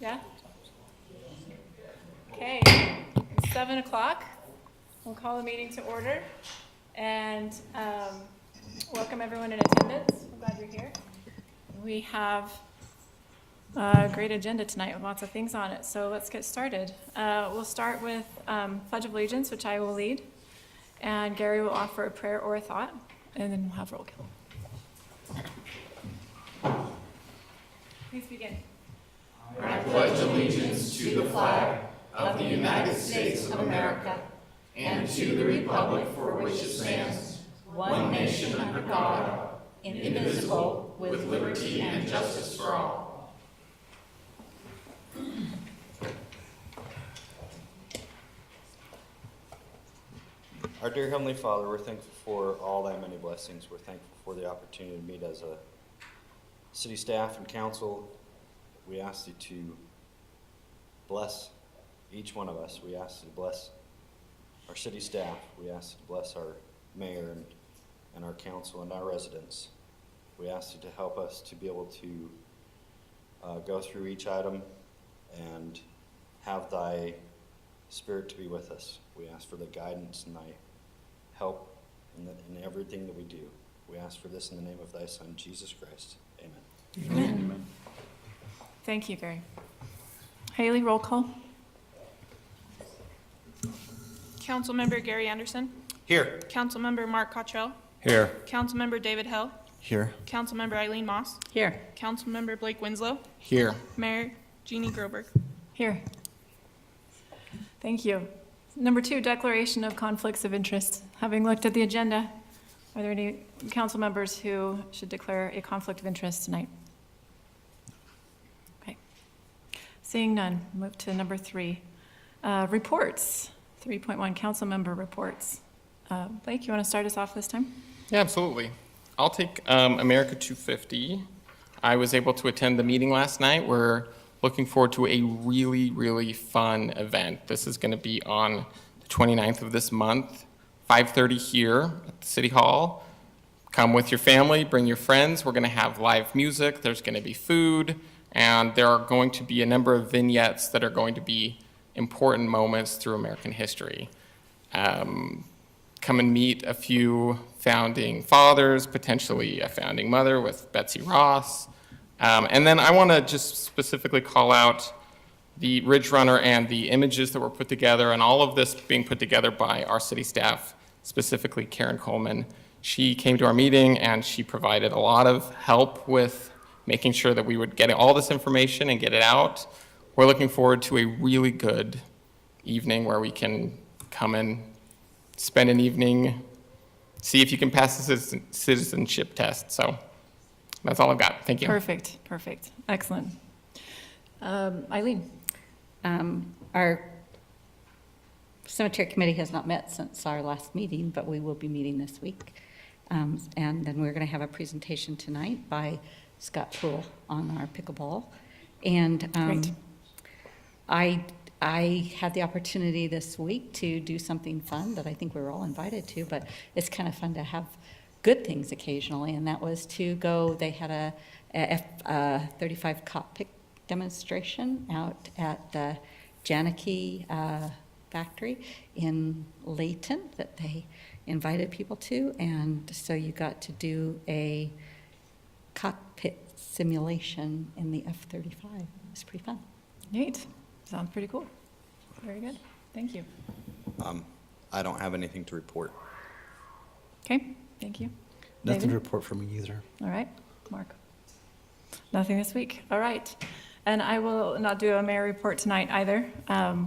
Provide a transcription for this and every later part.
Yeah? Okay, it's 7 o'clock. We'll call the meeting to order and welcome everyone in attendance. I'm glad you're here. We have a great agenda tonight with lots of things on it, so let's get started. We'll start with Pledge of Allegiance, which I will lead, and Gary will offer a prayer or a thought, and then we'll have roll call. Please begin. I pledge allegiance to the flag of the United States of America and to the republic for which it stands, one nation under God, indivisible, with liberty and justice for all. Our dear Heavenly Father, we're thankful for all thy many blessings. We're thankful for the opportunity to meet as a city staff and council. We ask you to bless each one of us. We ask you to bless our city staff. We ask you to bless our mayor and our council and our residents. We ask you to help us to be able to go through each item and have thy spirit to be with us. We ask for the guidance and thy help in everything that we do. We ask for this in the name of thy Son, Jesus Christ. Amen. Amen. Thank you, Gary. Haley, roll call. Councilmember Gary Anderson. Here. Councilmember Mark Cottrell. Here. Councilmember David Hell. Here. Councilmember Eileen Moss. Here. Councilmember Blake Winslow. Here. Mayor Jeannie Groberg. Here. Thank you. Number 2, declaration of conflicts of interest. Having looked at the agenda, are there any council members who should declare a conflict of interest tonight? Okay. Seeing none, move to number 3. Reports. 3.1, council member reports. Blake, you want to start us off this time? Yeah, absolutely. I'll take America 250. I was able to attend the meeting last night. We're looking forward to a really, really fun event. This is going to be on the 29th of this month, 5:30 here at the City Hall. Come with your family, bring your friends. We're going to have live music. There's going to be food, and there are going to be a number of vignettes that are going to be important moments through American history. Come and meet a few founding fathers, potentially a founding mother with Betsy Ross. And then I want to just specifically call out the Ridge Runner and the images that were put together, and all of this being put together by our city staff, specifically Karen Coleman. She came to our meeting and she provided a lot of help with making sure that we would get all this information and get it out. We're looking forward to a really good evening where we can come and spend an evening, see if you can pass the citizenship test. So that's all I've got. Thank you. Perfect. Excellent. Eileen? Our cemetery committee has not met since our last meeting, but we will be meeting this week. And then we're going to have a presentation tonight by Scott Poole on our pickleball. And Great. I had the opportunity this week to do something fun that I think we were all invited to, but it's kind of fun to have good things occasionally, and that was to go, they had a F-35 cockpit demonstration out at the Janicki factory in Layton that they invited people to, and so you got to do a cockpit simulation in the F-35. It was pretty fun. Neat. Sounds pretty cool. Very good. Thank you. I don't have anything to report. Okay, thank you. Nothing David? to report from me either. All right, Mark. Nothing this week. All right. And I will not do a mayor report tonight either.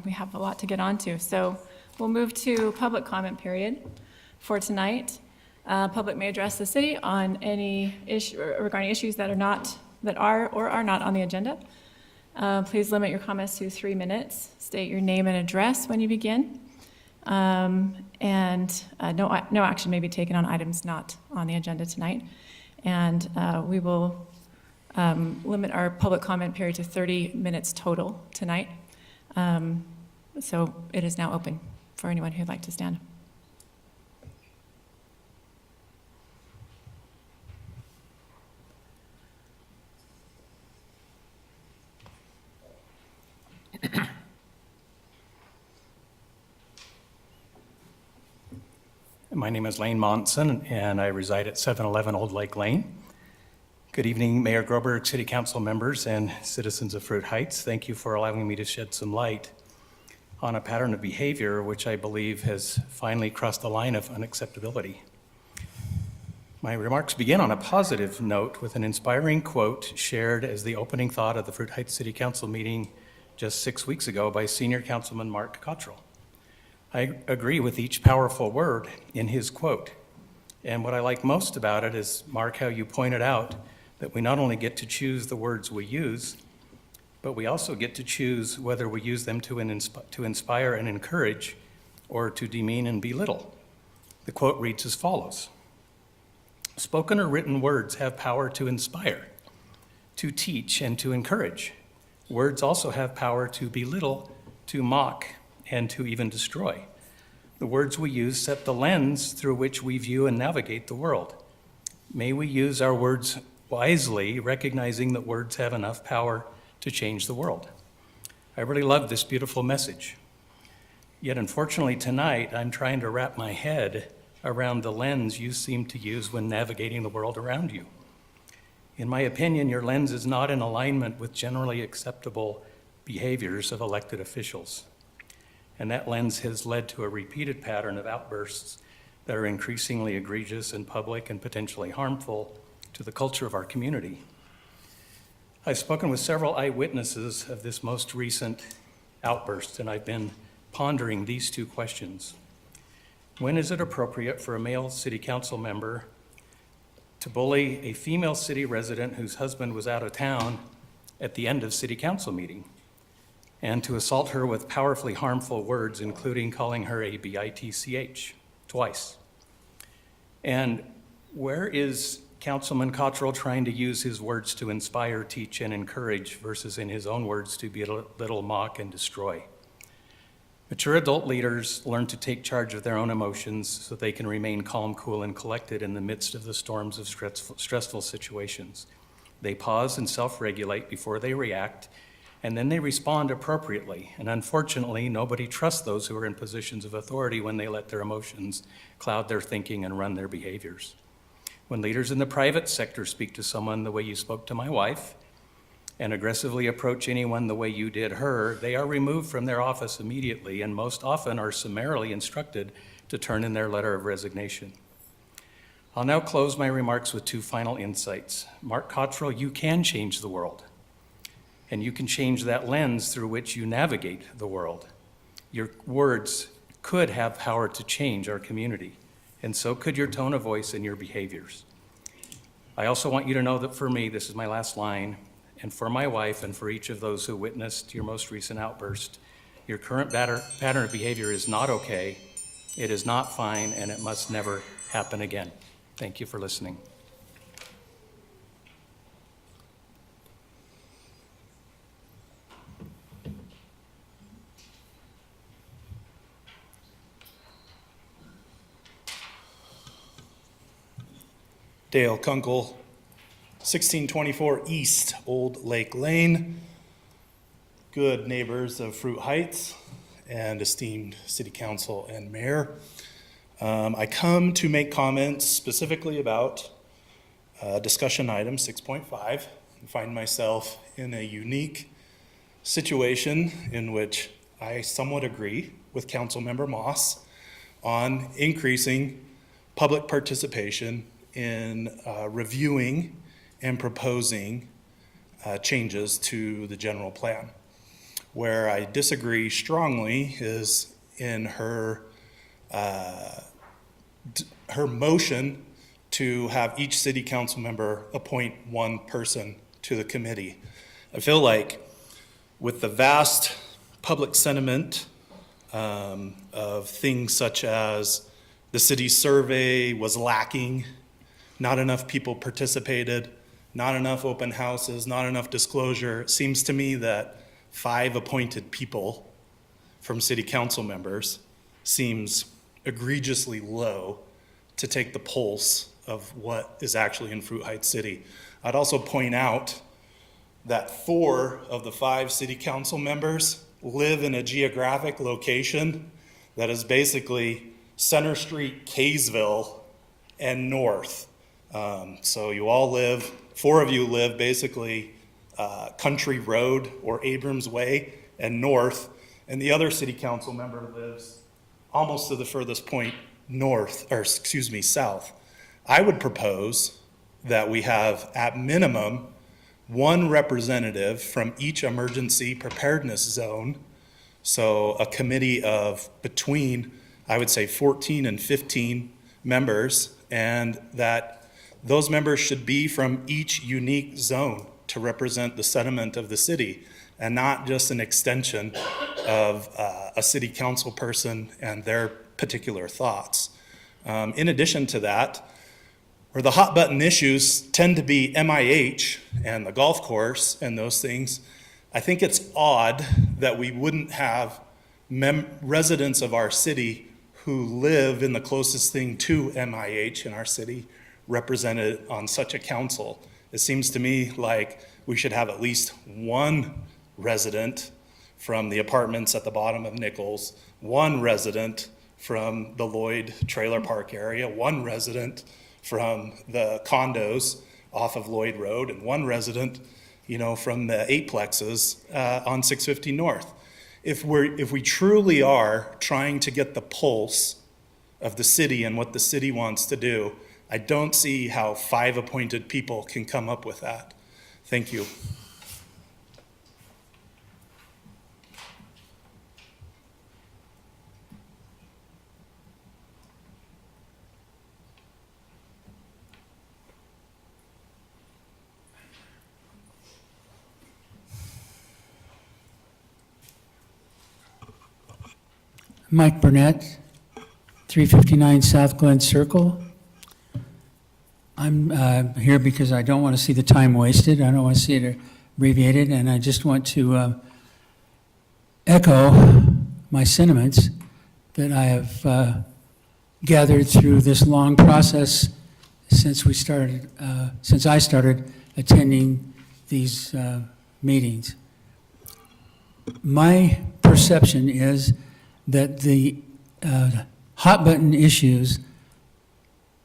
We have a lot to get onto. So we'll move to public comment period for tonight. Public may address the city on any issue regarding issues that are or are not on the agenda. Please limit your comments to 3 minutes. State your name and address when you begin. And no action may be taken on items not on the agenda tonight. And we will limit our public comment period to 30 minutes total tonight. So it is now open for anyone who'd like to stand. My name is Lane Monson, and I reside at 711 Old Lake Lane. Good evening, Mayor Groberg, City Council members, and citizens of Fruit Heights. Thank you for allowing me to shed some light on a pattern of behavior which I believe has finally crossed the line of unacceptability. My remarks begin on a positive note with an inspiring quote shared as the opening thought of the Fruit Heights City Council meeting just 6 weeks ago by Senior Councilman Mark Cottrell. I agree with each powerful word in his quote. And what I like most about it is, Mark, how you pointed out that we not only get to choose the words we use, but we also get to choose whether we use them to inspire and encourage or to demean and belittle. The quote reads as follows: "Spoken or written words have power to inspire, to teach, and to encourage. Words also have power to belittle, to mock, and to even destroy. The words we use set the lens through which we view and navigate the world. May we use our words wisely, recognizing that words have enough power to change the world." I really love this beautiful message. Yet unfortunately tonight, I'm trying to wrap my head around the lens you seem to use when navigating the world around you. In my opinion, your lens is not in alignment with generally acceptable behaviors of elected officials. And that lens has led to a repeated pattern of outbursts that are increasingly egregious and public and potentially harmful to the culture of our community. I've spoken with several eyewitnesses of this most recent outburst, and I've been pondering these two questions. When is it appropriate for a male city council member to bully a female city resident whose husband was out of town at the end of city council meeting, and to assault her with powerfully harmful words, including calling her a bitch twice? And where is Councilman Cottrell trying to use his words to inspire, teach, and encourage versus in his own words to belittle, mock, and destroy? Mature adult leaders learn to take charge of their own emotions so they can remain calm, cool, and collected in the midst of the storms of stressful situations. They pause and self-regulate before they react, and then they respond appropriately. And unfortunately, nobody trusts those who are in positions of authority when they let their emotions cloud their thinking and run their behaviors. When leaders in the private sector speak to someone the way you spoke to my wife, and aggressively approach anyone the way you did her, they are removed from their office immediately and most often are summarily instructed to turn in their letter of resignation. I'll now close my remarks with two final insights. Mark Cottrell, you can change the world, and you can change that lens through which you navigate the world. Your words could have power to change our community, and so could your tone of voice and your behaviors. I also want you to know that for me, this is my last line, and for my wife and for each of those who witnessed your most recent outburst, your current pattern of behavior is not okay, it is not fine, and it must never happen again. Thank you for listening. Dale Kunkel, 1624 East Old Lake Lane. Good neighbors of Fruit Heights and esteemed city council and mayor. I come to make comments specifically about discussion item 6.5. I find myself in a unique situation in which I somewhat agree with Councilmember Moss on increasing public participation in reviewing and proposing changes to the general plan. Where I disagree strongly is in her motion to have each city council member appoint one person to the committee. I feel like with the vast public sentiment of things such as the city survey was lacking, not enough people participated, not enough open houses, not enough disclosure. It seems to me that 5 appointed people from city council members seems egregiously low to take the pulse of what is actually in Fruit Heights City. I'd also point out that 4 of the 5 city council members live in a geographic location that is basically Center Street, Kaysville, and north. So you all live, 4 of you live basically Country Road or Abrams Way and north, and the other city council member lives almost to the furthest point south. I would propose that we have at minimum 1 representative from each emergency preparedness zone. So a committee of between, I would say 14 and 15 members, and that those members should be from each unique zone to represent the sentiment of the city, and not just an extension of a city council person and their particular thoughts. In addition to that, where the hot button issues tend to be MIH and the golf course and those things, I think it's odd that we wouldn't have residents of our city who live in the closest thing to MIH in our city represented on such a council. It seems to me like we should have at least 1 resident from the apartments at the bottom of Nichols, 1 resident from the Lloyd Trailer Park area, 1 resident from the condos off of Lloyd Road, and 1 resident, from the 8plexes on 650 North. If we truly are trying to get the pulse of the city and what the city wants to do, I don't see how 5 appointed people can come up with that. Thank you. Mike Burnett, 359 South Glen Circle. I'm here because I don't want to see the time wasted. I don't want to see it abbreviated, and I just want to echo my sentiments that I have gathered through this long process since I started attending these meetings. My perception is that the hot button issues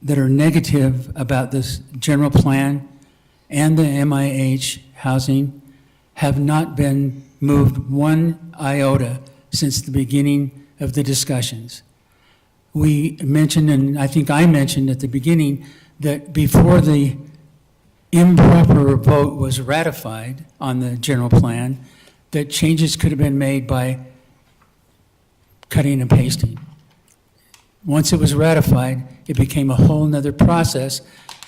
that are negative about this general plan and the MIH housing have not been moved 1 iota since the beginning of the discussions. We mentioned, and I think I mentioned at the beginning, that before the improper vote was ratified on the general plan, that changes could have been made by cutting and pasting. Once it was ratified, it became a whole nother process,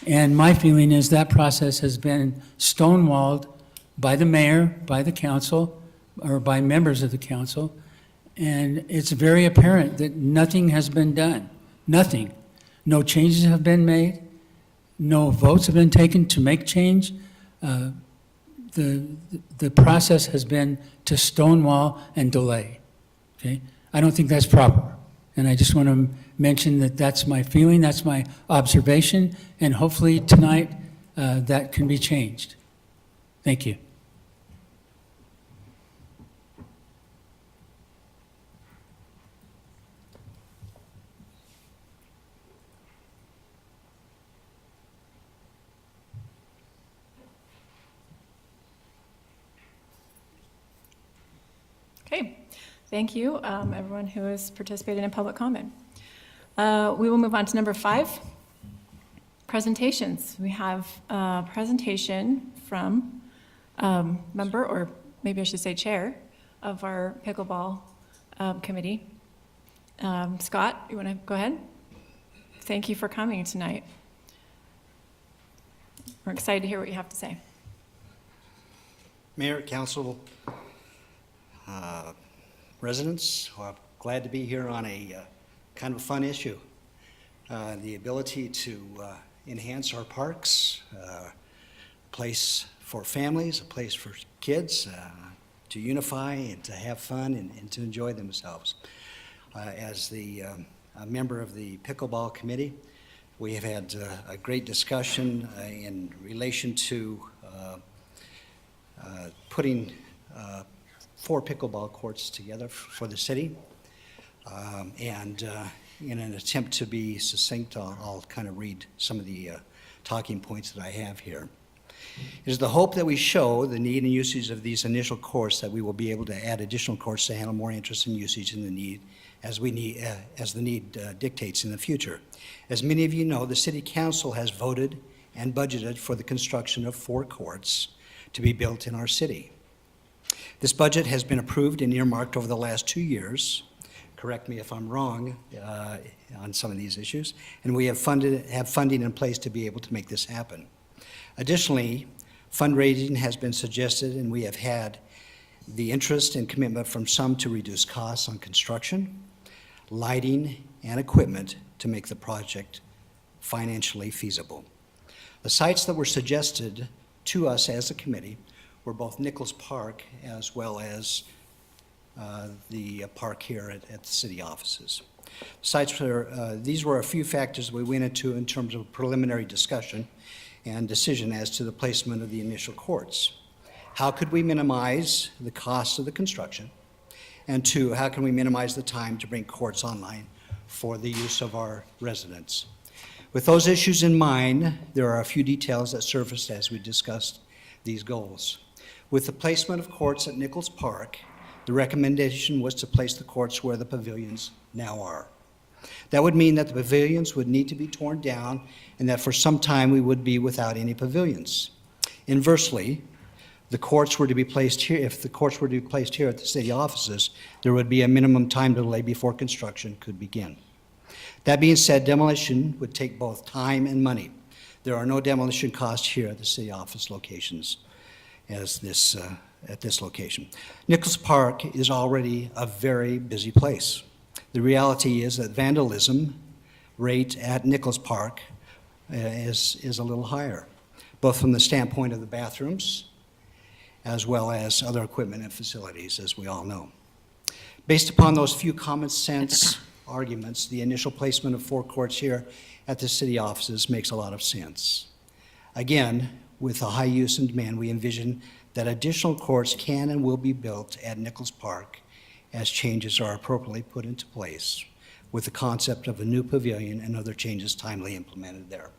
and my feeling is that process has been stonewalled by the mayor, by the council, or by members of the council, and it's very apparent that nothing has been done. Nothing. No changes have been made. No votes have been taken to make change. The process has been to stonewall and delay. Okay? I don't think that's proper. And I just want to mention that that's my feeling, that's my observation, and hopefully tonight that can be changed. Thank you. Okay, thank you, everyone who has participated in public comment. We will move on to number 5, presentations. We have a presentation from member, or maybe I should say chair, of our pickleball committee. Scott, you want to go ahead? Thank you for coming tonight. We're excited to hear what you have to say. Mayor, council, residents, well, glad to be here on a kind of a fun issue. The ability to enhance our parks, a place for families, a place for kids to unify and to have fun and to enjoy themselves. As the a member of the pickleball committee, we have had a great discussion in relation to putting 4 pickleball courts together for the city. And in an attempt to be succinct, I'll kind of read some of the talking points that I have here. It is the hope that we show the need and usage of these initial courts that we will be able to add additional courts to handle more interest and usage in the need as the need dictates in the future. As many of you know, the City Council has voted and budgeted for the construction of 4 courts to be built in our city. This budget has been approved and earmarked over the last 2 years. Correct me if I'm wrong on some of these issues. And we have funding in place to be able to make this happen. Additionally, fundraising has been suggested, and we have had the interest and commitment from some to reduce costs on construction, lighting, and equipment to make the project financially feasible. The sites that were suggested to us as a committee were both Nichols Park as well as the park here at the city offices. These were a few factors we went into in terms of preliminary discussion and decision as to the placement of the initial courts. How could we minimize the cost of the construction? And 2, how can we minimize the time to bring courts online for the use of our residents? With those issues in mind, there are a few details that surfaced as we discussed these goals. With the placement of courts at Nichols Park, the recommendation was to place the courts where the pavilions now are. That would mean that the pavilions would need to be torn down and that for some time we would be without any pavilions. Inversely, the courts were to be placed here, if the courts were to be placed here at the city offices, there would be a minimum time delay before construction could begin. That being said, demolition would take both time and money. There are no demolition costs here at the city office locations as this, at this location. Nichols Park is already a very busy place. The reality is that vandalism rate at Nichols Park is a little higher, both from the standpoint of the bathrooms as well as other equipment and facilities, as we all know. Based upon those few common sense arguments, the initial placement of 4 courts here at the city offices makes a lot of sense. Again, with the high use and demand, we envision that additional courts can and will be built at Nichols Park as changes are appropriately put into place, with the concept of a new pavilion and other changes timely implemented there.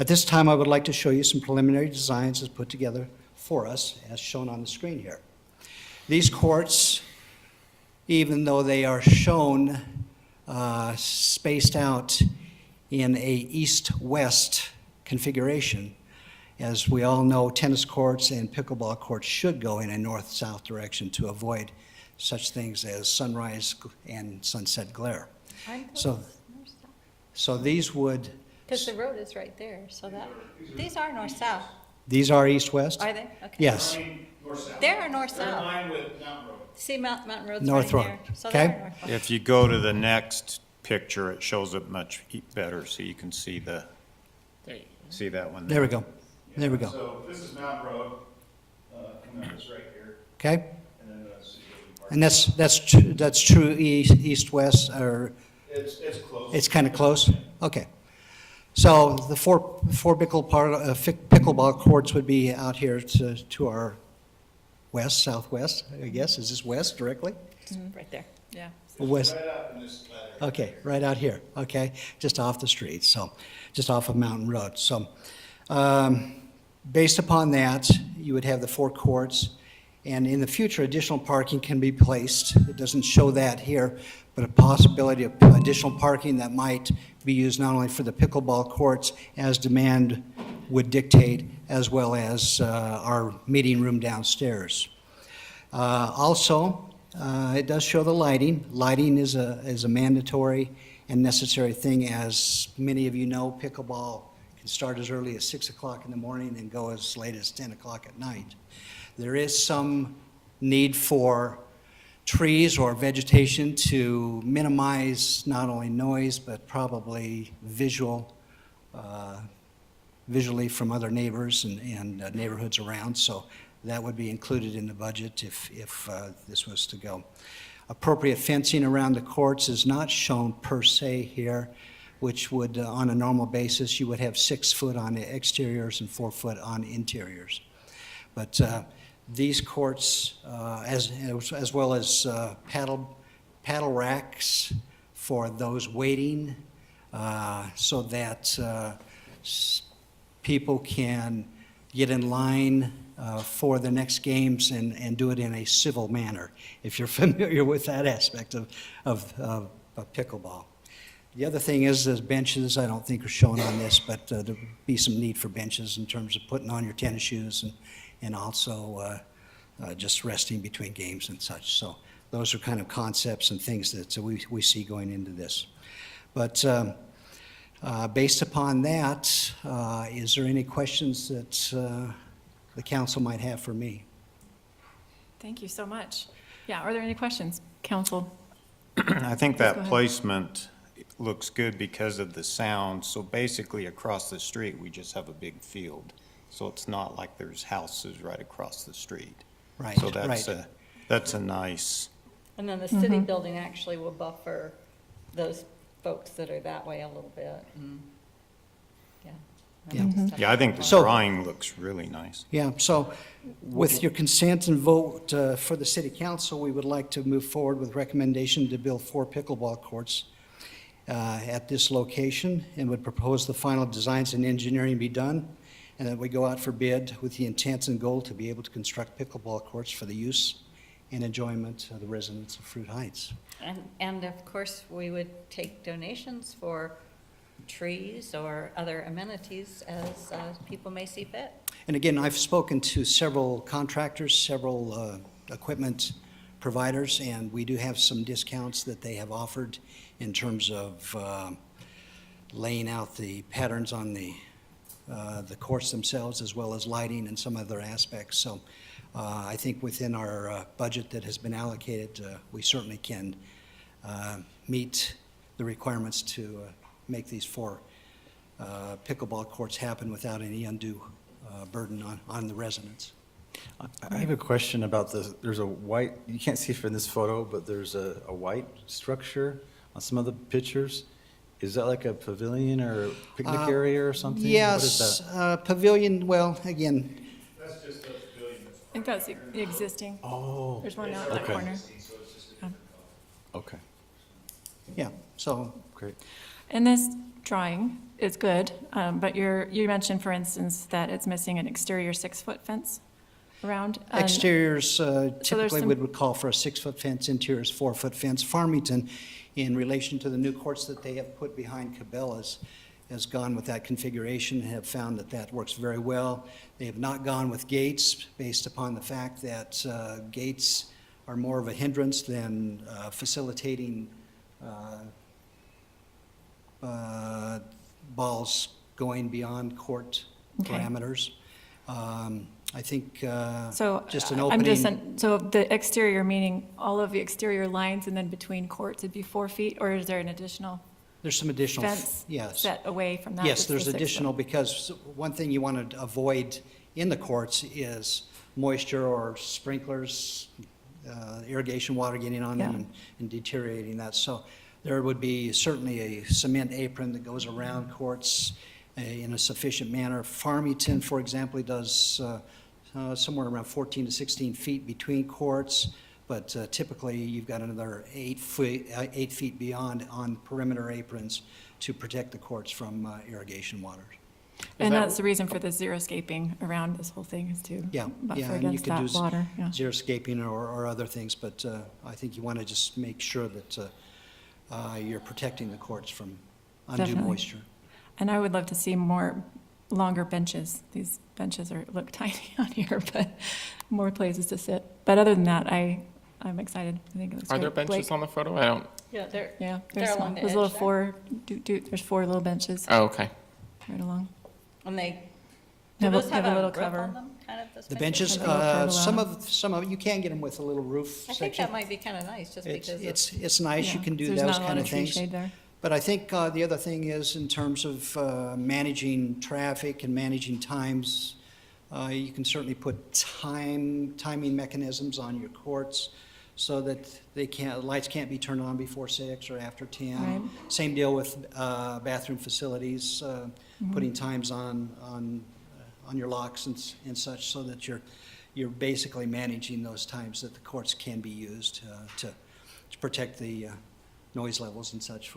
At this time, I would like to show you some preliminary designs as put together for us, as shown on the screen here. These courts, even though they are shown spaced out in a east-west configuration, as we all know, tennis courts and pickleball courts should go in a north-south direction to avoid such things as sunrise and sunset glare. So these would, Because the road is right there, so that, these are north-south. these are east-west? Are they? Okay. Yes. They're north-south. See Mountain Road's North right Road. there. So Okay. they're north-south. If you go to the next picture, it shows it much better, so you can see There you go. see that one. There we go. There we go. So this is Mountain Road, coming up this right here, Okay? and then City Open Park. And that's true east-west, or It's close. it's kind of close? Okay. So the four pickleball courts would be out here to our west, southwest, I guess. Is this west directly? Right there, yeah. West. Right up in this ladder. Okay, right out here, okay, just off the street, so, just off of Mountain Road. So, based upon that, you would have the 4 courts, and in the future, additional parking can be placed. It doesn't show that here, but a possibility of additional parking that might be used not only for the pickleball courts as demand would dictate, as well as our meeting room downstairs. Also, it does show the lighting. Lighting is a mandatory and necessary thing. As many of you know, pickleball can start as early as 6 o'clock in the morning and go as late as 10 o'clock at night. There is some need for trees or vegetation to minimize not only noise, but probably visually from other neighbors and neighborhoods around. So that would be included in the budget if this was to go. Appropriate fencing around the courts is not shown per se here, which would, on a normal basis, you would have 6 foot on the exteriors and 4 foot on interiors. But these courts, as well as paddle racks for those waiting, so that people can get in line for the next games and do it in a civil manner, if you're familiar with that aspect of pickleball. The other thing is benches. I don't think are shown on this, but there'll be some need for benches in terms of putting on your tennis shoes and also just resting between games and such. So those are kind of concepts and things that we see going into this. But based upon that, is there any questions that the council might have for me? Thank you so much. Yeah, are there any questions, council? I think Please go that ahead. placement looks good because of the sound. So basically, across the street, we just have a big field. So it's not like there's houses right across the street. Right, So that's right. that's a nice, And then the city building actually will buffer those folks that are that way a little bit. Yeah. Yeah. yeah, I think the So- drawing looks really nice. Yeah, so with your consent and vote for the city council, we would like to move forward with recommendation to build 4 pickleball courts at this location, and would propose the final designs and engineering be done, and that we go out for bid with the intent and goal to be able to construct pickleball courts for the use and enjoyment of the residents of Fruit Heights. And of course, we would take donations for trees or other amenities as people may see fit. And again, I've spoken to several contractors, several equipment providers, and we do have some discounts that they have offered in terms of laying out the patterns on the courts themselves, as well as lighting and some other aspects. So I think within our budget that has been allocated, we certainly can meet the requirements to make these 4 pickleball courts happen without any undue burden on the residents. I have a question about this. There's a white, you can't see it from this photo, but there's a white structure on some of the pictures. Is that like a pavilion or a picnic area or something? What is Yes, that? pavilion, well, again, I think that's the existing. Oh, There's one out in that Okay. corner. okay, yeah, so great. And this drawing is good, but you mentioned, for instance, that it's missing an exterior 6-foot fence around. and- exteriors there's typically some- would call for a 6-foot fence, interiors 4-foot fence. Farmington, in relation to the new courts that they have put behind Cabela's, has gone with that configuration and have found that that works very well. They have not gone with gates based upon the fact that gates are more of a hindrance than facilitating balls going beyond court Okay. parameters. I think So just an I'm just, opening. so the exterior, meaning all of the exterior lines and then between courts would be 4 feet? Or is there an additional There's some additional, fence yes. set away from that? Yes, that's there's the 6 foot? additional, because one thing you want to avoid in the courts is moisture or sprinklers, irrigation water getting on them and deteriorating that. So there would be certainly a cement apron that goes around courts in a sufficient manner. Farmington, for example, does somewhere around 14 to 16 feet between courts, but typically you've got another 8 feet beyond on perimeter aprons to protect the courts from irrigation waters. And that- that's the reason for the xeriscaping around this whole thing, is to Yeah, buffer yeah, and you against could do that water. Yeah. xeriscaping or other things, but I think you want to just make sure that you're protecting the courts from undue Definitely. moisture. And I would love to see more longer benches. These benches look tiny on here, but more places to sit. But other than that, I'm excited. I think it looks Are great. there benches Blake? on the photo? I don't, Yeah, they're, Yeah, they're there's along the there's edge little there. 4, there's 4 little benches oh, okay. right along. And they, Have do a- those have have a a little roof cover. on them, kind of? those The benches? benches, Have a little curve some of, you can get them with a little roof I think section. that might be kind of nice, just because of. It's nice, you Yeah, can do there's those not a lot kind of tree things. shade there. But I think the other thing is, in terms of managing traffic and managing times, you can certainly put timing mechanisms on your courts so that lights can't be turned on before 6 or after 10. Right. Same deal with bathroom facilities, putting times on your locks and such, so that you're basically managing those times that the courts can be used to protect the noise levels and such.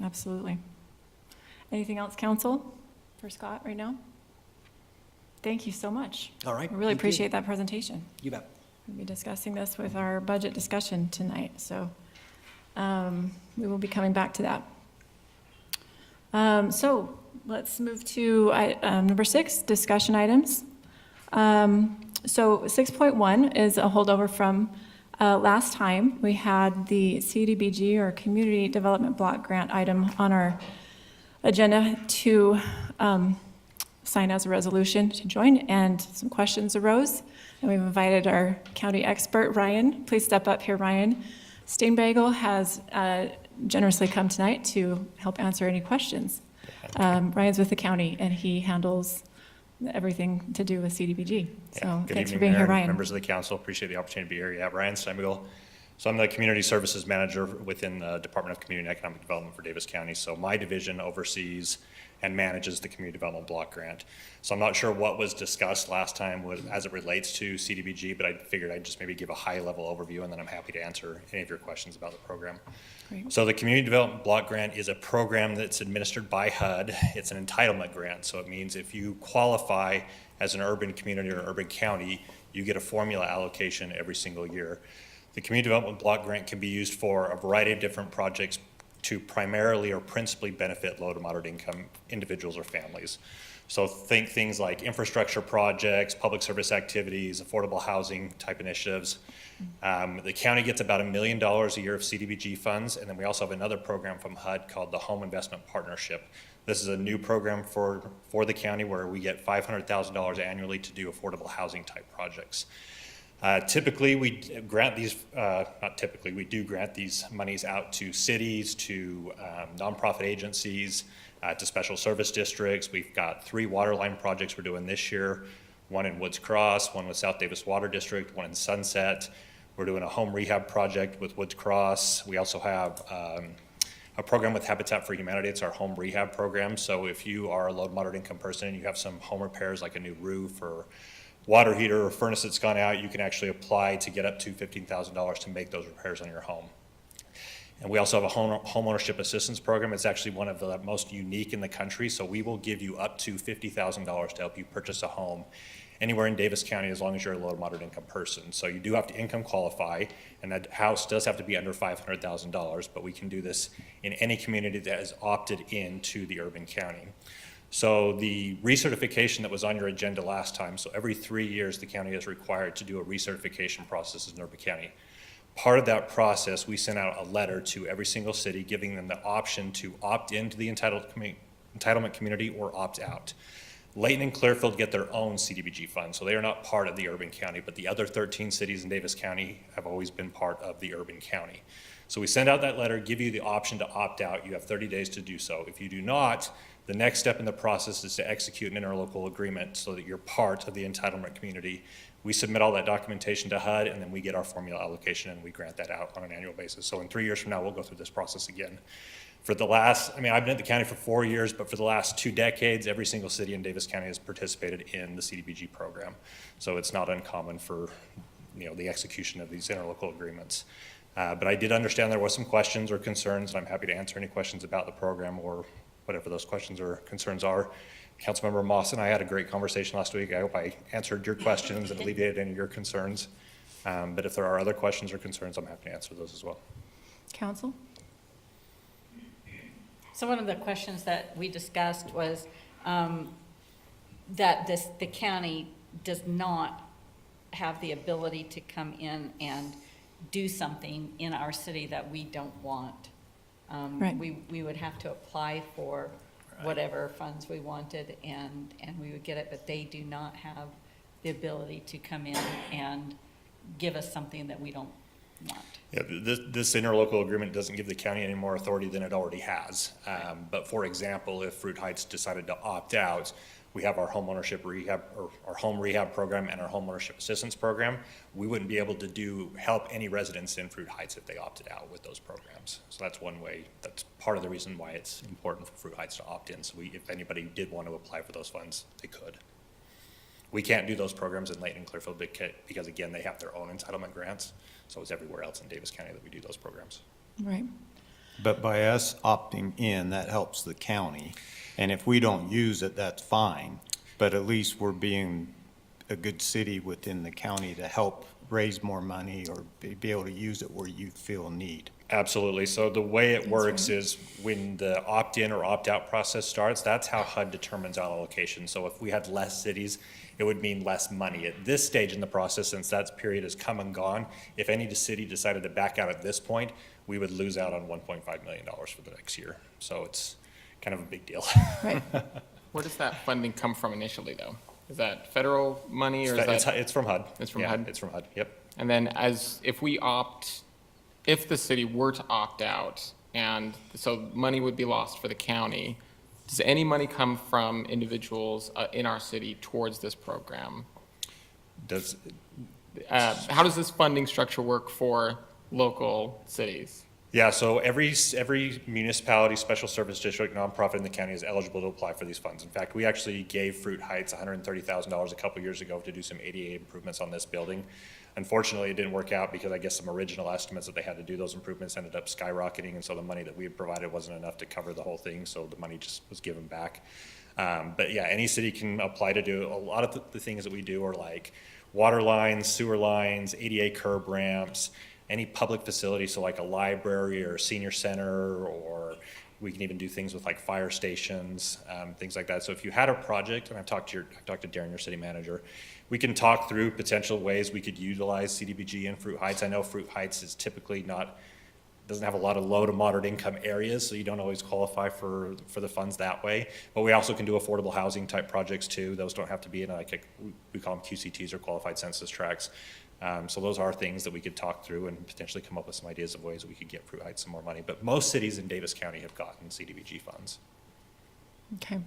Absolutely. Anything else, council, for Scott right now? Thank you so much. All right. I really thank you. appreciate that presentation. You bet. We'll be discussing this with our budget discussion tonight, so we will be coming back to that. So let's move to number 6, discussion items. So 6.1 is a holdover from last time. We had the CDBG, or Community Development Block Grant item, on our agenda to sign as a resolution to join, and some questions arose. And we've invited our county expert, Ryan. Please step up here, Ryan. Steinbagel has generously come tonight to help answer any questions. Ryan's with the county, and he handles everything to do with CDBG. So Good thanks for evening, being Mayor here, and Ryan. members of the council. Appreciate the opportunity to be here. Yeah, Ryan Steinbagel. So I'm the Community Services Manager within the Department of Community and Economic Development for Davis County. So my division oversees and manages the Community Development Block Grant. So I'm not sure what was discussed last time as it relates to CDBG, but I figured I'd just maybe give a high-level overview, and then I'm happy to answer any of your questions about the program. Great. So the Community Development Block Grant is a program that's administered by HUD. It's an entitlement grant, so it means if you qualify as an urban community or urban county, you get a formula allocation every single year. The Community Development Block Grant can be used for a variety of different projects to primarily or principally benefit low to moderate income individuals or families. So think things like infrastructure projects, public service activities, affordable housing type initiatives. The county gets about $1 million a year of CDBG funds, and then we also have another program from HUD called the Home Investment Partnership. This is a new program for the county where we get $500,000 annually to do affordable housing type projects. Typically, we grant these, we do grant these monies out to cities, to nonprofit agencies, to special service districts. We've got 3 water line projects we're doing this year, one in Woods Cross, one with South Davis Water District, one in Sunset. We're doing a home rehab project with Woods Cross. We also have a program with Habitat for Humanity. It's our home rehab program. So if you are a low to moderate income person and you have some home repairs like a new roof or water heater or furnace that's gone out, you can actually apply to get up to $15,000 to make those repairs on your home. And we also have a home ownership assistance program. It's actually one of the most unique in the country. So we will give you up to $50,000 to help you purchase a home anywhere in Davis County as long as you're a low to moderate income person. So you do have to income qualify, and that house does have to be under $500,000, but we can do this in any community that has opted into the urban county. So the recertification that was on your agenda last time, so every 3 years the county is required to do a recertification process in Urban County. Part of that process, we sent out a letter to every single city giving them the option to opt into the entitlement community or opt out. Layton and Clearfield get their own CDBG fund, so they are not part of the urban county, but the other 13 cities in Davis County have always been part of the urban county. So we send out that letter, give you the option to opt out. You have 30 days to do so. If you do not, the next step in the process is to execute an interlocal agreement so that you're part of the entitlement community. We submit all that documentation to HUD, and then we get our formula allocation, and we grant that out on an annual basis. So in 3 years from now, we'll go through this process again. For the last, I've been at the county for 4 years, but for the last 2 decades, every single city in Davis County has participated in the CDBG program. So it's not uncommon for, the execution of these interlocal agreements. But I did understand there was some questions or concerns, and I'm happy to answer any questions about the program or whatever those questions or concerns are. Councilmember Moss and I had a great conversation last week. I hope I answered your questions and alleviated any of your concerns. But if there are other questions or concerns, I'm happy to answer those as well. Council? So one of the questions that we discussed was that the county does not have the ability to come in and do something in our city that we don't want. Right. We would have to apply for whatever funds we wanted, and we would get it, but they do not have the ability to come in and give us something that we don't want. Yeah, this interlocal agreement doesn't give the county any more authority than it already has. But for example, if Fruit Heights decided to opt out, we have our home ownership rehab, or our home rehab program and our home ownership assistance program. We wouldn't be able to help any residents in Fruit Heights if they opted out with those programs. So that's one way, that's part of the reason why it's important for Fruit Heights to opt in. So if anybody did want to apply for those funds, they could. We can't do those programs in Layton and Clearfield because again, they have their own entitlement grants. So it's everywhere else in Davis County that we do those programs. Right. But by us opting in, that helps the county. And if we don't use it, that's fine. But at least we're being a good city within the county to help raise more money or be able to use it where you feel need. Absolutely. So the way it works is when the opt-in or opt-out process starts, that's how HUD determines allocation. So if we had less cities, it would mean less money. At this stage in the process, since that period has come and gone, if any city decided to back out at this point, we would lose out on $1.5 million for the next year. So it's kind of a big deal. Right. Where does that funding come from initially, though? Is that federal money or is that? It's from HUD. It's from Yeah, HUD? It's from HUD, yep. And then if the city were to opt out, and so money would be lost for the county, does any money come from individuals in our city towards this program? How does this funding structure work for local cities? Yeah, so every municipality, special service district, nonprofit in the county is eligible to apply for these funds. In fact, we actually gave Fruit Heights $130,000 a couple years ago to do some ADA improvements on this building. Unfortunately, it didn't work out because I guess some original estimates that they had to do those improvements ended up skyrocketing, and so the money that we had provided wasn't enough to cover the whole thing, so the money just was given back. But yeah, any city can apply to do. A lot of the things that we do are like water lines, sewer lines, ADA curb ramps, any public facility, so like a library or a senior center, or we can even do things with like fire stations, things like that. So if you had a project, and I've talked to Darren, your city manager, we can talk through potential ways we could utilize CDBG in Fruit Heights. I know Fruit Heights is typically doesn't have a lot of low to moderate income areas, so you don't always qualify for the funds that way. But we also can do affordable housing type projects too. Those don't have to be in we call them QCTs or qualified census tracts. So those are things that we could talk through and potentially come up with some ideas of ways we could get Fruit Heights some more money. But most cities in Davis County have gotten CDBG funds. Okay.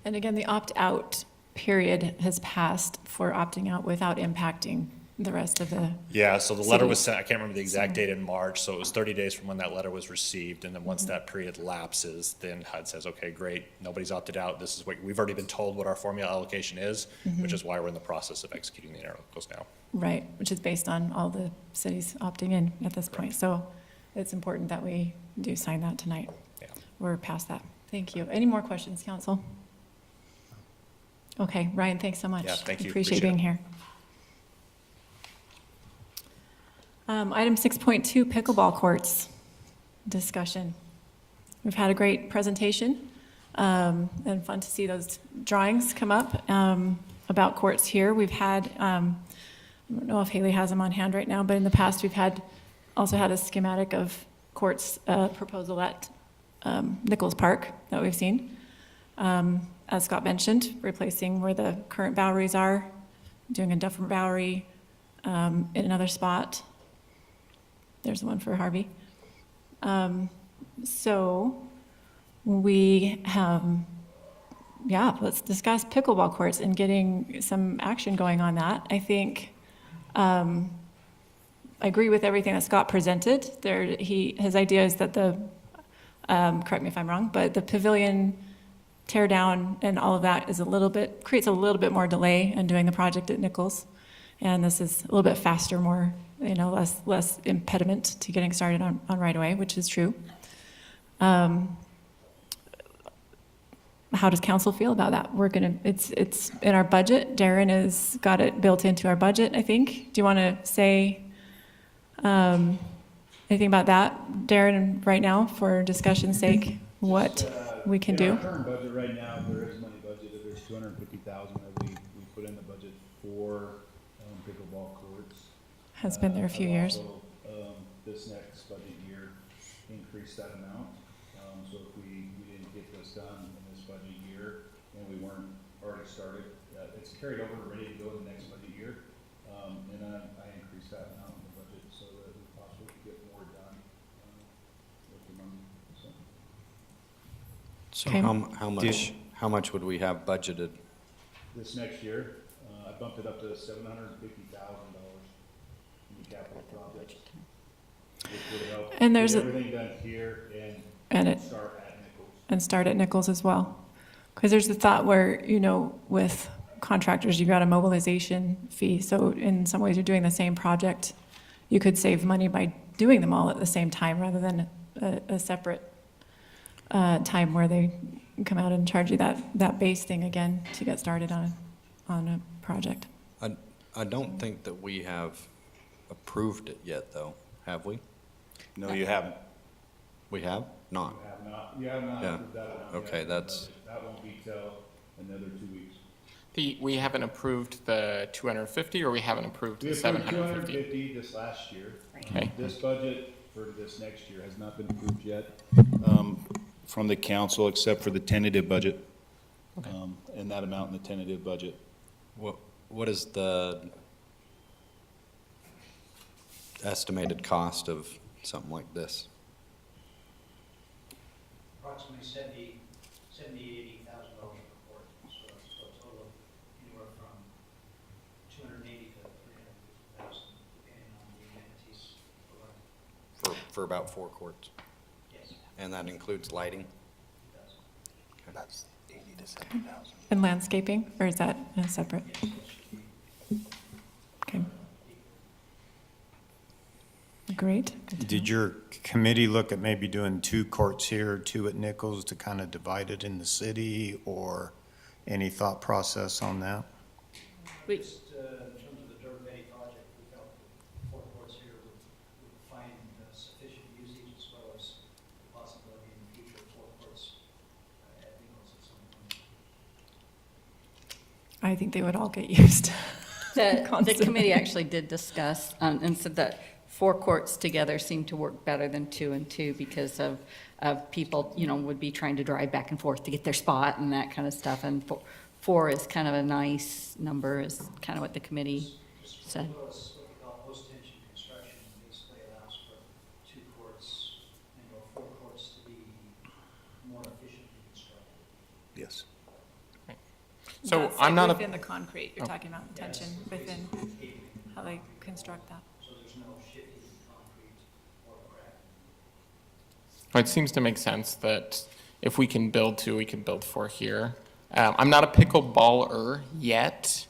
And again, the opt-out period has passed for opting out without impacting the rest of the. Yeah, so the letter was city. sent, I can't remember the exact date in March, so it was 30 days from when that letter was received, and then once that period lapses, then HUD says, okay, great, nobody's opted out, this is what, we've already been told what our formula allocation is, which is why we're in the process of executing the interlocals now. Right, which is based on all the cities opting in at this point. So it's important that we do sign that tonight. Yeah. We're past that. Thank you. Any more questions, council? Okay, Ryan, thanks so much. Yeah, thank you. Appreciate Appreciate being here. Item 6.2, pickleball courts discussion. We've had a great presentation and fun to see those drawings come up about courts here. We've had, I don't know if Haley has them on hand right now, but in the past we've also had a schematic of courts proposal at Nichols Park that we've seen. As Scott mentioned, replacing where the current Boweries are, doing a different Bowery in another spot. There's the one for Harvey. So we let's discuss pickleball courts and getting some action going on that. I think I agree with everything that Scott presented. His idea is that correct me if I'm wrong, but the pavilion tear down and all of that creates a little bit more delay in doing the project at Nichols. And this is a little bit faster, more, less impediment to getting started on right away, which is true. How does council feel about that? It's in our budget. Darren has got it built into our budget, I think. Do you want to say anything about that, Darren, right now, for discussion's sake, what we can do? In our current budget right now, there is money budgeted. There's $250,000 that we put in the budget for pickleball courts. Has been there a few years. Also, this next budget year, increase that amount. So if we didn't get this done in this budget year and we weren't already started, it's carried over, ready to go in the next budget year. And I increased that amount in the budget so that we possibly could get more done with the money. So Okay. how much would we have budgeted? This next year, I bumped it up to $750,000 in the capital project, which would help And get there's everything done here and start at Nichols. start at Nichols as well. Because there's the thought where, with contractors, you've got a mobilization fee. So in some ways, you're doing the same project. You could save money by doing them all at the same time rather than a separate time where they come out and charge you that base thing again to get started on a project. I don't think that we have approved it yet, though, have we? No, you haven't. We have? Not. You have not Yeah. approved that amount Okay, yet. that's- That won't be till another 2 weeks. We haven't approved the 250, or we haven't approved We the approved 750? 250 this last year. Okay. This budget for this next year has not been approved yet from the council, except for the tentative budget. And that amount in the tentative budget. What is the estimated cost of something like this? Approximately $80,000 per quart, so a total of anywhere from $280,000 to $350,000, depending on the amenities provided. For about 4 quarts? Yes, And that includes lighting? it does. That's 80 to 70,000. And landscaping, or is that separate? Okay. Great. Did your committee look at maybe doing 2 courts here, 2 at Nichols to kind of divide it in the city, or any thought process on that? Just in terms of the Dirt Betty project, we felt that 4 courts here would find sufficient usage, as well as the possibility in the future of 4 courts at Nichols at some point. I think they would all get used. The Constantly. committee actually did discuss and said that 4 courts together seemed to work better than 2 and 2 because of people, would be trying to drive back and forth to get their spot and that kind of stuff. And 4 is kind of a nice number, is kind of what the committee said. What we call post-tension construction, basically allows for 2 courts and/or 4 courts to be more efficiently constructed. Yes. So That's I'm like not within a, the concrete, you're talking about tension within how they construct that. So there's no shifting concrete or crack. it seems to make sense that if we can build 2, we can build 4 here. I'm not a pickleballer yet,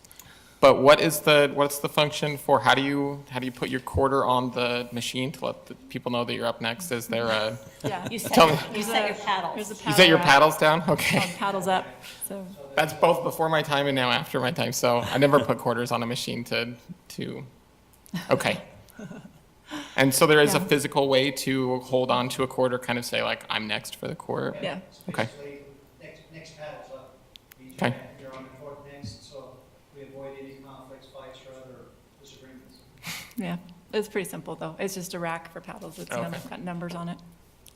but what's the function for, how do you put your quarter on the machine to let the people know that you're up next? Is there a, Yeah. You Tell me. set your paddles. There's a you set your rack paddles down? Okay. called Paddles Up, so. That's both before my time and now after my time, so I never put quarters on a machine to, okay. And so there is a Yeah. physical way to hold on to a quarter, kind of say like, I'm next for the quart? Yeah. Okay. Basically, next paddle's up. Okay. You're on the court next, so we avoid any conflicts, fights, or other disagreements. Yeah, it's pretty simple, though. It's just a rack for paddles. It's Okay. got numbers on it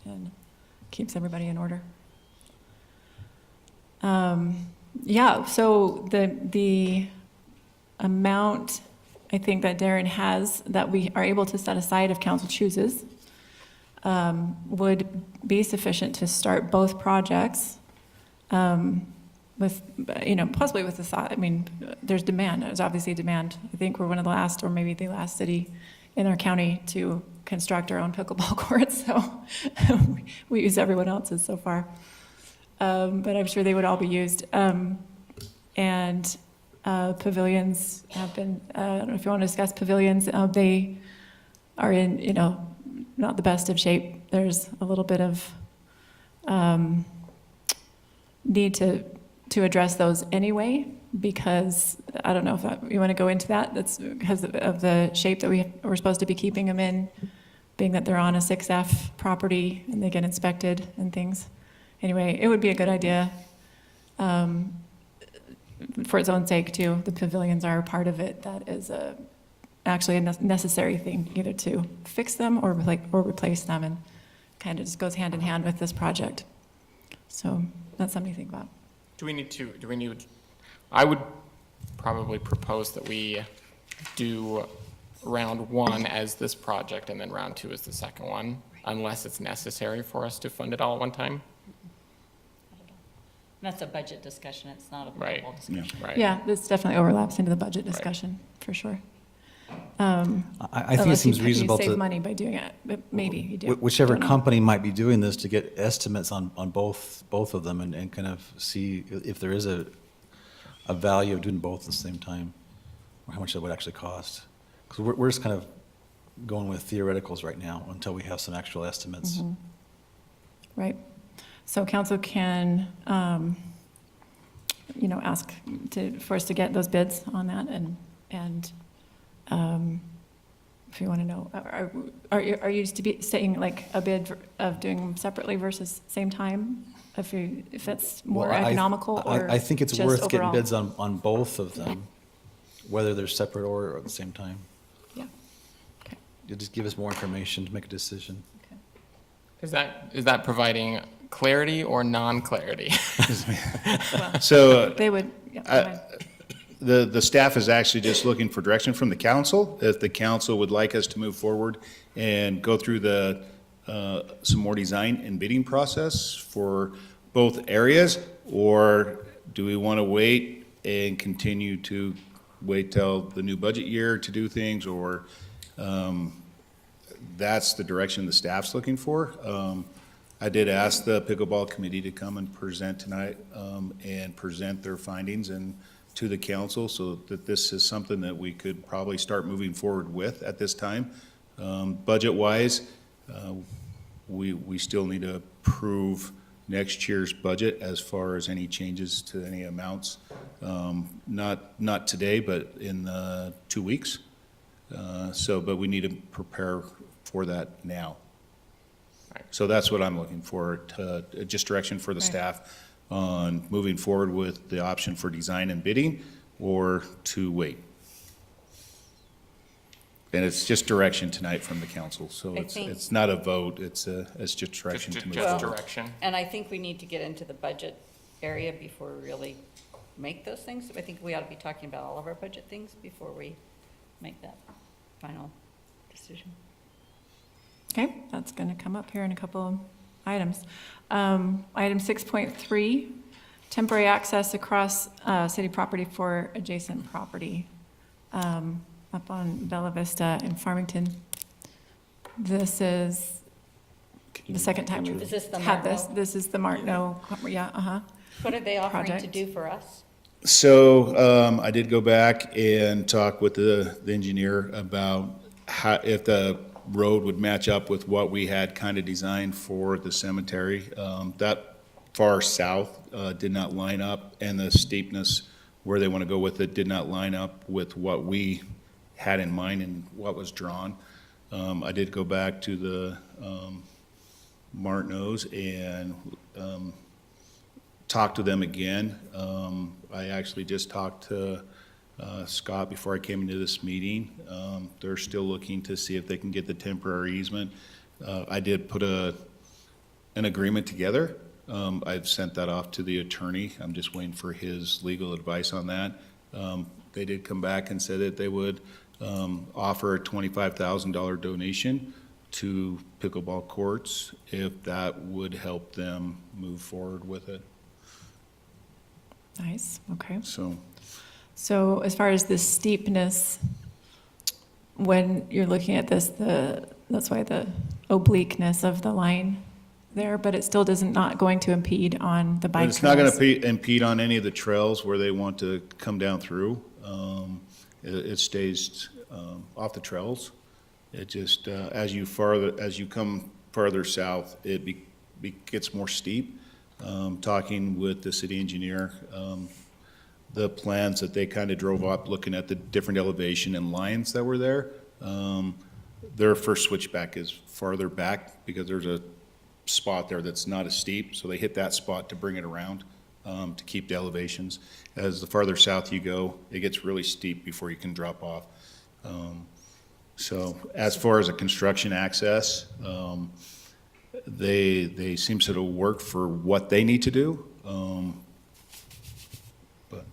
and keeps everybody in order. Yeah, so the amount, I think, that Darren has, that we are able to set aside if council chooses, would be sufficient to start both projects with, possibly with the thought, there's demand. There's obviously demand. I think we're one of the last, or maybe the last city in our county to construct our own pickleball courts, so we use everyone else's so far. But I'm sure they would all be used. And pavilions have been, I don't know if you want to discuss pavilions, they are in, not the best of shape. There's a little bit of need to address those anyway, because I don't know if you want to go into that. That's because of the shape that we're supposed to be keeping them in, being that they're on a 6F property and they get inspected and things. Anyway, it would be a good idea for its own sake too. The pavilions are a part of it. That is actually a necessary thing, either to fix them or replace them, and kind of just goes hand in hand with this project. So that's something to think about. I would probably propose that we do round 1 as this project and then round 2 as the second one, unless it's necessary for us to fund it all at one time. That's a budget discussion, it's not a Right. pickleball discussion. Right. Yeah, this definitely overlaps into the budget discussion, for sure. I think it Unless seems you reasonable save to, money by doing it, but maybe you do. whichever Don't know. company might be doing this, to get estimates on both of them and kind of see if there is a a value of doing both at the same time? Or how much that would actually cost? Because we're just kind of going with theoreticals right now until we have some actual estimates. Right. So council can, ask for us to get those bids on that and if you want to know, are you saying like a bid of doing them separately versus same time? If that's more Well, economical or I think it's just worth getting overall? bids on both of them, whether they're separate or at the same time. Yeah. Okay. You'll just give us more information to make a decision. Is that providing clarity or non-clarity? So They would, yeah, go ahead. the staff is actually just looking for direction from the council. If the council would like us to move forward and go through some more design and bidding process for both areas, or do we want to wait and continue to wait till the new budget year to do things, or that's the direction the staff's looking for. I did ask the pickleball committee to come and present tonight and present their findings to the council, so that this is something that we could probably start moving forward with at this time. Budget-wise, we still need to approve next year's budget as far as any changes to any amounts. Not today, but in 2 weeks. But we need to prepare for that now. So that's what I'm looking for, just direction for the staff on moving forward with the option for design and bidding, or to wait. And it's just direction tonight from the council, so it's not a vote, it's just direction to move Just forward. direction. And I think we need to get into the budget area before we really make those things. I think we ought to be talking about all of our budget things before we make that final decision. Okay, that's going to come up here in a couple of items. Item 6.3, temporary access across city property for adjacent property up on Bella Vista in Farmington. This is the second time we've Is this the had this. Martineau? This is the Martineau, yeah, What are they offering to Project. do for us? So I did go back and talk with the engineer about if the road would match up with what we had kind of designed for the cemetery. That far south did not line up, and the steepness where they want to go with it did not line up with what we had in mind and what was drawn. I did go back to the Martineaus and talk to them again. I actually just talked to Scott before I came into this meeting. They're still looking to see if they can get the temporary easement. I did put an agreement together. I've sent that off to the attorney. I'm just waiting for his legal advice on that. They did come back and said that they would offer a $25,000 donation to pickleball courts if that would help them move forward with it. nice, okay. So as far as the steepness, when you're looking at this, that's why the obliqueness of the line there, but it still not going to impede on the bike But it's not going trails. to impede on any of the trails where they want to come down through. It stays off the trails. It just, as you come farther south, it gets more steep. Talking with the city engineer, the plans that they kind of drove up, looking at the different elevation and lines that were there, their first switchback is farther back because there's a spot there that's not as steep, so they hit that spot to bring it around to keep the elevations. As the farther south you go, it gets really steep before you can drop off. So as far as a construction access, they seem to work for what they need to do, but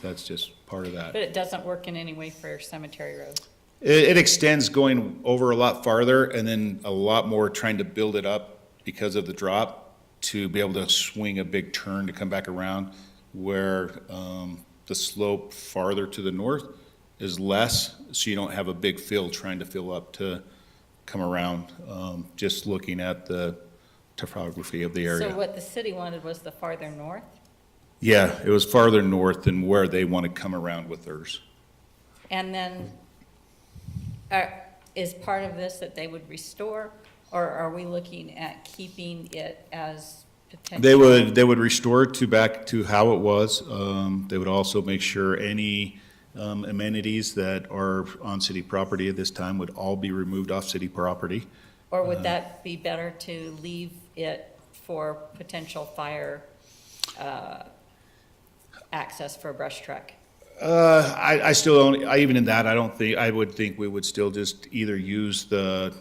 that's just part of that. But it doesn't work in any way for Cemetery Road. It extends going over a lot farther and then a lot more trying to build it up because of the drop to be able to swing a big turn to come back around, where the slope farther to the north is less, so you don't have a big fill trying to fill up to come around, just looking at the topography of the area. So what the city wanted was the farther north? Yeah, it was farther north than where they want to come around with theirs. And then, is part of this that they would restore, or are we looking at keeping it as potential? They would restore it back to how it was. They would also make sure any amenities that are on city property at this time would all be removed off city property. Or would that be better to leave it for potential fire access for a brush truck? I still don't, even in that, I would think we would still just either use the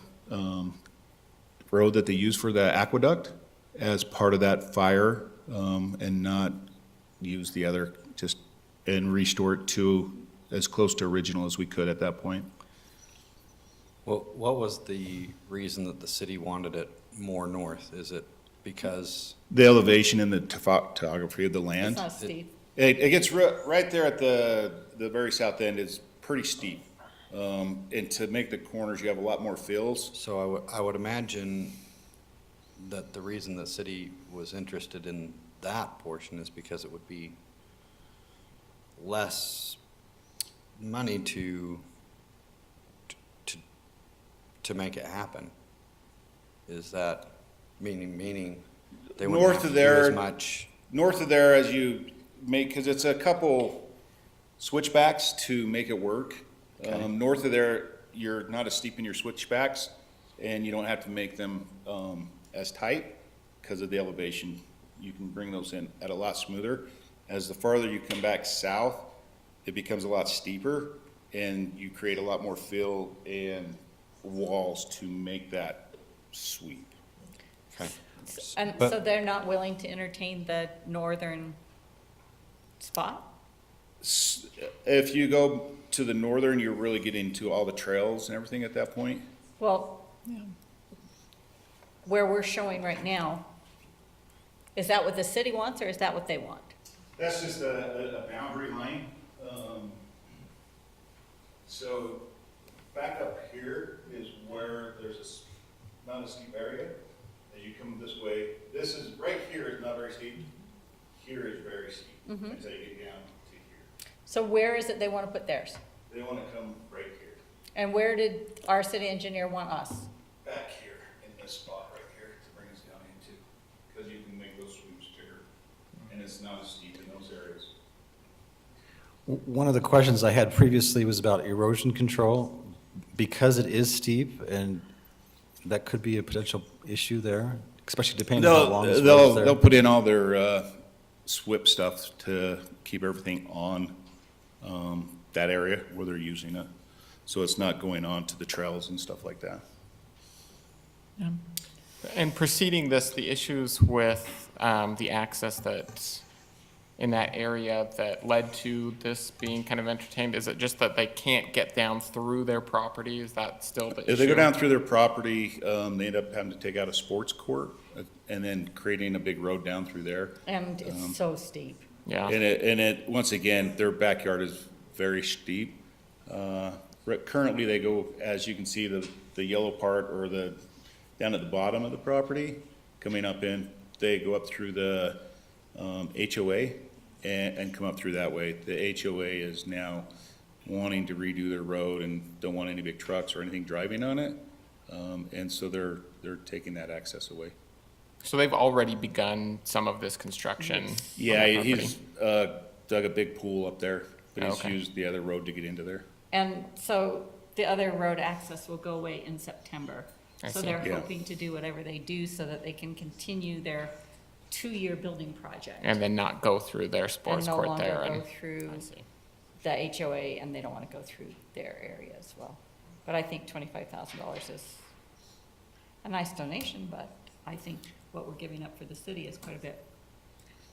road that they use for the aqueduct as part of that fire, and not use the other, and restore it to as close to original as we could at that point. Well, what was the reason that the city wanted it more north? Is it because? The elevation and the topography of the land. It's not steep. It gets right there at the very south end is pretty steep. And to make the corners, you have a lot more fills. So I would imagine that the reason the city was interested in that portion is because it would be less money to make it happen. Is that meaning they wouldn't North have to of do there, as much? North of there, as you make, because it's a couple switchbacks to make it work. Okay. North of there, you're not as steep in your switchbacks, and you don't have to make them as tight because of the elevation. You can bring those in at a lot smoother. As the farther you come back south, it becomes a lot steeper, and you create a lot more fill and walls to make that sweep. Okay. And But- so they're not willing to entertain the northern spot? If you go to the northern, you're really getting to all the trails and everything at that point. Well, where we're showing right now, is that what the city wants, or is that what they want? That's just a boundary line. So back up here is where there's not a steep area. As you come this way, this is, right here is not very steep. Here is very steep until you get down to here. So where is it they want to put theirs? They want to come right here, And where did our city engineer want us? back here, in this spot right here to bring us down into, because you can make those sweeps bigger. And it's not as steep in those areas. One of the questions I had previously was about erosion control. Because it is steep, and that could be a potential issue there, especially depending on how long this road's there. They'll put in all their SWIP stuff to keep everything on that area where they're using it. So it's not going on to the trails and stuff like that. And preceding this, the issues with the access that in that area that led to this being kind of entertained, is it just that they can't get down through their property? Is that still the issue? If they go down through their property, they end up having to take out a sports court and then creating a big road down through there. And it's so steep. Yeah. And it, once again, their backyard is very steep. Currently, they go, as you can see, the yellow part or down at the bottom of the property, coming up in, they go up through the HOA and come up through that way. The HOA is now wanting to redo their road and don't want any big trucks or anything driving on it. And so they're taking that access away. So they've already begun some of this construction? on Yeah, the property? he's dug a big pool up there, but he's Okay. used the other road to get into there. And so the other road access will go away in September. I So see. they're Yeah. hoping to do whatever they do so that they can continue their 2-year building project. And then not go through their sports And no court longer there? go and- through I see. the HOA, and they don't want to go through their area as well. But I think $25,000 is a nice donation, but I think what we're giving up for the city is quite a bit.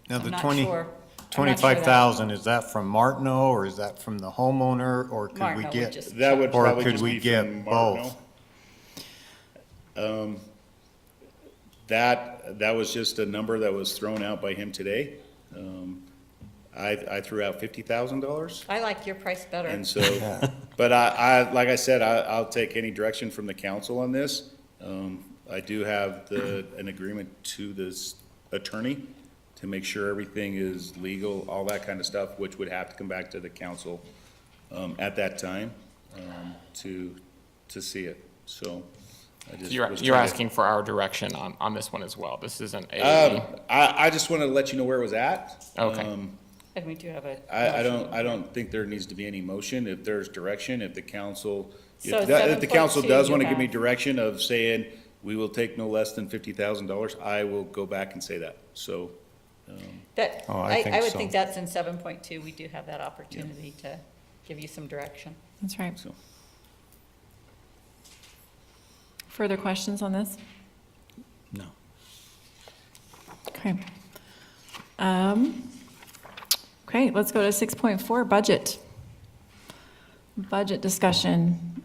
Now, I'm the not 20 sure- I'm not sure that- 25,000, is that from Martineau, or is that from the homeowner, or could we Martineau would get? just- That would Or probably could just we be get from both? Martineau. That was just a number that was thrown out by him today. I threw out $50,000. I like your price better. And so, but like I said, I'll take any direction from the council on this. I do have an agreement to this attorney to make sure everything is legal, all that kind of stuff, which would have to come back to the council at that time to see it. So I just You're was you're trying to- asking for our direction on this one as well. This isn't a, I just wanted to let you know where it was at. Okay. And we do have a. I don't think there needs to be any motion. If there's direction, if the council, So if the council 7.2 does you want to give me have. direction of saying, we will take no less than $50,000, I will go back and say that. So, That, Oh, I think I would so. think that's in 7.2. We do have that opportunity to give you some direction. That's right. so. Further questions on this? No. Okay. Okay, let's go to 6.4, budget. Budget discussion.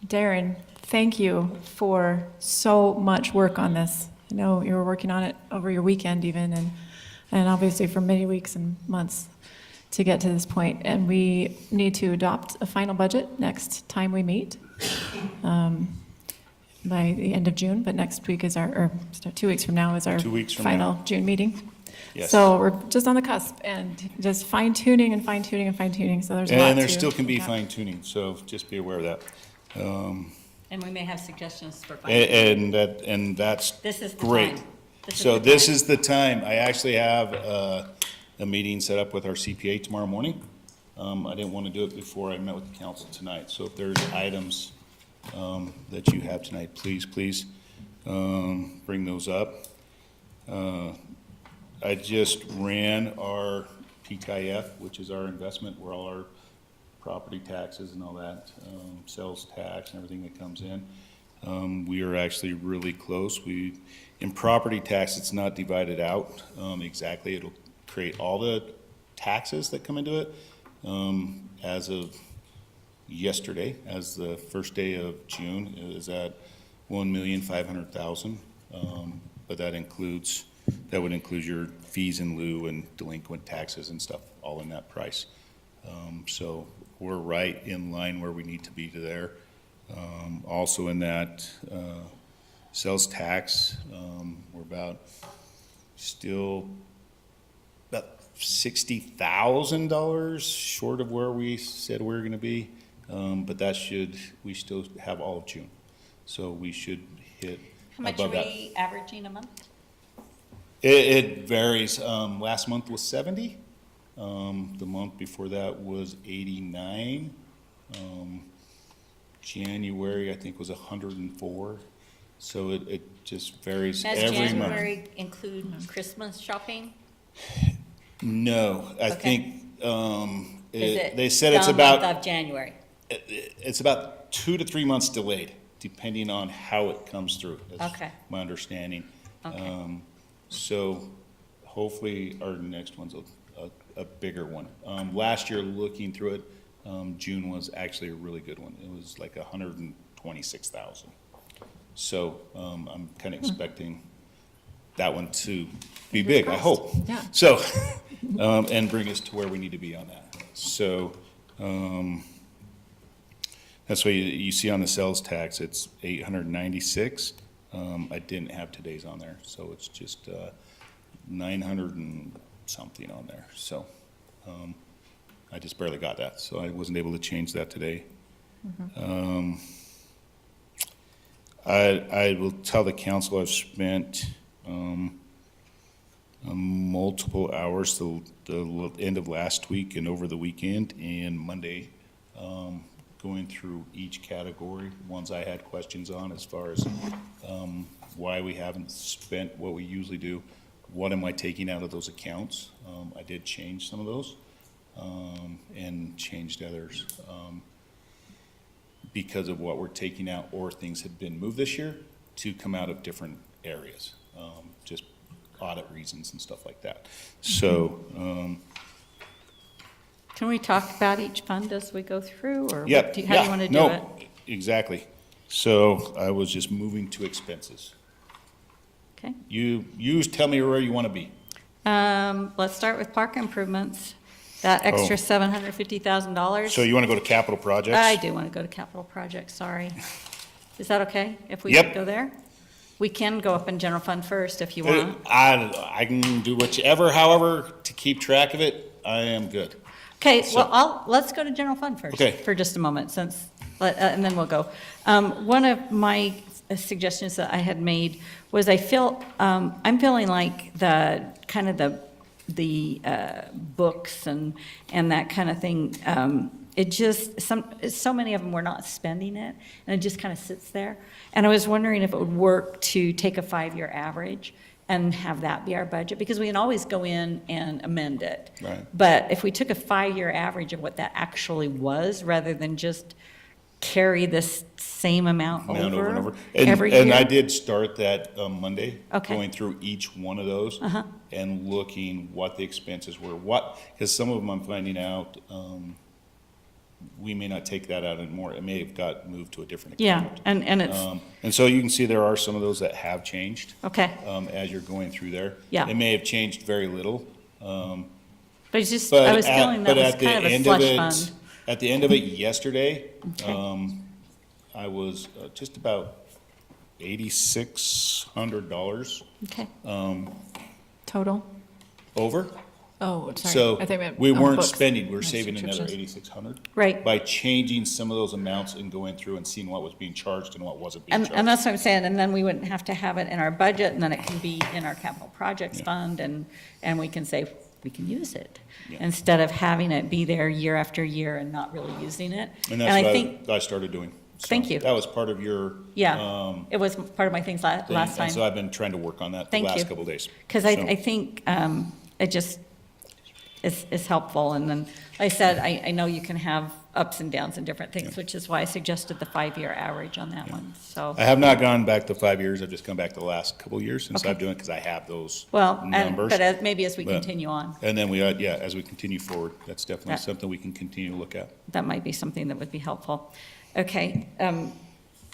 Darren, thank you for so much work on this. I know you were working on it over your weekend even, and obviously for many weeks and months to get to this point. And we need to adopt a final budget next time we meet, by the end of June, but next week is or 2 weeks from now is our 2 weeks from final now. June meeting. Yes. So we're just on the cusp and just fine tuning and fine tuning and fine tuning, so there's a lot And there to still can be look at. fine tuning, so just be aware of that. And we may have suggestions for. And that's This is the great. time. This is So the this time. is the time. I actually have a meeting set up with our CPA tomorrow morning. I didn't want to do it before I met with the council tonight. So if there's items that you have tonight, please bring those up. I just ran our PTIF, which is our investment, where all our property taxes and all that, sales tax and everything that comes in. We are actually really close. In property tax, it's not divided out exactly. It'll create all the taxes that come into it. As of yesterday, as the first day of June, it is at 1,500,000. But that would include your fees in lieu and delinquent taxes and stuff, all in that price. So we're right in line where we need to be to there. Also in that sales tax, we're still about $60,000 short of where we said we were gonna be. But we still have all of June. So we should hit How much are above that. we averaging a month? It varies. Last month was 70. The month before that was 89. January, I think, was 104. So it just varies Does every month. January include Christmas shopping? No, I Okay. think, Is it they said it's the about, month of January? it's about 2 to 3 months delayed, depending on how it comes through. is Okay. My understanding. Okay. So hopefully our next one's a bigger one. Last year, looking through it, June was actually a really good one. It was like 126,000. So I'm kind of expecting that one to be big, I hope. Yeah. So, and bring us to where we need to be on that. So that's why you see on the sales tax, it's 896. I didn't have today's on there, so it's just 900 and something on there. So I just barely got that, so I wasn't able to change that today. I will tell the council I've spent multiple hours the end of last week and over the weekend and Monday, going through each category, ones I had questions on as far as why we haven't spent what we usually do. What am I taking out of those accounts? I did change some of those and changed others because of what we're taking out or things had been moved this year to come out of different areas, just audit reasons and stuff like that. So, Can we talk about each fund as we go through, or yeah, how do you want to do no, it? exactly. So I was just moving to expenses. Okay. You tell me where you want to be. Let's start with park improvements, that extra $750,000. So you want to go to capital projects? I do want to go to capital projects, sorry. Is that okay if we Yep. go there? We can go up in general fund first if you want. I can do whichever, however, to keep track of it, I am good. Okay, So- well, let's go to general fund first Okay. for just a moment, and then we'll go. One of my suggestions that I had made was I'm feeling like the books and that kind of thing, so many of them, we're not spending it, and it just kind of sits there. And I was wondering if it would work to take a 5-year average and have that be our budget, because we can always go in and amend it. Right. But if we took a 5-year average of what that actually was, rather than just carry this same amount over and over. every year. And I did start that Monday. Okay. Going through each one of those. Uh-huh. And looking what the expenses were, because some of them I'm finding out, we may not take that out anymore. It may have got moved to a different Yeah, account. and it's, And so you can see there are some of those that have changed. okay, As you're going through there. Yeah. It may have changed very little. but it's just, But I was feeling that but was at the kind of a end slush it- fund. At the end of it yesterday, Okay. I was just about $8,600 Okay, Total? over. Oh, sorry. So I think we on weren't books. spending, we were My saving another subscriptions. $8,600 right. by changing some of those amounts and going through and seeing what was being charged and what wasn't being And charged. that's what I'm saying, and then we wouldn't have to have it in our budget, and then it can be in our capital projects Yeah. fund, and we can say, we can use it, Yeah. instead of having it be there year after year and not really using it. And I that's think, what I started doing. So Thank you. That was part of your. yeah, it was part of my things thing, last And so time, I've been trying to work on that the Thank you. last couple of days. because So- I think it just is helpful, and then, like I said, I know you can have ups and downs and different things, which is why I suggested the 5-year average on that one, so. I have not gone back to 5 years. I've just come back the last couple of years since Okay. I've doing it because I have those Well, numbers. but maybe as we But- continue on, And then as we continue forward, that's definitely That- something we can continue to look at. that might be something that would be helpful. Okay,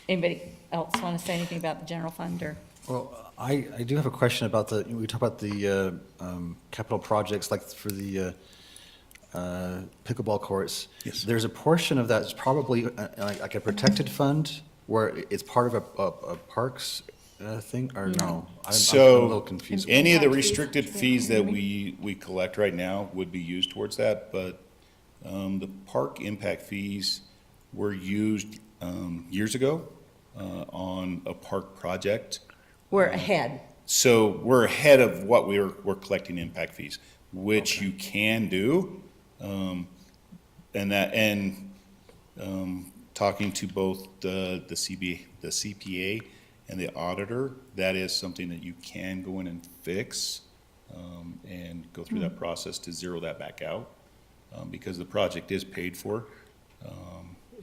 anybody else want to say anything about the general fund, or? Well, I do have a question about we talk about the capital projects, like for the pickleball courts. Yes. There's a portion of that that's probably like a protected fund, where it's part of a parks thing, or no? I'm a little So, confused. any of the Impact fees, restricted should we- fees that we collect right now would be used towards that, but the park impact fees were used years ago on a park project. We're ahead. So we're ahead of what we're collecting impact fees, which you can do. Talking to both the CPA and the auditor, that is something that you can go in and fix, and go through that process to zero that back out, because the project is paid for,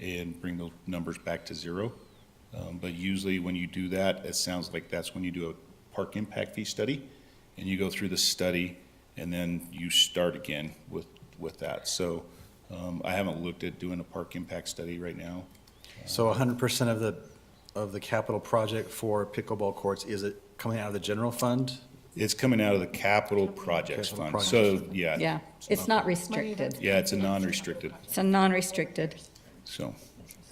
and bring those numbers back to zero. But usually when you do that, it sounds like that's when you do a park impact fee study, and you go through the study, and then you start again with that. So I haven't looked at doing a park impact study right now. So 100% of the capital project for pickleball courts, is it coming out of the general fund? It's coming out of the capital projects Capital fund, projects so, yeah. Yeah, it's not restricted. Yeah, it's a non-restricted, It's a non-restricted. so.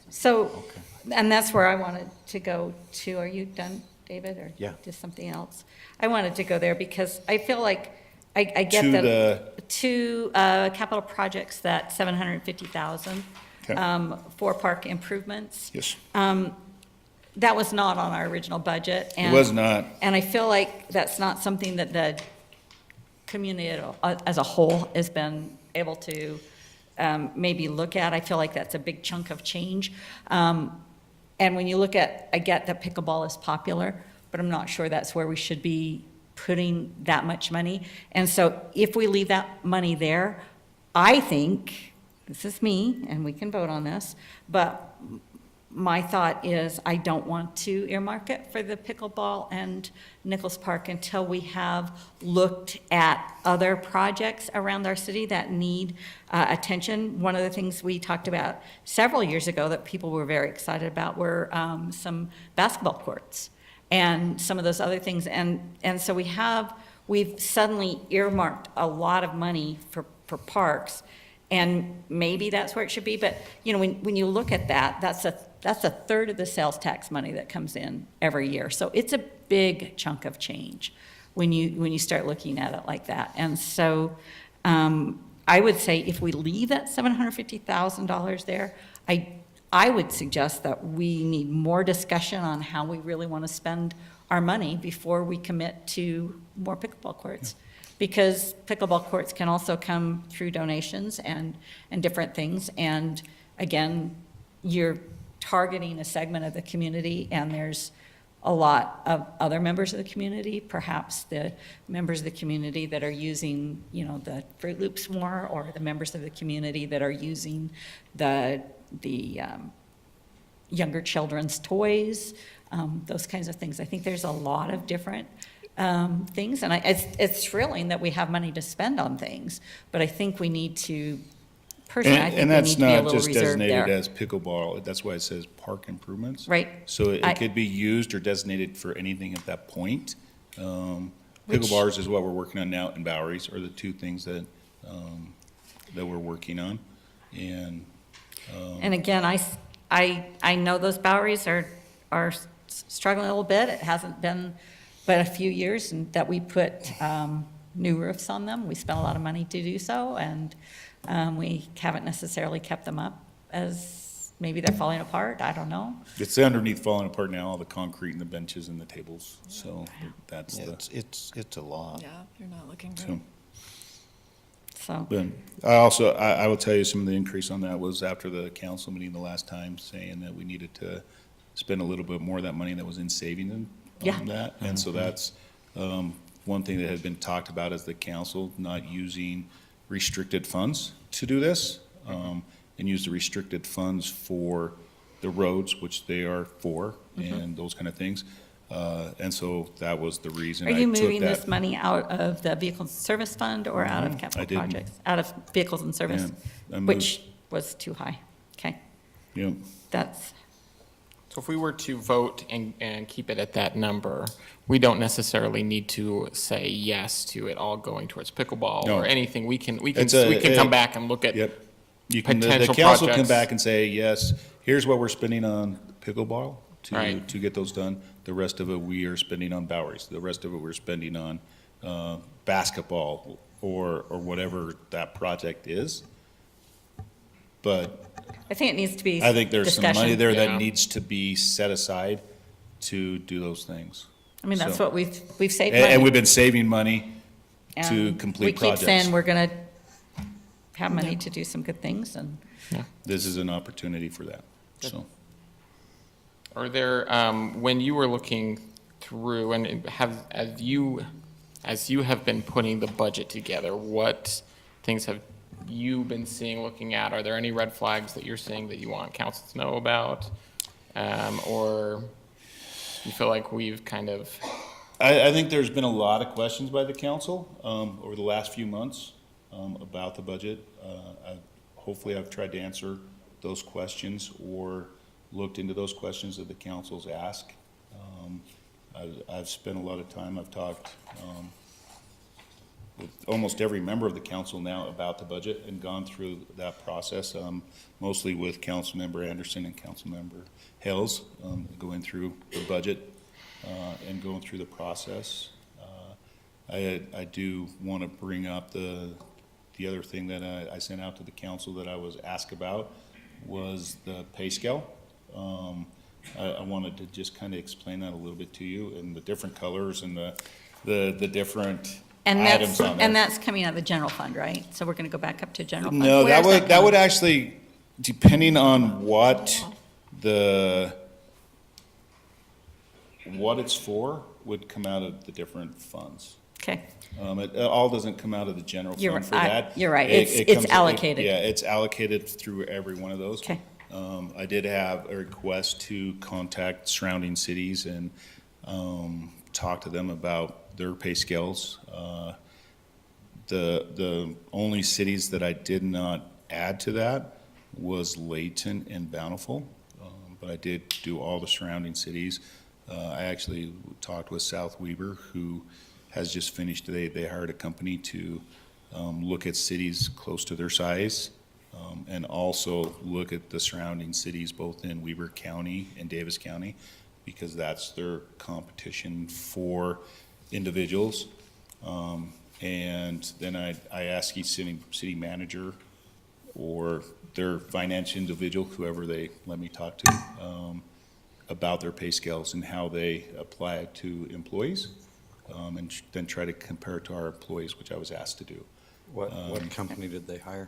So, and that's where I wanted to go to. Are you done, David, or Yeah. just something else? I wanted to go there because I feel like I get To that. To capital projects, that 750,000 Okay. for park improvements. Yes, That was not on our original budget. it was not. And I feel like that's not something that the community as a whole has been able to maybe look at. I feel like that's a big chunk of change. And when you look at, I get that pickleball is popular, but I'm not sure that's where we should be putting that much money. And so if we leave that money there, I think, this is me, and we can vote on this, but my thought is I don't want to earmark it for the pickleball and Nichols Park until we have looked at other projects around our city that need attention. One of the things we talked about several years ago that people were very excited about were some basketball courts and some of those other things. And so we've suddenly earmarked a lot of money for parks. And maybe that's where it should be, but, you know, when you look at that, that's a third of the sales tax money that comes in every year. So it's a big chunk of change when you start looking at it like that. And so I would say if we leave that $750,000 there, I would suggest that we need more discussion on how we really want to spend our money before we commit to more pickleball courts. Because pickleball courts can also come through donations and different things. And again, you're targeting a segment of the community, and there's a lot of other members of the community, perhaps the members of the community that are using, you know, the Fruit Loops more, or the members of the community that are using the younger children's toys, those kinds of things. I think there's a lot of different things, and it's thrilling that we have money to spend on things, but I think we need to, personally, I think we need to be a little reserved there. And that's not just designated as pickleball, that's why it says park improvements. Right. So it could be used or designated for anything at that point. Picklebars is what we're working on now, and Boweries are the two things that we're working on. And again, I know those Boweries are struggling a little bit. It hasn't been but a few years that we put new roofs on them. We spent a lot of money to do so, and we haven't necessarily kept them up, as maybe they're falling apart, I don't know. It's underneath falling apart now, all the concrete and the benches and the tables, so that's the. It's a lot. Yeah, you're not looking So. great. So, But I will tell you, some of the increase on that was after the council meeting the last time, saying that we needed to spend a little bit more of that money that was in saving on that. And so that's one thing that had been talked about as the council, not using restricted funds to do this, and use the restricted funds for the roads, which they are for, and those kind of things. And so that was the reason I are took you that. moving this money out of the Vehicle and Service Fund or out of capital didn't. projects? Out of Vehicles and Service, Yeah, I moved- which was too high. Okay, Yep. that's, So if we were to vote and keep it at that number, we don't necessarily need to say yes to it all going towards pickleball No. or anything. We can It's come back and look at Yep. You can, the potential council come projects. back and say, yes, here's what we're spending on pickleball Right. to get those done. The rest of it, we are spending on Boweries. The rest of it, we're spending on basketball or whatever that project is. But I think it needs to be I think there's some money discussion. there Yeah. that needs to be set aside to do those things. I mean, that's So- what we've saved And money. we've been saving money to And complete projects. We keep saying we're gonna have money to do some good things, and This is an opportunity for that, so. Are there, when you were looking through and as you have been putting the budget together, what things have you been seeing, looking at? Are there any red flags that you're seeing that you want council to know about? Or you feel like we've kind of, I think there's been a lot of questions by the council over the last few months about the budget. Hopefully, I've tried to answer those questions or looked into those questions that the council's asked. I've spent a lot of time, I've talked with almost every member of the council now about the budget and gone through that process, mostly with Councilmember Anderson and Councilmember Hales, going through the budget and going through the process. I do want to bring up the other thing that I sent out to the council that I was asked about was the pay scale. I wanted to just kind of explain that a little bit to you and the different colors and the different items on there. and that's coming out of the general fund, right? So we're gonna go back up to general fund. No, Where is that coming? would actually, depending on what it's for, would come out of the different funds. Okay, It all doesn't come out of the general You're fund for right. that. You're right. It It's comes- allocated. Yeah, it's allocated through every one of those. okay. I did have a request to contact surrounding cities and talk to them about their pay scales. The only cities that I did not add to that was Layton and Bountiful, but I did do all the surrounding cities. I actually talked with South Weber, who has just finished, they hired a company to look at cities close to their size And also look at the surrounding cities, both in Weber County and Davis County, because that's their competition for individuals. And then I ask each city manager or their finance individual, whoever they let me talk to, about their pay scales and how they apply it to employees, and then try to compare it to our employees, which I was asked to do. What company did they hire?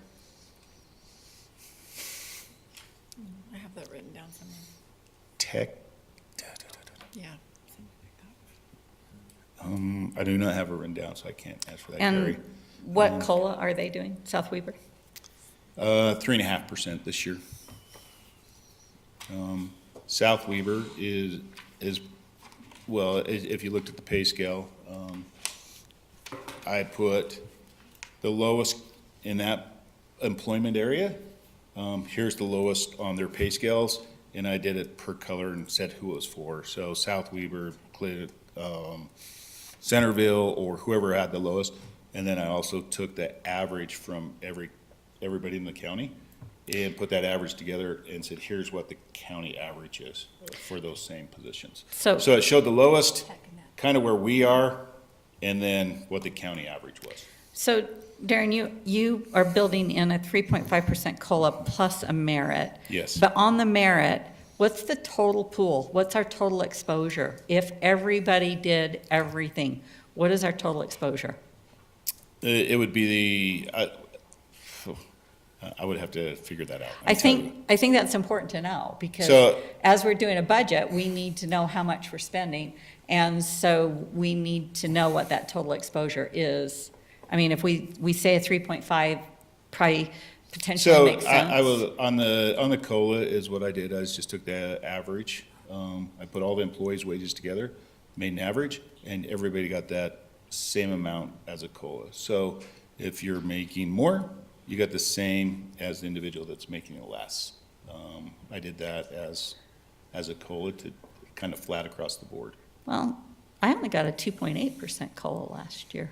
I have that written down somewhere. Tech, Yeah. I do not have it written down, so I can't answer that, Carrie. And what COLA are they doing, South Weber? 3.5% this year. South Weber is, well, if you looked at the pay scale, I put the lowest in that employment area. Here's the lowest on their pay scales, and I did it per color and said who it was for. So South Weber, Centerville, or whoever had the lowest. And then I also took the average from everybody in the county and put that average together and said, here's what the county average is for those same positions. So- So it showed the lowest, kind of where we are, and then what the county average was. So Darren, you are building in a 3.5% COLA plus a merit. Yes. But on the merit, what's the total pool? What's our total exposure? If everybody did everything, what is our total exposure? It would be I would have to figure that out. I think that's important to know, because So- as we're doing a budget, we need to know how much we're spending. And so we need to know what that total exposure is. I mean, if we say a 3.5 probably potentially So makes sense. I will, on the COLA is what I did. I just took the average. I put all the employees' wages together, made an average, and everybody got that same amount as a COLA. So if you're making more, you got the same as the individual that's making less. I did that as a COLA to kind of flat across the board. Well, I only got a 2.8% COLA last year,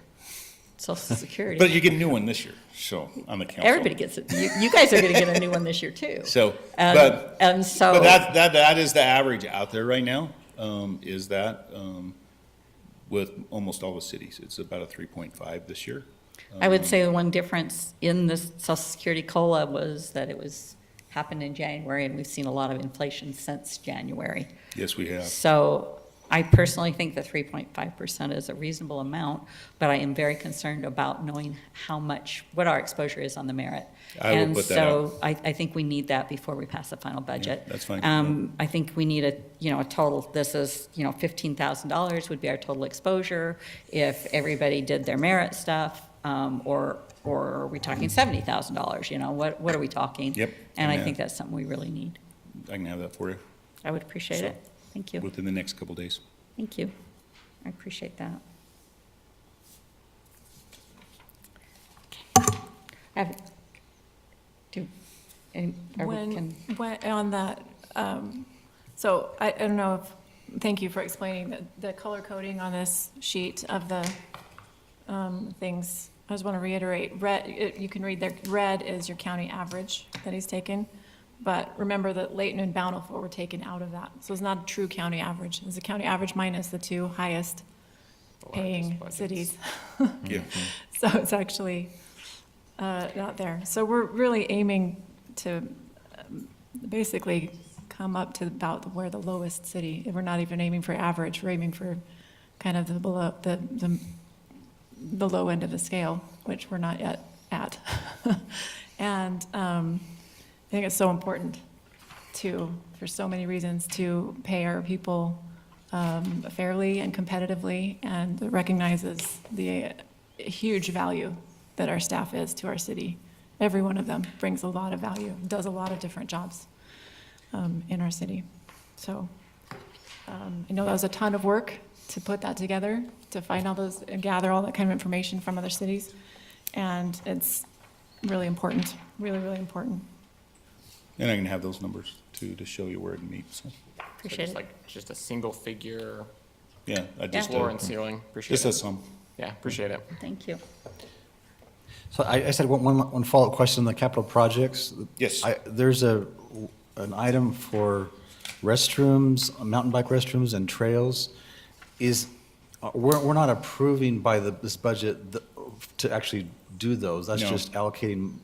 Social Security. But you get a new one this year, so, on the council. Everybody gets it. You guys are gonna get a new one this year too. So, And- but. and so- But that is the average out there right now, is that, with almost all the cities. It's about a 3.5 this year. I would say the one difference in this Social Security COLA was that happened in January, and we've seen a lot of inflation since January. Yes, we have. So I personally think the 3.5% is a reasonable amount, but I am very concerned about knowing what our exposure is on the merit. I will put that out. And so I think we need that before we pass the final budget. that's fine. I think we need a total, this is, $15,000 would be our total exposure if everybody did their merit stuff, or are we talking $70,000, what are we talking? Yep. And I Yeah. think that's something we really need. I can have that for you I would appreciate So- it. Thank you. within the next couple days. Thank you. I appreciate that. When on that, so I don't know thank you for explaining the color coding on this sheet of the things. I just want to reiterate, you can read there, red is your county average that he's taken. But remember that Layton and Bountiful were taken out of that. So it's not a true county average. It's a county average minus the two highest paying budgets. cities. Yeah. So it's actually not there. So we're really aiming to basically come up to about where the lowest city, we're not even aiming for average, we're aiming for kind of the below, the low end of the scale, which we're not yet at. And I think it's so important for so many reasons, to pay our people fairly and competitively, and it recognizes the huge value that our staff is to our city. Every one of them brings a lot of value, does a lot of different jobs in our city. So I know that was a ton of work to put that together, to find all those, and gather all that kind of information from other cities. And it's really important, really, really important. And I can have those numbers too, to show you where it meets. Appreciate it. Just a single figure, Yeah, I just, floor and ceiling, appreciate just it. a sum. Yeah, appreciate it. Thank you. So I just had one follow-up question on the capital projects. Yes. There's an item for restrooms, mountain bike restrooms and trails. We're not approving by this budget to actually do those. That's No. just allocating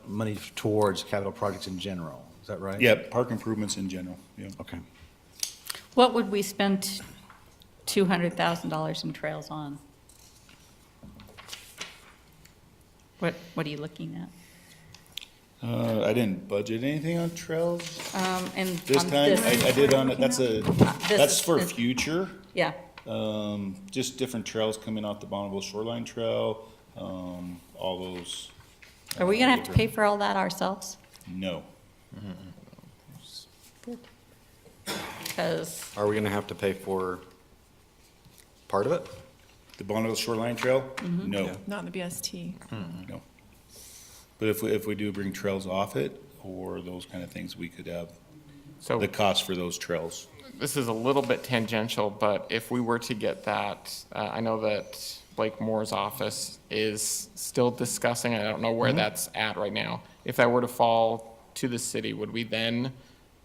money towards capital projects in general. Is that right? Yeah, park improvements in general, yeah. Okay. What would we spend $200,000 in trails on? What are you looking at? I didn't budget anything on trails And this on time. I did on it, that's This for is- future. Yeah, Just different trails coming off the Bonneville Shoreline Trail, all those. are we gonna have to pay for all that ourselves? No. Because, Are we gonna have to pay for part of it? The Bonneville Shoreline Trail? No, Not in the BST. no. But if we do bring trails off it, or those kind of things, we could have So the cost for those trails. this is a little bit tangential, but if we were to get that, I know that Blake Moore's office is still discussing, I don't know where that's at right now. If that were to fall to the city, would we then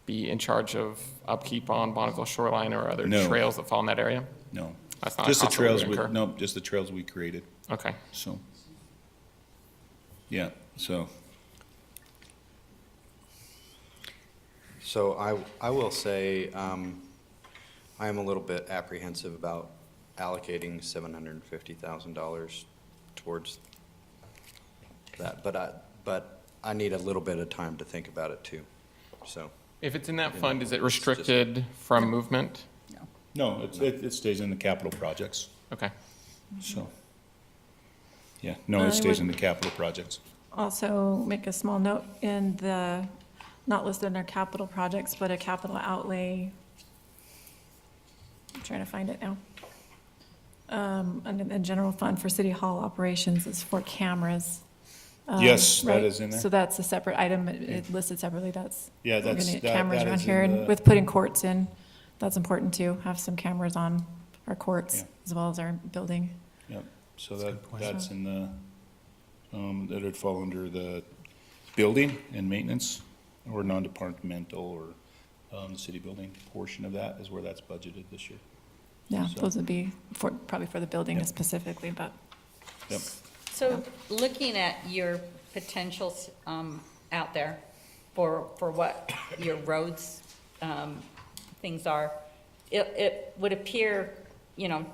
be in charge of upkeep on Bonneville Shoreline or other No. trails that fall in that area? No. That's not a Just the cost that we trails, would incur? nope, just the trails we created, Okay. so. Yeah, so, So I will say, I am a little bit apprehensive about allocating $750,000 towards that, but I need a little bit of time to think about it too, so. If it's in that fund, is it restricted from movement? no, it stays in the capital projects, Okay. so. Yeah, no, I it stays would- in the capital projects. Also, make a small note in the, not listed in our capital projects, but a capital outlay. I'm trying to find it now. Under the general fund for city hall operations is for cameras. Yes, that right? is in there. So that's a separate item, it listed separately, that's. Yeah, we're that's- gonna get that- Cameras that around is here, in and the- with putting courts in, that's important too, have some cameras on our courts Yeah. as well as our building. Yep, so that's in the, that would fall under the building and maintenance, or non-departmental, or, the city building portion of that is where that's budgeted this year. Yeah, So- those would be for, probably for the building Yep. specifically, but. Yep, so looking at your potentials out there for what your roads things are, it would appear,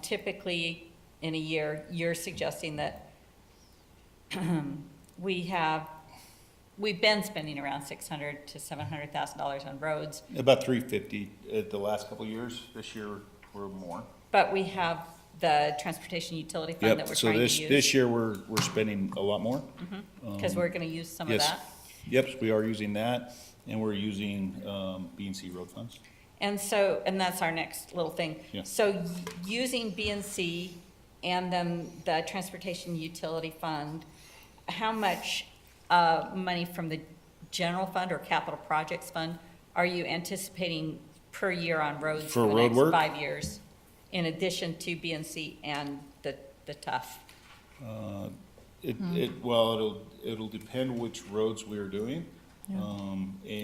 typically in a year, you're suggesting that we've been spending around $600,000 to $700,000 on roads, about 350 at the last couple of years. This year, we're more. but we have the transportation utility fund that Yep, we're so trying to this use. year, we're spending a lot more. Because we're gonna use some of Yes. that. Yep, we are using that, and we're using, B&C road funds. And so, and that's our next little thing. Yeah. So using B&C and then the transportation utility fund, how much money from the general fund or capital projects fund are you anticipating per year on roads For for the road next work? 5 years? In addition to B&C and the TUF? Well, it'll depend which roads we are doing. it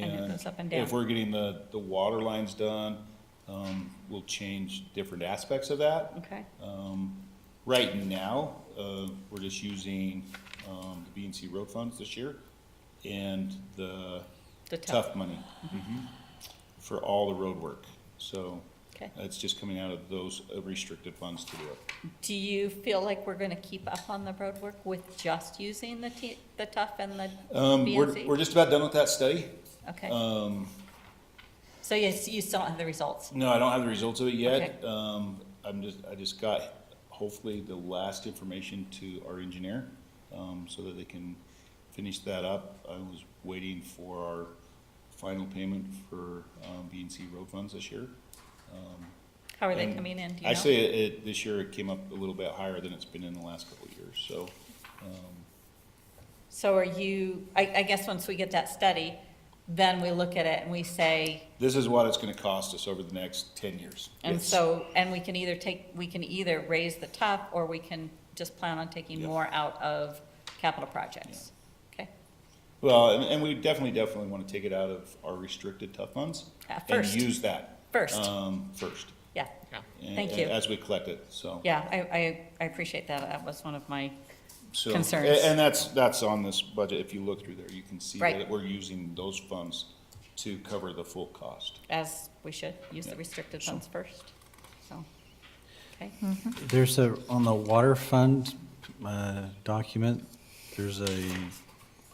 And goes up and if down. we're getting the water lines done, we'll change different aspects of that. Okay, Right now, we're just using, the B&C road funds this year and the the TUF. tough money for all the road work. So Okay. it's just coming out of those restricted funds to do it. Do you feel like we're gonna keep up on the road work with just using the TUF and the B&C? We're just about done with that study. Okay, Um, so yes, you still don't have the results? No, I don't have the results of it yet. Okay. I just got hopefully the last information to our engineer, so that they can finish that up. I was waiting for our final payment for, B&C road funds this year. How are they and coming in, do you know? Actually, this year it came up a little bit higher than it's been in the last couple of years, so, So are you, I guess once we get that study, then we look at it and we say, this is what it's gonna cost us over the next 10 years. and It's- so, and we can either raise the TUF, or we can just plan on taking Yeah. more out of capital projects. Okay, Well, and we definitely want to take it out of our restricted TUF funds. And first. use that. First. First. yeah, and- Thank you. As we collect it, so. yeah, I appreciate that. That was one of my So- concerns. And that's on this budget. If you look through there, you can see Right. that we're using those funds to cover the full cost. As we should, use the Yeah. restricted funds first, so, okay. There's on the water fund document, there's a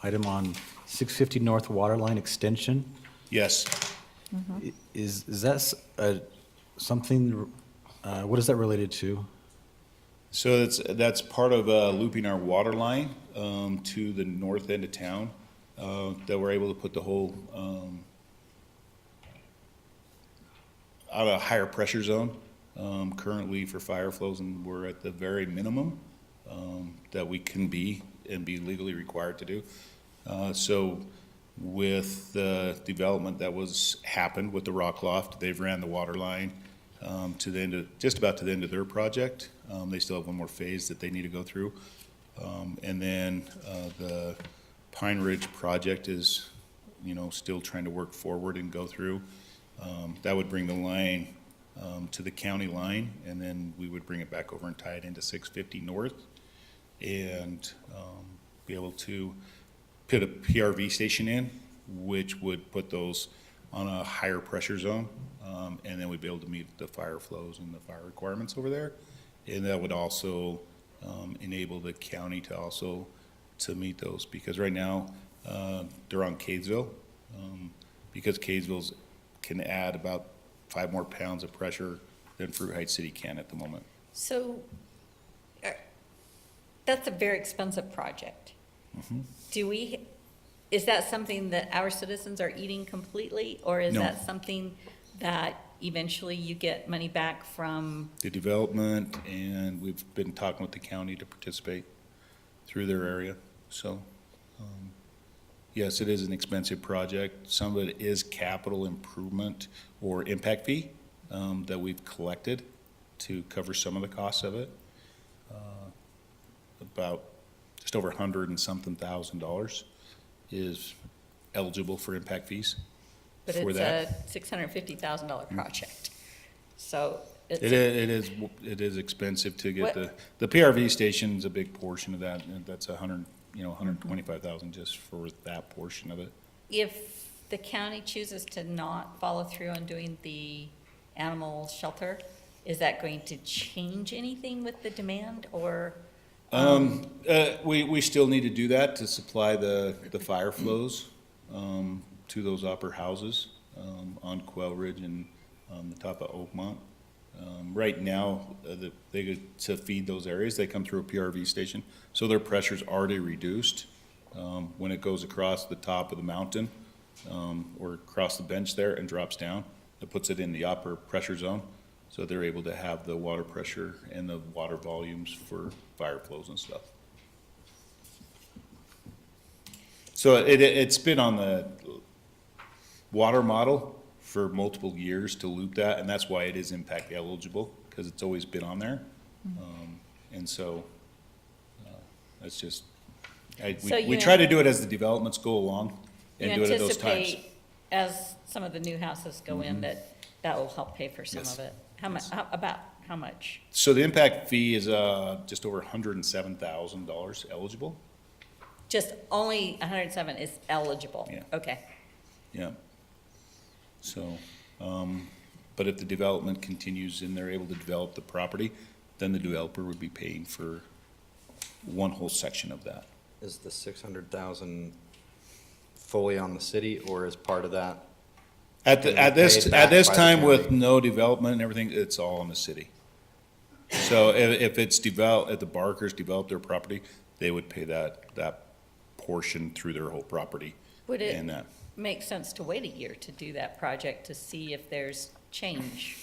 item on 650 North Waterline Extension. Yes. Is that something, what is that related to? So that's part of looping our water line to the north end of town, that we're able to put the whole out of higher pressure zone. Currently for fire flows, and we're at the very minimum that we can be and be legally required to do. So with the development that happened with the rock loft, they've ran the water line to the end of, just about to the end of their project. They still have one more phase that they need to go through. And then the Pine Ridge project is, still trying to work forward and go through. That would bring the line to the county line, and then we would bring it back over and tie it into 650 North, and be able to put a PRV station in, which would put those on a higher pressure zone, and then we'd be able to meet the fire flows and the fire requirements over there. And that would also enable the county to meet those, because right now they're on Kaysville, because Kaysville's can add about 5 more pounds of pressure than Fruit Heights City can at the moment. So, that's a very expensive project. Is that something that our citizens are eating completely, or is No. that something that eventually you get money back from? The development, and we've been talking with the county to participate through their area, so, yes, it is an expensive project. Some of it is capital improvement or impact fee that we've collected to cover some of the costs of it. About just over $100 and something thousand is eligible for impact fees But for it's that. a $650,000 project, so it's. It is expensive to What- get the PRV station's a big portion of that, and that's 125,000 just for that portion of it. If the county chooses to not follow through on doing the animal shelter, is that going to change anything with the demand, or? We still need to do that to supply the fire flows, to those upper houses, on Quail Ridge and, the top of Oakmont. Right now, to feed those areas, they come through a PRV station, so their pressure's already reduced. When it goes across the top of the mountain, or across the bench there and drops down, it puts it in the upper pressure zone, so they're able to have the water pressure and the water volumes for fire flows and stuff. So it's been on the water model for multiple years to loop that, and that's why it is impact eligible, because it's always been on there. And so, that's just, So we you try to do it as the developments go along and do it at those times. You anticipate, as some of the new houses go in, that will help pay for some Yes. of it? How much, about how much? So the impact fee is, just over $107,000 eligible. Just only 107 is eligible? Yeah. Okay. Yeah. So, but if the development continues and they're able to develop the property, then the developer would be paying for one whole section of that. Is the 600,000 fully on the city, or is part of that? At Gonna be this paid back by the time with county? no development and everything, it's all in the city. So if it's developed, if the Barkers develop their property, they would pay that portion through their whole property. Would it And that, make sense to wait a year to do that project to see if there's change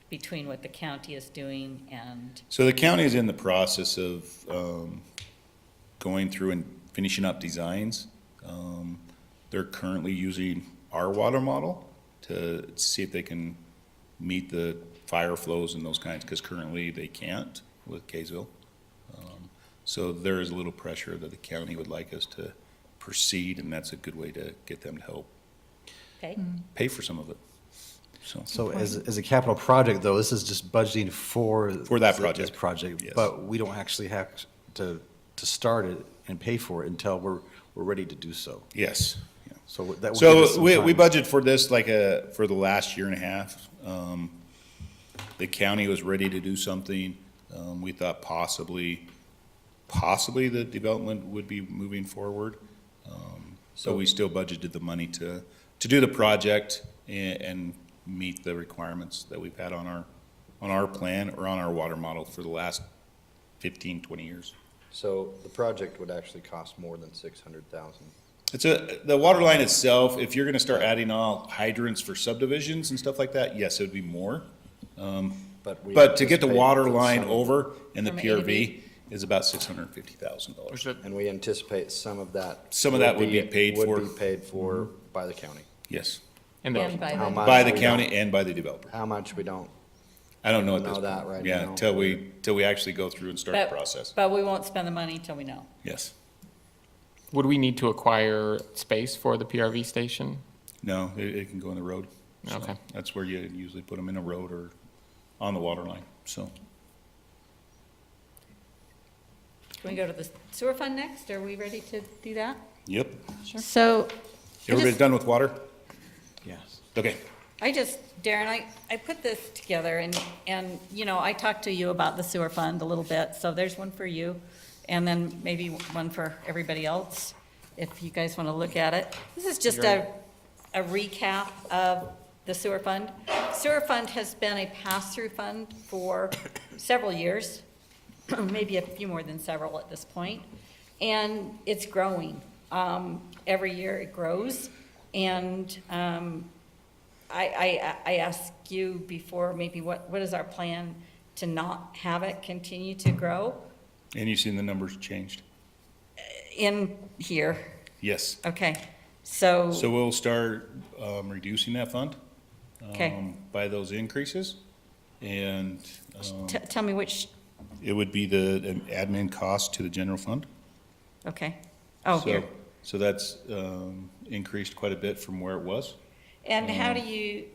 between what the county is doing and? so the county is in the process of, going through and finishing up designs. They're currently using our water model to see if they can meet the fire flows and those kinds, because currently they can't with Kaysville. So there is a little pressure that the county would like us to proceed, and that's a good way to get them to help Okay? pay for some of it. So as a capital project, though, this is just budgeting for. For that this project. project, Yes. but we don't actually have to start it and pay for it until we're ready to do so. Yes. So that would give us So some we time. budgeted for this like for the last year and a half. The county was ready to do something. We thought possibly the development would be moving forward. So we still budgeted the money to do the project and meet the requirements that we've had on our plan or on our water model for the last 15, 20 years. So the project would actually cost more than 600,000. The water line itself, if you're gonna start adding all hydrants for subdivisions and stuff like that, yes, it would be more. But to get the anticipate water that line some- over in the From A to PRV is about $650,000. And we anticipate some of that. Some of that would be paid for. Would be paid for by the county. Yes, And And by How the, much by the we county don't- and by the developer. How much we don't. I don't know at Know this that point. right Yeah, now. till we actually go through and start the but, process. but we won't spend the money until we know. Yes. would we need to acquire space for the PRV station? No, it can go in the road. So Okay. That's where you usually put them, in a road or on the water line, so. Can we go to the sewer fund next? Are we ready to do that? Yep. So, Everybody's done with water? Yes. Okay. Darren, I put this together and, you know, I talked to you about the sewer fund a little bit, so there's one for you, and then maybe one for everybody else, if you guys want to look at it. This is just a recap of the sewer fund. Sewer fund has been a pass-through fund for several years, maybe a few more than several at this point, and it's growing. Every year it grows, and I asked you before, maybe what is our plan to not have it continue to grow And you've seen the numbers changed? in here? Yes. Okay, so, So we'll start reducing that fund. Okay. By those increases. And tell me which, it would be the admin cost to the general fund. okay. Oh, So- here. So that's increased quite a bit from where it was. And how do you,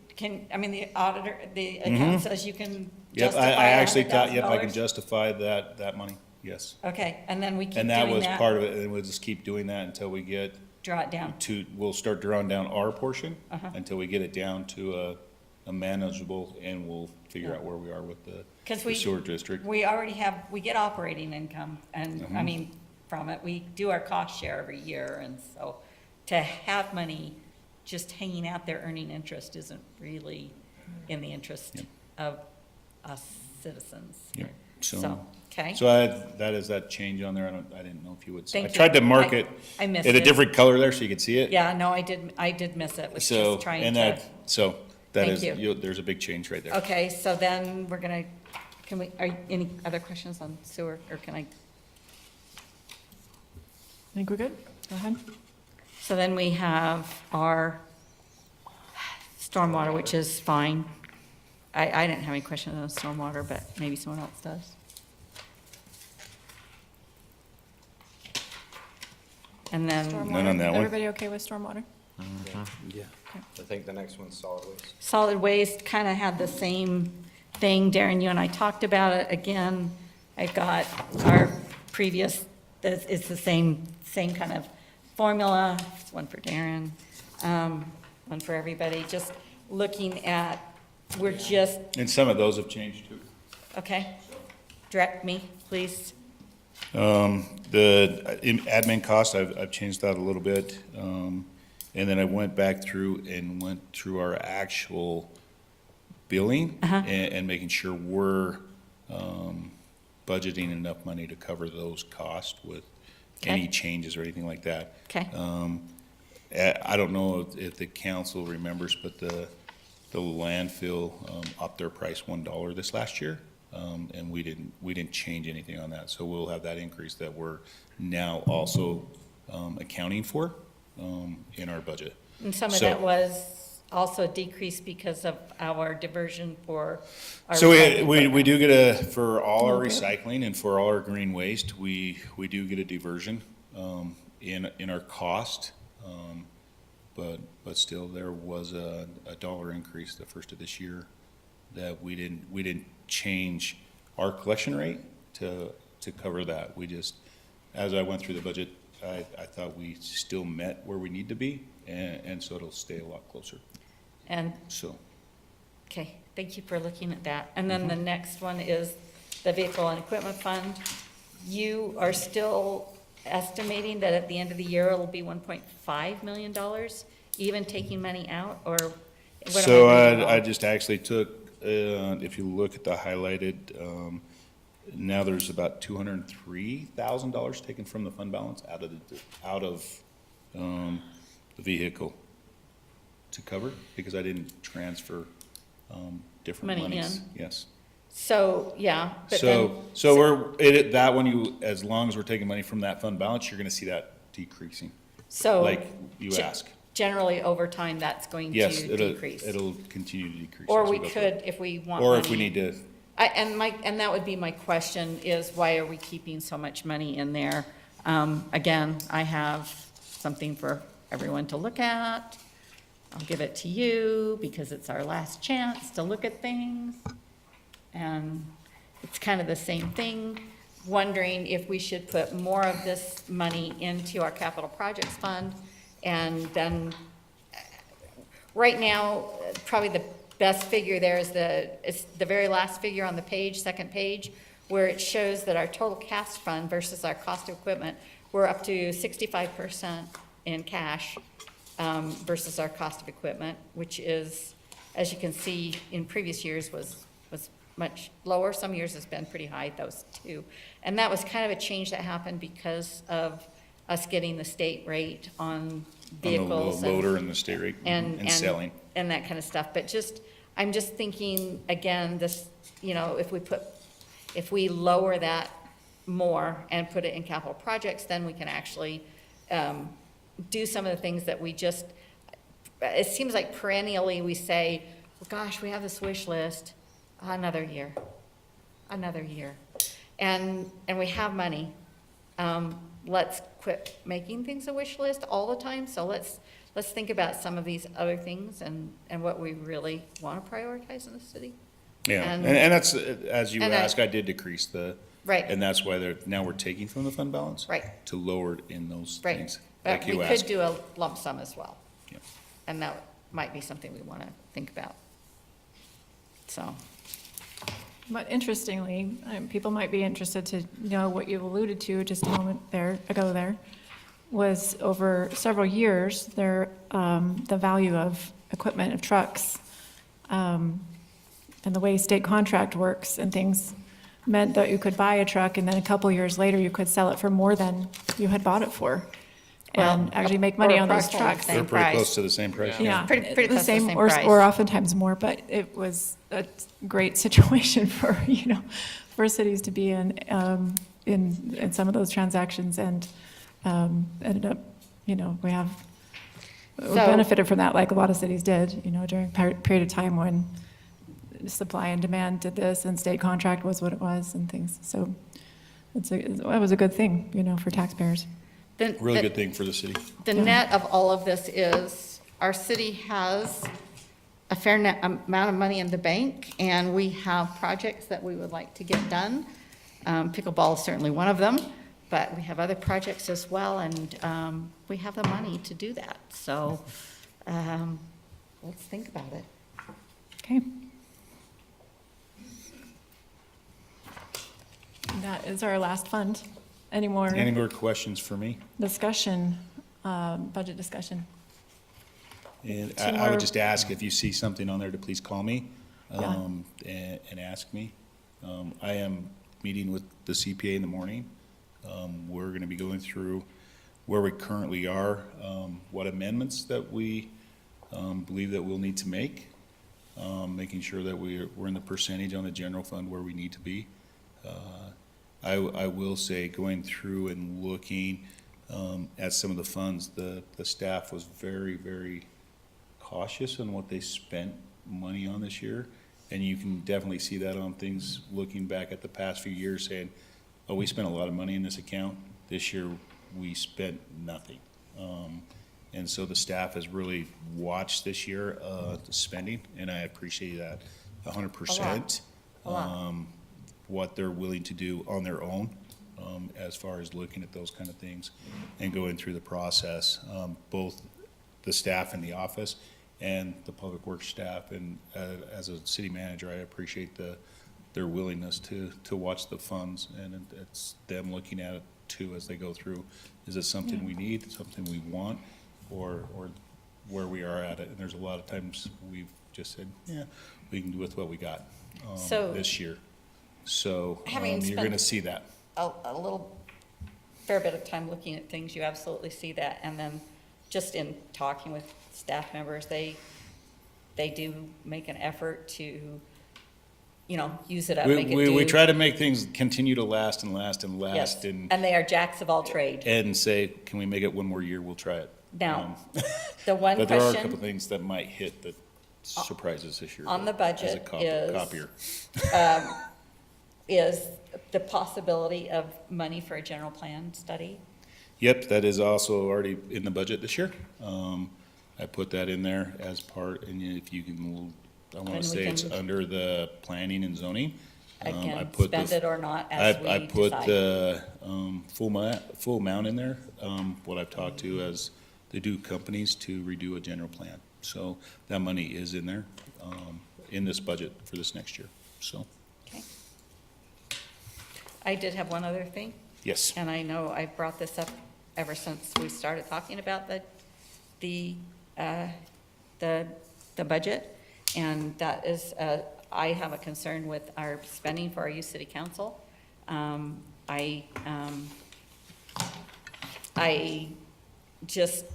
I mean, the auditor, the account says you can Mm-hmm. Yep, justify I actually thought, yep, I can $100,000? justify that money, yes. Okay, and then we keep doing And that? that was part of it, and we'll just keep doing that until we get Draw it down. we'll start drawing down our portion Uh-huh. until we get it down to a manageable, and we'll figure out where we are with the 'Cause the sewer district. We already have, we get operating income, and, Mm-hmm. I mean, from it, we do our cost share every year, and so to have money just hanging out there earning interest isn't really in the interest Yep. of us citizens. Yep. So, okay. So that is that change on there, I didn't know if you would. Thank I you. tried to mark I- it I missed in a it. different color there so you could see it. Yeah, no, I did miss it, was So, just trying and to. so that Thank is, you. there's a big change right there. Okay, so then we're gonna, any other questions on sewer, or can I? I think we're good. Go ahead. So then we have our stormwater, which is fine. I didn't have any questions on stormwater, but maybe someone else does. And then None on that one. Everybody okay with stormwater? Yeah. I think the next one's solid waste. solid waste kind of had the same thing. Darren, you and I talked about it again. I got our previous, it's the same kind of formula. It's one for Darren, one for everybody. Just looking at, we're just, And some of those have changed too. okay? Direct me, please. The admin cost, I've changed that a little bit. And then I went back through and went through our actual billing and making sure we're budgeting enough money to cover those costs with any Okay. changes or anything like that. Okay, I don't know if the council remembers, but the landfill upped their price $1 this last year. And we didn't change anything on that. So we'll have that increase that we're now also accounting for in our budget. and some of So- that was also decrease because of our diversion for our. So recycling we do program? get for all our Okay. recycling and for all our green waste, we do get a diversion, in our cost. But still, there was a dollar increase the first of this year that we didn't change our collection rate to cover that. We just, as I went through the budget, I thought we still met where we need to be, and so it'll stay a lot closer, And, so. okay, thank you for looking at that. And then the next one is the vehicle and equipment fund. You are still estimating that at the end of the year, it'll be $1.5 million, even taking money out, or what am I So reading wrong? I just actually took, if you look at the highlighted, now there's about $203,000 taken from the fund balance out of the vehicle to cover, because I didn't transfer different Money monies. in. Yes. So, yeah, but then. So that one, as long as we're taking money from that fund balance, you're gonna see that decreasing, So. like you ask. Generally, over time, that's going Yes, to it'll, decrease. it'll continue to decrease. Or as we go through. could, if we want Or if we money- need to, And that would be my question, is why are we keeping so much money in there? Again, I have something for everyone to look at. I'll give it to you because it's our last chance to look at things. And it's kind of the same thing, wondering if we should put more of this money into our capital projects fund. And then, right now, probably the best figure there is it's the very last figure on the page, second page, where it shows that our total cash fund versus our cost of equipment, we're up to 65% in cash versus our cost of equipment, which is, as you can see, in previous years was much lower. Some years it's been pretty high, those two. And that was kind of a change that happened because of us getting the state rate on vehicles. on the loader and the state rate and selling. And that kind of stuff, but I'm just thinking, again, this, if we lower that more and put it in capital projects, then we can actually do some of the things that it seems like perennially we say, well, gosh, we have this wish list, another year. And we have money. Let's quit making things a wish list all the time, so let's think about some of these other things and what we really want to prioritize in the city. Yeah, And- and that's, as you and I- ask, I did decrease Right. and that's why now we're taking from the fund balance. Right. To lower it in those Right, things, but like we you could asked. do a lump sum as well. Yeah. And that might be something we want to think about. So, But interestingly, people might be interested to know what you alluded to just a moment ago there, was over several years, the value of equipment, of trucks, and the way state contract works and things meant that you could buy a truck and then a couple years later you could sell it for more than you had bought it for. And Well, actually make or money on those approximately the trucks. same They're pretty price. close to the same price. Yeah, Pretty close to the same or price. oftentimes more, but it was a great situation for, for cities to be in some of those transactions, and ended up, we So- benefited from that, like a lot of cities did, during a period of time when supply and demand did this, and state contract was what it was, and things, so it was a good thing, for taxpayers. Really good thing for the city. The net of all of this is, our city has a fair amount of money in the bank, and we have projects that we would like to get done. Pickleball is certainly one of them, but we have other projects as well, and we have the money to do that. So let's think about it. Okay. That is our last fund. Any more Any more questions for me? discussion, budget discussion? And Two I more- would just ask if you see something on there to please call me, Yeah. and ask me. I am meeting with the CPA in the morning. We're gonna be going through where we currently are, what amendments that we, believe that we'll need to make, making sure that we're in the percentage on the general fund where we need to be. I will say, going through and looking, at some of the funds, the staff was very, very cautious on what they spent money on this year. And you can definitely see that on things, looking back at the past few years, saying, oh, we spent a lot of money in this account. This year, we spent nothing. And so the staff has really watched this year, the spending, and I appreciate that 100%. What they're willing to do on their own, as far as looking at those kind of things and going through the process, both the staff in the office and the public works staff. And as a city manager, I appreciate their willingness to watch the funds, and it's them looking at it too as they go through. Is it something we need, something we want, or where we are at it? And there's a lot of times we've just said, yeah, we can do with what we got So- this year. So Having you're spent- going to see that. A little, fair bit of time looking at things, you absolutely see that. And then just in talking with staff members, they do make an effort to, use it up, make it do. We try to make things continue to last and last and Yes, last, and they are jacks of all trade. say, can we make it one more year? We'll try it. Now, the one But there are a couple question things that might hit that surprises this year. on the budget as a copier. is the possibility of money for a general plan study. Yep, that is also already in the budget this year. I put that in there as part, and if you can, I want And we to say it's can- under the planning and zoning. I Again, put spend the- it or not as we I put decide. the full amount in there, what I've talked to as they do companies to redo a general plan. So that money is in there, in this budget for this next year, so, Okay. I did have one other thing. yes. And I know I've brought this up ever since we started talking about the budget. And that is, I have a concern with our spending for our youth city council. I just,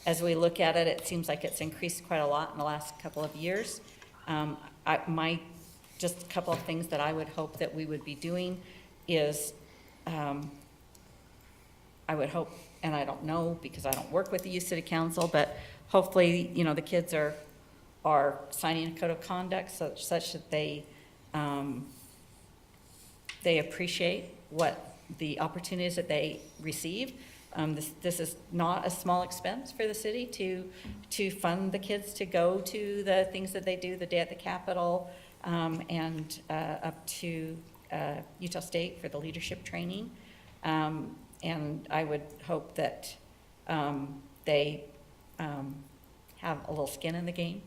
as we look at it, it seems like it's increased quite a lot in the last couple of years. Just a couple of things that I would hope that we would be doing is, I would hope, and I don't know because I don't work with the youth city council, but hopefully, the kids are signing a code of conduct such that they appreciate what the opportunities that they receive. This is not a small expense for the city to fund the kids to go to the things that they do, the Day at the Capitol, and up to Utah State for the leadership training. And I would hope that they have a little skin in the game,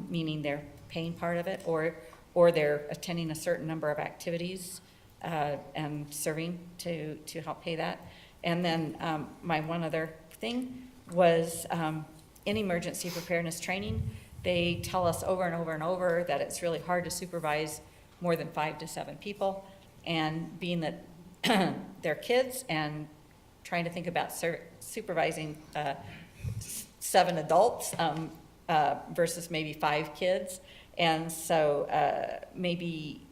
meaning they're paying part of it, or they're attending a certain number of activities and serving to help pay that. And then my one other thing was in emergency preparedness training, they tell us over and over and over that it's really hard to supervise more than 5 to 7 people. And being that they're kids and trying to think about supervising 7 adults versus maybe 5 kids. And so maybe,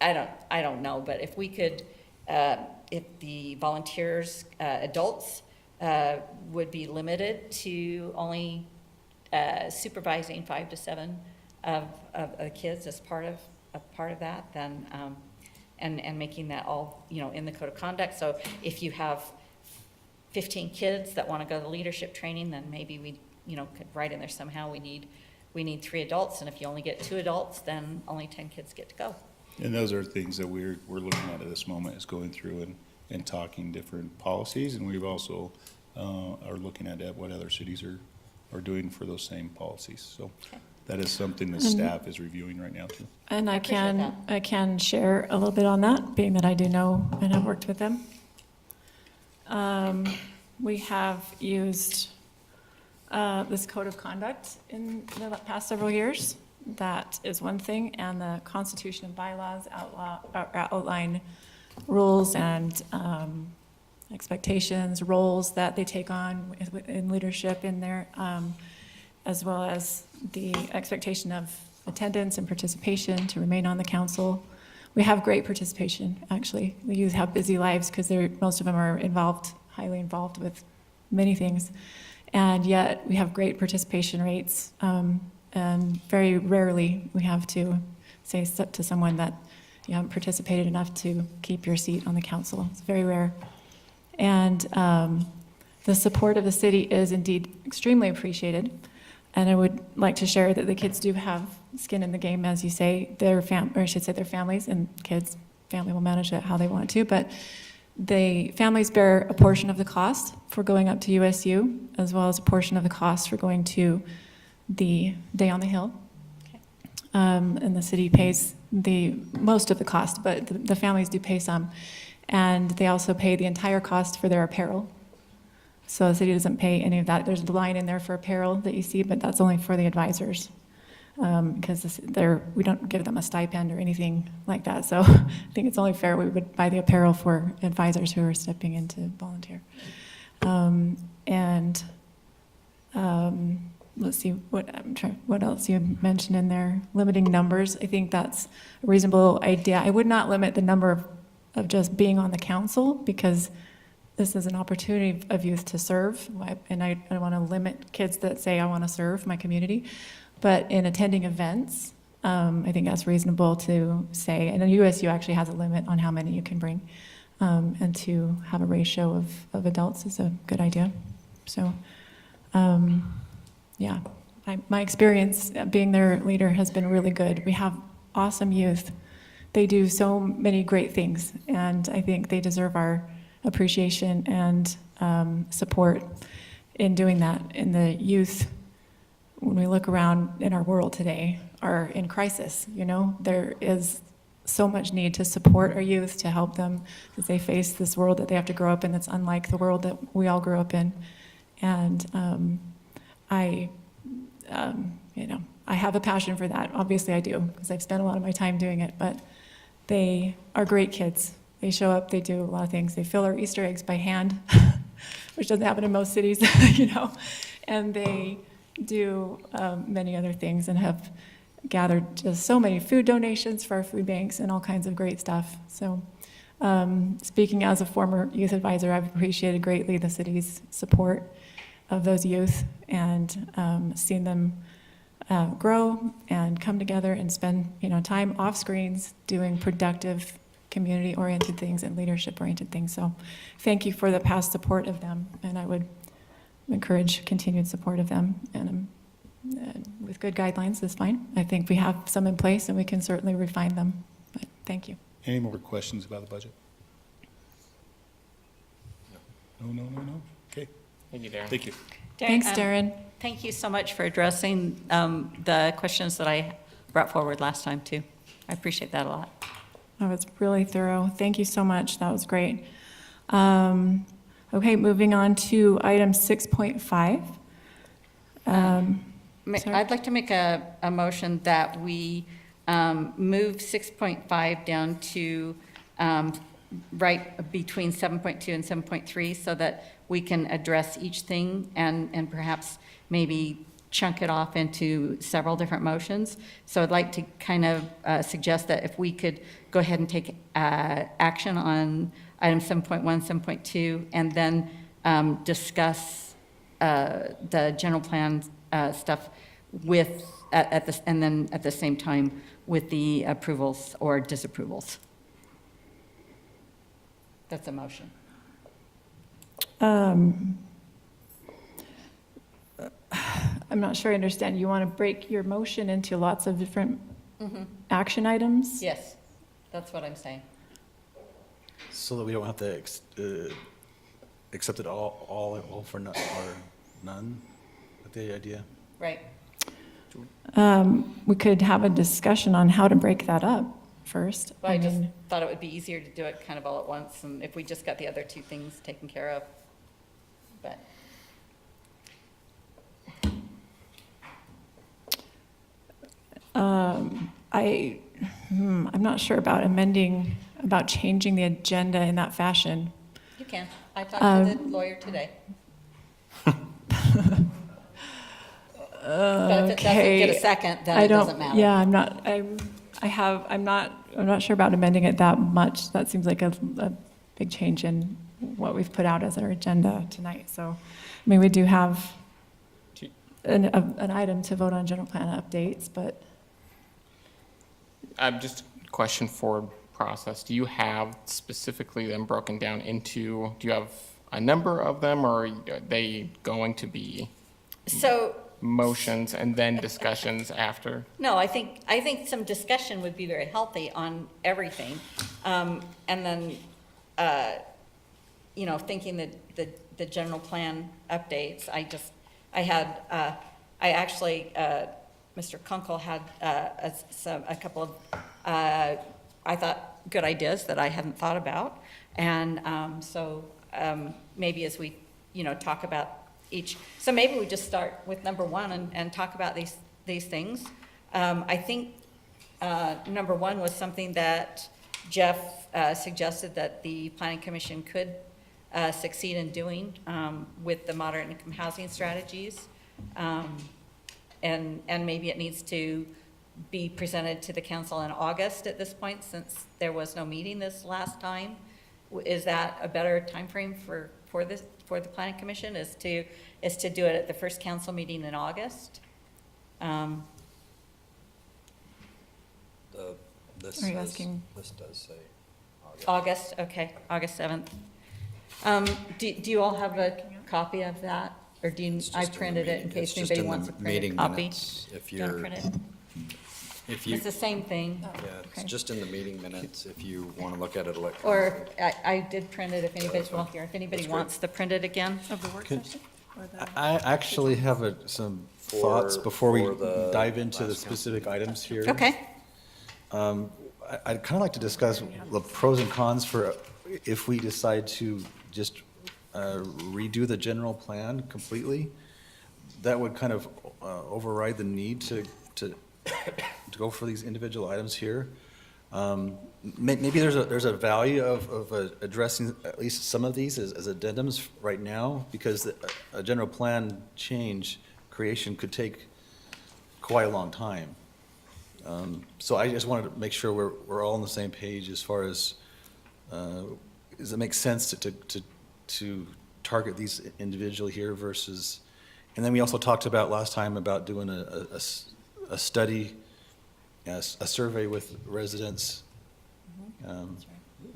I don't know, but if we could, if the volunteers, adults, would be limited to only supervising 5 to 7 of the kids as part of that, then and making that all in the code of conduct. So if you have 15 kids that want to go to leadership training, then maybe we could write in there somehow we need 3 adults, and if you only get 2 adults, then only 10 kids get to go. And those are things that we're looking at this moment, is going through and talking different policies, and we've also are looking at what other cities are doing for those same policies. So that is something that staff is reviewing right now too. And I appreciate that. can share a little bit on that, being that I do know and have worked with them. We have used this code of conduct in the past several years. That is one thing, and the Constitution and bylaws outline rules and expectations, roles that they take on in leadership in there, as well as the expectation of attendance and participation to remain on the council. We have great participation, actually. The youth have busy lives because most of them are highly involved with many things. And yet, we have great participation rates, and very rarely we have to say to someone that you haven't participated enough to keep your seat on the council. It's very rare. And the support of the city is indeed extremely appreciated. And I would like to share that the kids do have skin in the game, as you say, their families and kids. Family will manage it how they want to, but the families bear a portion of the cost for going up to USU, as well as a portion of the cost for going to the Day on the Hill. And the city pays the most of the cost, but the families do pay some. And they also pay the entire cost for their apparel. So the city doesn't pay any of that. There's a line in there for apparel that you see, but that's only for the advisors. Because we don't give them a stipend or anything like that. So I think it's only fair we would buy the apparel for advisors who are stepping in to volunteer. Let's see, what else you mentioned in there? Limiting numbers. I think that's a reasonable idea. I would not limit the number of just being on the council, because this is an opportunity of youth to serve. And I don't want to limit kids that say, I want to serve my community. But in attending events, I think that's reasonable to say. And the USU actually has a limit on how many you can bring. And to have a ratio of adults is a good idea. So, yeah, my experience being their leader has been really good. We have awesome youth. They do so many great things. And I think they deserve our appreciation and support in doing that. And the youth, when we look around in our world today, are in crisis. You know, there is so much need to support our youth, to help them as they face this world that they have to grow up in that's unlike the world that we all grew up in. And I have a passion for that. Obviously I do, because I've spent a lot of my time doing it, but they are great kids. They show up, they do a lot of things. They fill our Easter eggs by hand, which doesn't happen in most cities, you know, and they do many other things and have gathered just so many food donations for our food banks and all kinds of great stuff. So speaking as a former youth advisor, I've appreciated greatly the city's support of those youth and seen them grow and come together and spend time off screens doing productive community-oriented things and leadership-oriented things. So thank you for the past support of them, and I would encourage continued support of them, and with good guidelines is fine. I think we have some in place and we can certainly refine them, but thank you. Any more questions about the budget? No. Okay. Thank you, Darren. Thank you. Thanks, Darren. Thank you so much for addressing the questions that I brought forward last time, too. I appreciate that a lot. That was really thorough. Thank you so much. That was great. Okay, moving on to item 6.5. Sorry. I'd like to make a motion that we move 6.5 down to right between 7.2 and 7.3 so that we can address each thing and perhaps maybe chunk it off into several different motions. So I'd like to kind of suggest that if we could go ahead and take action on item 7.1, 7.2, and then discuss the general plan stuff with, and then at the same time with the approvals or disapprovals. That's a motion. I'm not sure I understand. You want to break your motion into lots of different action items? Yes, that's what I'm saying. So that we don't have to accept it all for none, or none, with the idea? Right. We could have a discussion on how to break that up first. Well, I just thought it would be easier to do it kind of all at once, and if we just got the other two things taken care of. But I'm not sure about changing the agenda in that fashion. you can. I talked to the lawyer today. But if it doesn't get a second, then it doesn't matter. Yeah, I'm not sure about amending it that much. That seems like a big change in what we've put out as our agenda tonight. So, I mean, we do have an item to vote on general plan updates, but Just a question for process. Do you have specifically them broken down into, do you have a number of them, or are they going to be So, motions and then discussions after? no, I think some discussion would be very healthy on everything. And then, thinking that the general plan updates, Mr. Kunkel had a couple of, I thought, good ideas that I hadn't thought about. And so maybe as we, talk about each, so maybe we just start with number one and talk about these things. I think number one was something that Jeff suggested that the Planning Commission could succeed in doing with the moderate income housing strategies. And maybe it needs to be presented to the council in August at this point, since there was no meeting this last time. Is that a better timeframe for the Planning Commission, is to do it at the first council meeting in August? This Are you asking? This does say August, okay, August 7th. Do you all have a copy of that? Or do you, I printed it in case anybody wants a printed copy. If Do you want to you're, print it? if you, It's the same thing. yeah, Okay. it's just in the meeting minutes, if you want to look at it Or electronically. I did print it if anybody's, well, here, if anybody wants to print it again. of the work Could- session? Or the- I actually have some thoughts before we for the dive into the last council specific items here. Okay, I'd kind of like to discuss the pros and cons for if we decide to just redo the general plan completely. That would kind of override the need to go for these individual items here. Maybe there's a value of addressing at least some of these as addendums right now, because a general plan change creation could take quite a long time. So I just wanted to make sure we're all on the same page as far as, does it make sense to target these individually here versus, and then we also talked about last time about doing a study, a survey with residents,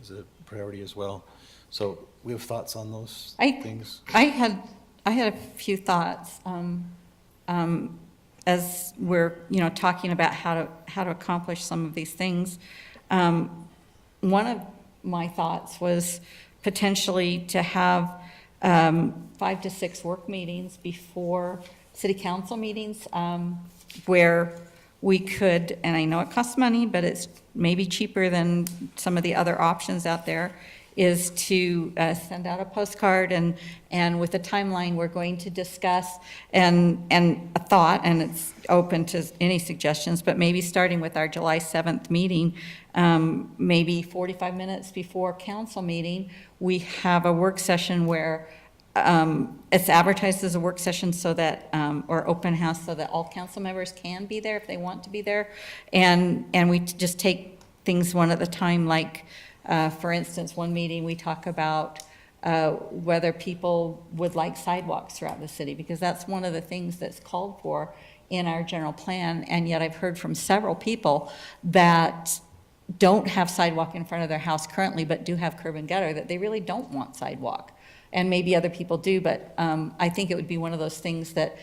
is a priority as well. So we have thoughts on those things? I had a few thoughts, as we're, talking about how to accomplish some of these things. One of my thoughts was potentially to have 5 to 6 work meetings before city council meetings, where we could, and I know it costs money, but it's maybe cheaper than some of the other options out there, is to send out a postcard and with a timeline we're going to discuss and a thought, and it's open to any suggestions, but maybe starting with our July 7th meeting, maybe 45 minutes before council meeting, we have a work session where it's advertised as a work session so that, or open house, so that all council members can be there if they want to be there. And we just take things one at a time, like, for instance, one meeting we talk about whether people would like sidewalks throughout the city, because that's one of the things that's called for in our general plan. And yet I've heard from several people that don't have sidewalk in front of their house currently, but do have curb and gutter, that they really don't want sidewalk. And maybe other people do, but I think it would be one of those things that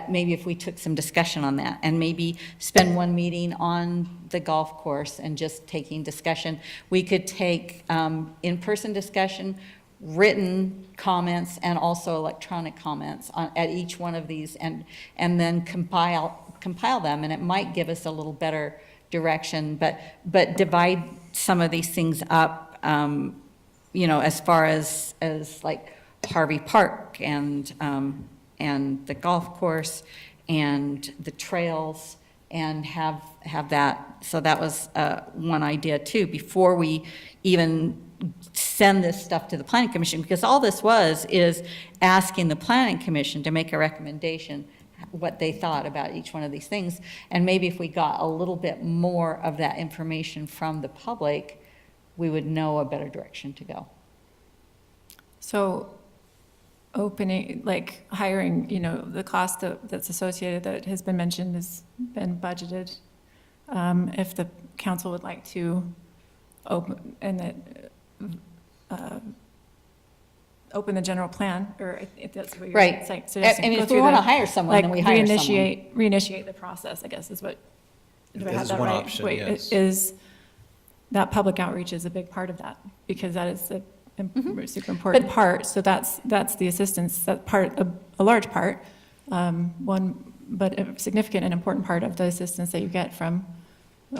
maybe if we took some discussion on that, and maybe spend one meeting on the golf course and just taking discussion. We could take in-person discussion, written comments, and also electronic comments at each one of these, and then compile them, and it might give us a little better direction, but divide some of these things up, as far as like Harvey Park and the golf course and the trails, and have that. So that was one idea too, before we even send this stuff to the Planning Commission, because all this is asking the Planning Commission to make a recommendation, what they thought about each one of these things. And maybe if we got a little bit more of that information from the public, we would know a better direction to go. So opening, like hiring, the cost that's associated that has been mentioned has been budgeted. If the council would like to open, open the general plan, or if that's what you're Right. saying. So And if we want to hire someone, then we hire someone. Reinitiate the process, I guess, is what, do I have Is that one right? option, Wait, yes. Is, that public outreach is a big part of that, because that is a super important part. So that's the assistance, that part, a large part, but a significant and important part of the assistance that you get from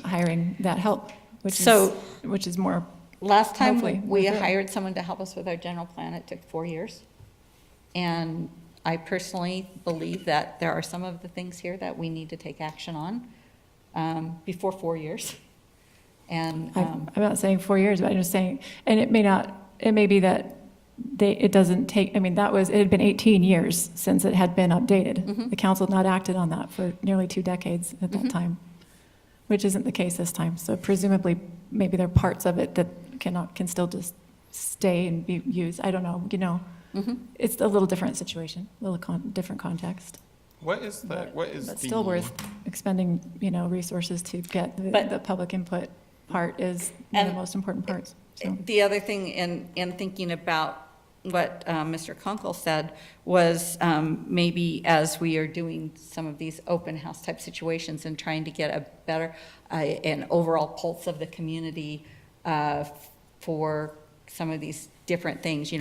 hiring that help, which is more. Last time Hopefully, we we're good. hired someone to help us with our general plan, it took 4 years. And I personally believe that there are some of the things here that we need to take action on before 4 years. And I'm not saying 4 years, but I'm just saying, and it may be that it doesn't take, it had been 18 years since it had been updated. The council had not acted on that for nearly 2 decades at that time, which isn't the case this time. So presumably, maybe there are parts of it that can still just stay and be used. I don't know, it's a little different situation, a little different context. What is But still worth expending, resources to get the public input part is one of the most important parts. So. the other thing in thinking about what Mr. Kunkel said was maybe as we are doing some of these open house type situations and trying to get a better, an overall pulse of the community for some of these different things,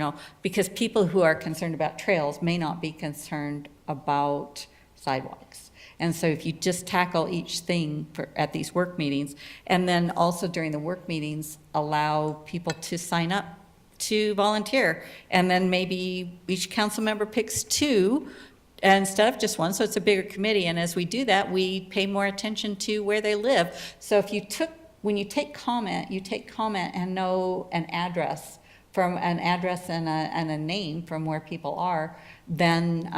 because people who are concerned about trails may not be concerned about sidewalks. And so if you just tackle each thing at these work meetings, and then also during the work meetings, allow people to sign up to volunteer, and then maybe each council member picks 2 instead of just 1, so it's a bigger committee, and as we do that, we pay more attention to where they live. So when you take comment and know an address and a name from where people are, then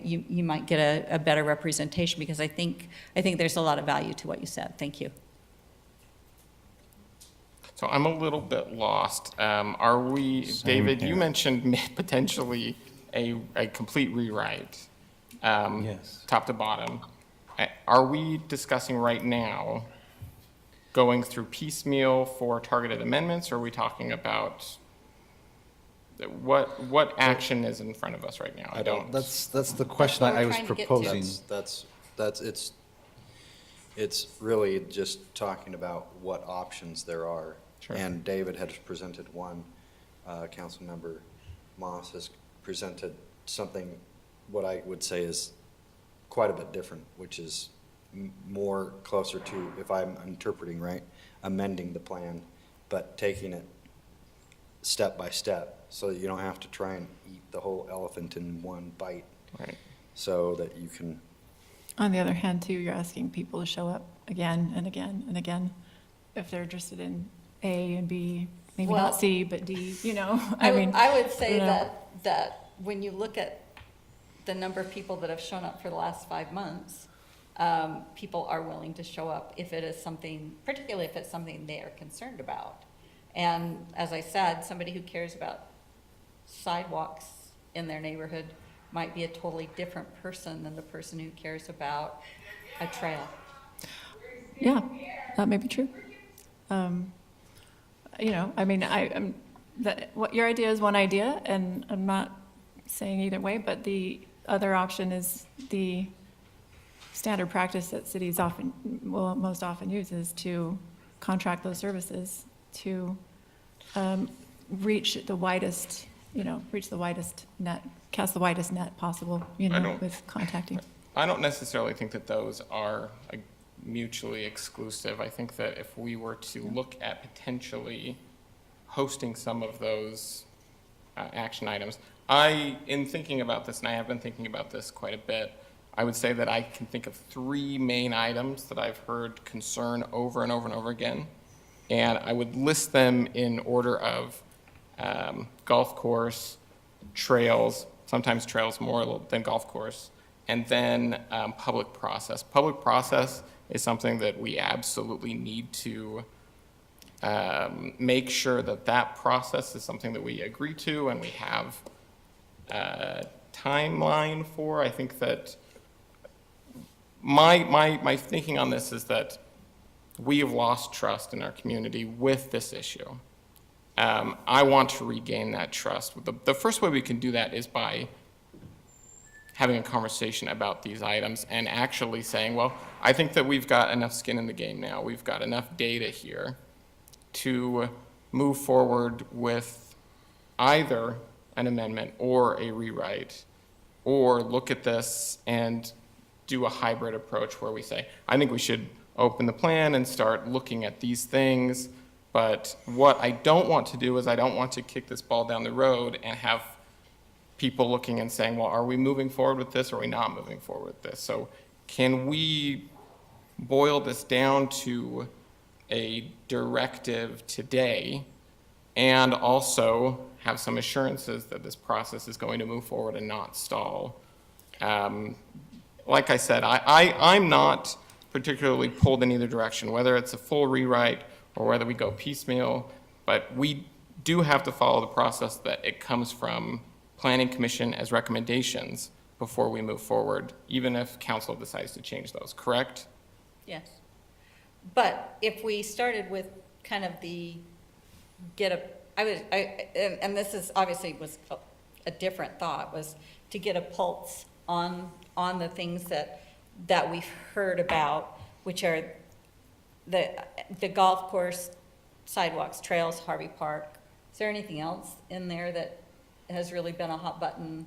you might get a better representation, because I think there's a lot of value to what you said. Thank you. So I'm a little bit lost. Are we, David, you mentioned potentially a complete rewrite, Yes. top to bottom. Are we discussing right now going through piecemeal for targeted amendments, or are we talking about what action is in front of us right now? I don't. That's the question what we're I was trying to get to. proposing. It's really just talking about what options there are. Sure. And David has presented one, Councilmember Moss has presented something, what I would say is quite a bit different, which is more closer to, if I'm interpreting right, amending the plan, but taking it step by step, so that you don't have to try and eat the whole elephant in one bite. Right. So that you can, On the other hand, too, you're asking people to show up again and again and again if they're interested in A and B, maybe Well, not C, but D, I would say I don't know. that when you look at the number of people that have shown up for the last 5 months, people are willing to show up if it is something, particularly if it's something they are concerned about. And as I said, somebody who cares about sidewalks in their neighborhood might be a totally different person than the person who cares about a trail. Yeah, that may be true. What your idea is one idea, and I'm not saying either way, but the other option is the standard practice that cities most often use is to contract those services to reach the widest net, cast the widest net possible, with contacting. I don't necessarily think that those are mutually exclusive. I think that if we were to look at potentially hosting some of those action items, in thinking about this, and I have been thinking about this quite a bit, I would say that I can think of 3 main items that I've heard concern over and over and over again. And I would list them in order of golf course, trails, sometimes trails more than golf course, and then public process. Public process is something that we absolutely need to make sure that process is something that we agree to and we have timeline for. I think that my thinking on this is that we have lost trust in our community with this issue. I want to regain that trust. The first way we can do that is by having a conversation about these items and actually saying, well, I think that we've got enough skin in the game now. We've got enough data here to move forward with either an amendment or a rewrite, or look at this and do a hybrid approach where we say, I think we should open the plan and start looking at these things. But what I don't want to do is I don't want to kick this ball down the road and have people looking and saying, well, are we moving forward with this or are we not moving forward with this? So can we boil this down to a directive today and also have some assurances that this process is going to move forward and not stall? Like I said, I'm not particularly pulled in either direction, whether it's a full rewrite or whether we go piecemeal, but we do have to follow the process that it comes from Planning Commission as recommendations before we move forward, even if council decides to change those, correct? Yes. But if we started with kind of the and this is obviously was a different thought, was to get a pulse on the things that we've heard about, which are the golf course, sidewalks, trails, Harvey Park. Is there anything else in there that has really been a hot button?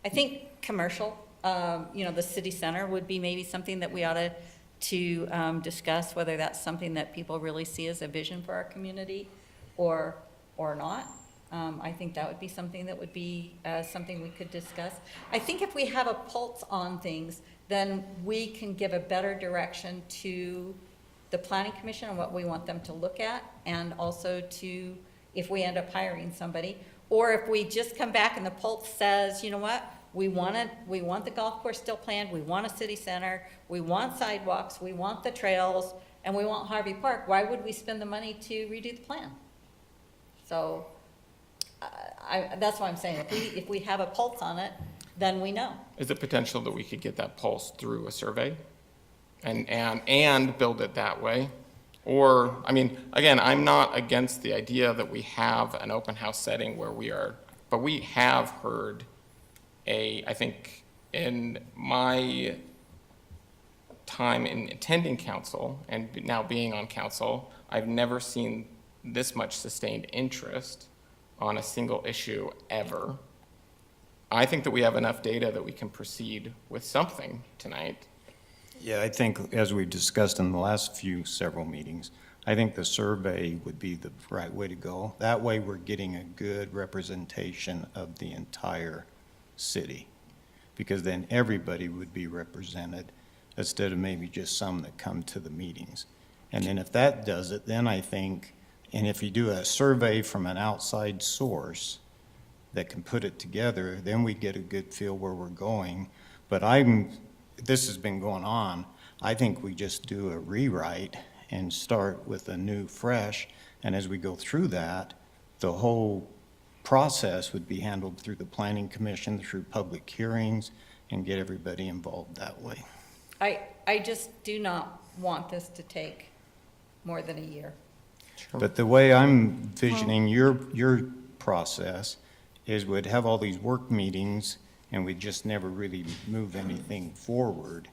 I think commercial, the city center would be maybe something that we ought to discuss, whether that's something that people really see as a vision for our community or not. I think that would be something that would be something we could discuss. I think if we have a pulse on things, then we can give a better direction to the Planning Commission on what we want them to look at, and also to, if we end up hiring somebody, or if we just come back and the pulse says, you know what, we want the golf course still planned, we want a city center, we want sidewalks, we want the trails, and we want Harvey Park, why would we spend the money to redo the plan? So that's why I'm saying, if we have a pulse on it, then we know. Is it potential that we could get that pulse through a survey and build it that way? Or, I mean, again, I'm not against the idea that we have an open house setting where we are, but we have heard I think in my time in attending council and now being on council, I've never seen this much sustained interest on a single issue ever. I think that we have enough data that we can proceed with something tonight. Yeah, I think, as we've discussed in the last several meetings, I think the survey would be the right way to go. That way, we're getting a good representation of the entire city, because then everybody would be represented instead of maybe just some that come to the meetings. And then if that does it, then I think, and if you do a survey from an outside source that can put it together, then we get a good feel where we're going. But this has been going on. I think we just do a rewrite and start with a new, fresh, and as we go through that, the whole process would be handled through the Planning Commission, through public hearings, and get everybody involved that way. I just do not want this to take more than a year. But the way I'm visioning your process is we'd have all these work meetings and we'd just never really move anything forward.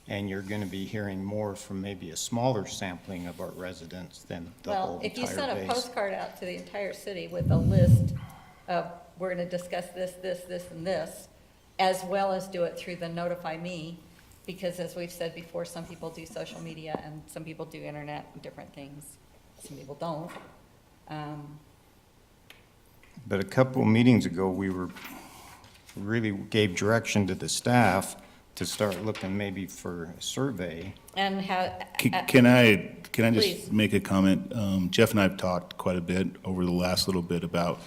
And you're going to be hearing more from maybe a smaller sampling of our residents than the whole Well, if entire you sent a base. postcard out to the entire city with a list of, we're going to discuss this, this, this, and this, as well as do it through the Notify Me, because as we've said before, some people do social media and some people do internet and different things. Some people don't. But a couple of meetings ago, we really gave direction to the staff to start looking maybe for a survey. And how. Can I Please. just make a comment? Jeff and I have talked quite a bit over the last little bit about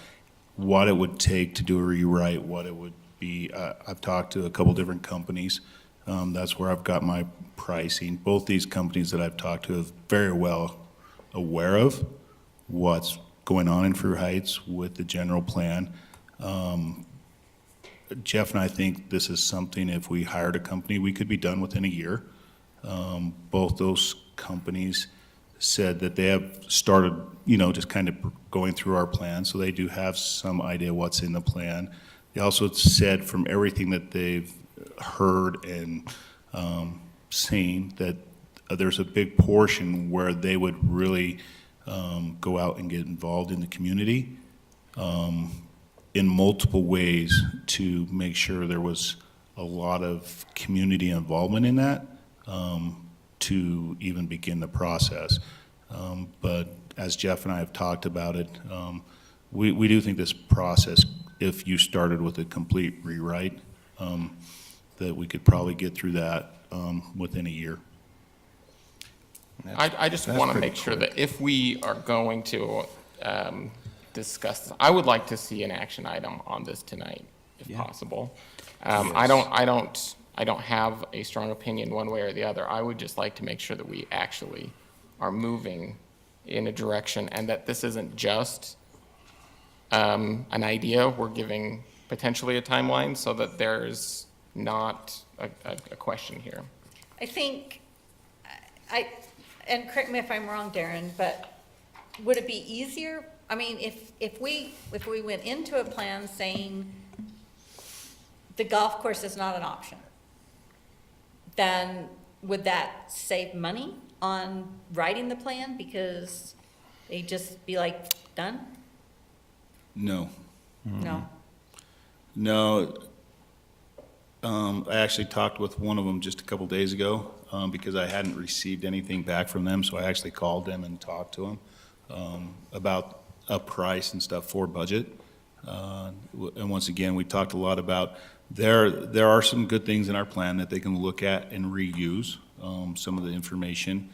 what it would take to do a rewrite, what it would be. I've talked to a couple different companies. That's where I've got my pricing. Both these companies that I've talked to are very well aware of what's going on in Fruit Heights with the general plan. Jeff and I think this is something, if we hired a company, we could be done within a year. Both those companies said that they have started, just kind of going through our plan, so they do have some idea what's in the plan. They also said from everything that they've heard and seen that there's a big portion where they would really go out and get involved in the community in multiple ways to make sure there was a lot of community involvement in that to even begin the process. But as Jeff and I have talked about it, we do think this process, if you started with a complete rewrite, that we could probably get through that within a year. I just that's want to pretty make sure that if we are going to discuss this, I would like to see an action item on this tonight, if possible. I don't have a strong opinion one way or the other. I would just like to make sure that we actually are moving in a direction and that this isn't just an idea. We're giving potentially a timeline so that there's not a question here. I think, and correct me if I'm wrong, Darren, but would it be easier? I mean, if we went into a plan saying the golf course is not an option, then would that save money on writing the plan because they just be like, done? No. No. No. I actually talked with one of them just a couple days ago because I hadn't received anything back from them, so I actually called them and talked to them about a price and stuff for budget. And once again, we talked a lot about there are some good things in our plan that they can look at and reuse some of the information,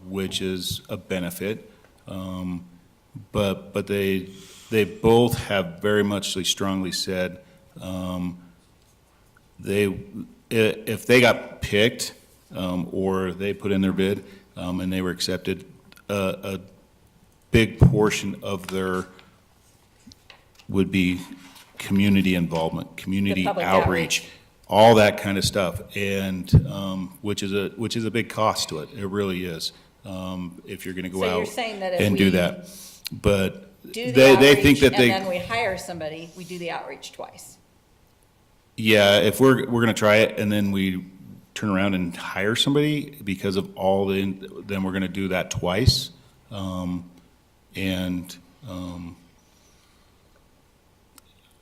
which is a benefit. But they both have very much strongly said if they got picked or they put in their bid and they were accepted, a big portion of their would be community involvement, community public outreach, all that kind of stuff, and which is a big cost to it. It really is. If you're going to go So you're out saying that if and do we that, but Do the they think outreach that and then we hire somebody, we do the outreach twice. Yeah, if we're going to try it and then we turn around and hire somebody because of then we're going to do that twice.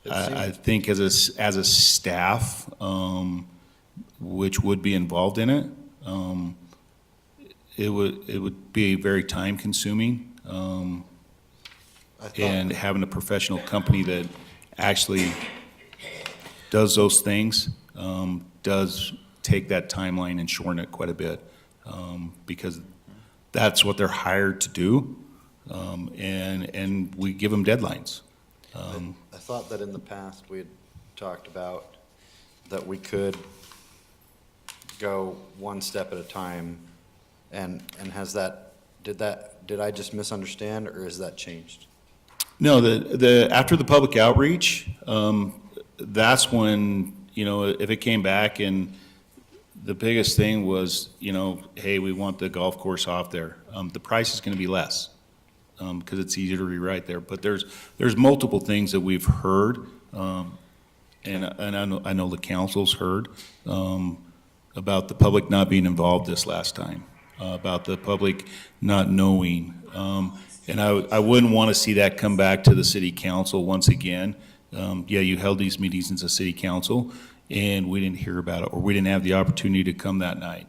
I think as a staff, which would be involved in it, it would be very time consuming. And having a professional company that actually does those things, does take that timeline and shorten it quite a bit, because that's what they're hired to do, and we give them deadlines. I thought that in the past we had talked about that we could go one step at a time, and did I just misunderstand, or has that changed? No, after the public outreach, that's when, if it came back and the biggest thing was, hey, we want the golf course off there. The price is going to be less because it's easier to rewrite there. But there's multiple things that we've heard, and I know the council's heard about the public not being involved this last time, about the public not knowing. And I wouldn't want to see that come back to the city council once again. Yeah, you held these meetings as a city council, and we didn't hear about it, or we didn't have the opportunity to come that night.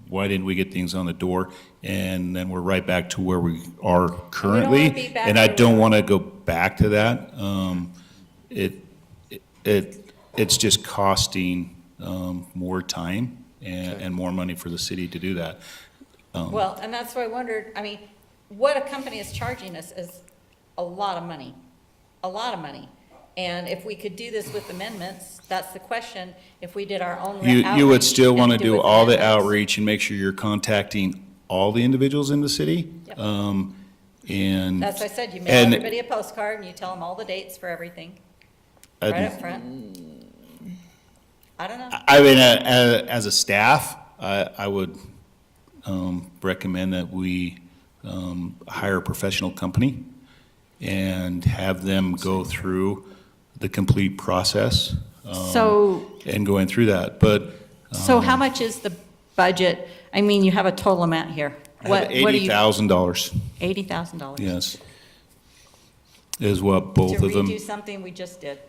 Why didn't we get things on the door? And then we're right back to where we are currently. be back And I where we don't were. want to go back to that. It's just costing more time and more money for the city to do that. Well, and that's why I wondered, I mean, what a company is charging us is a lot of money, a lot of money. And if we could do this with amendments, that's the question. If we did our own You would outreach still and want to we do with all the amendments. outreach and make sure you're contacting all the individuals in the city. Yep. And. That's why I said, you mail and- everybody a postcard and you tell them all the dates for everything. right up front? I don't know. I mean, as a staff, I would recommend that we hire a professional company and have them go through the complete process. So- And going through that, but. So how much is the budget? I mean, you have a total amount here. What do you? $80,000, $80,000. yes, is what both To of them. redo something we just did.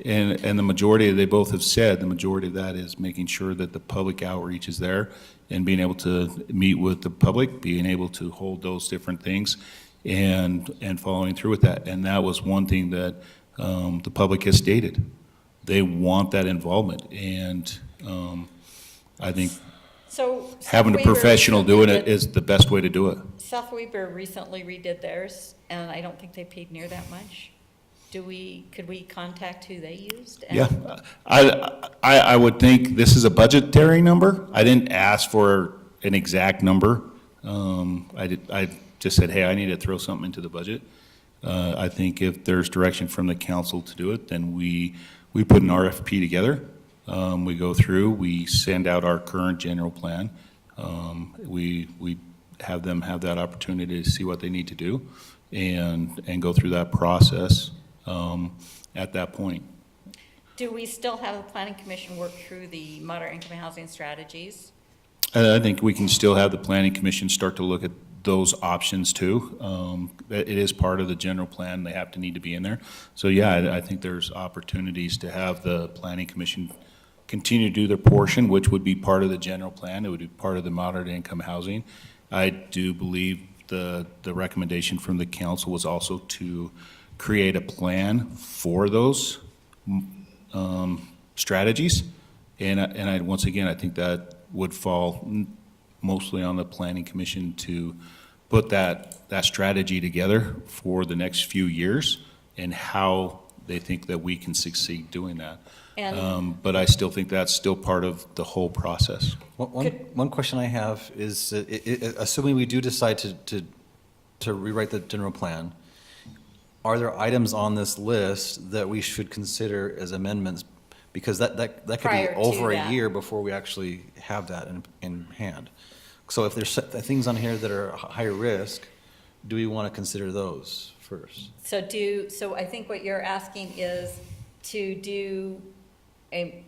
And the majority, they both have said, the majority of that is making sure that the public outreach is there and being able to meet with the public, being able to hold those different things and following through with that. And that was one thing that the public has stated. They want that involvement. And I think So. having a South Weaver professional doing it recently is the best way to do it. did- South Weaver recently redid theirs, and I don't think they paid near that much. Could we contact who they used? And- Yeah, I would think this is a budgetary number. I didn't ask for an exact number. I just said, hey, I need to throw something into the budget. I think if there's direction from the council to do it, then we put an RFP together. We go through, we send out our current general plan. We have them have that opportunity to see what they need to do and go through that process at that point. Do we still have the planning commission work through the moderate income housing strategies? I think we can still have the planning commission start to look at those options too. It is part of the general plan, they have to need to be in there. So yeah, I think there's opportunities to have the planning commission continue to do their portion, which would be part of the general plan, it would be part of the moderate income housing. I do believe the recommendation from the council was also to create a plan for those strategies. And once again, I think that would fall mostly on the planning commission to put that strategy together for the next few years and how they think that we can succeed doing that. And- But I still think that's still part of the whole process. One question I have is, assuming we do decide to rewrite the general plan, are there items on this list that we should consider as amendments? Because that could be Prior to over a that. year before we actually have that in hand. So if there's things on here that are higher risk, do we want to consider those first? So I think what you're asking is to do a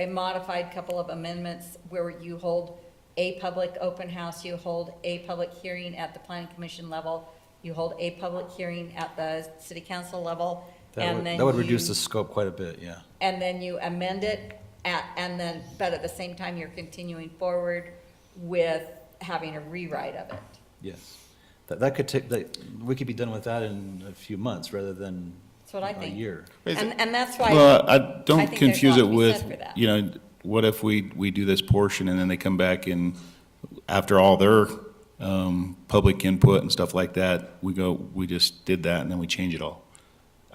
modified couple of amendments where you hold a public open house, you hold a public hearing at the planning commission level, you hold a public hearing at the city council level, and then That would reduce you- the scope quite a bit, yeah. and then you amend it but at the same time, you're continuing forward with having a rewrite of it. Yes. That could take, we could be done with that in a few months rather than That's what I a think. year. And that's why. Well, I I don't think there's confuse a it lot to be with, said for that. you know, what if we do this portion and then they come back and after all their public input and stuff like that, we just did that and then we change it all.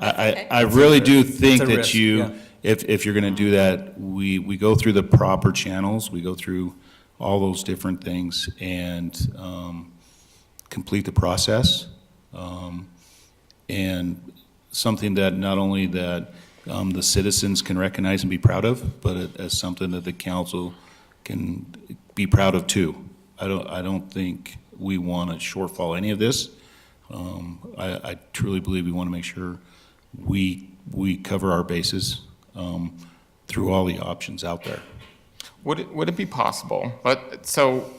Okay. I really do think It's a that risk, yeah. if you're gonna do that, we go through the proper channels, we go through all those different things and complete the process. And something that not only that the citizens can recognize and be proud of, but as something that the council can be proud of too. I don't think we want to shortfall any of this. I truly believe we want to make sure we cover our bases through all the options out there. Would it be possible, so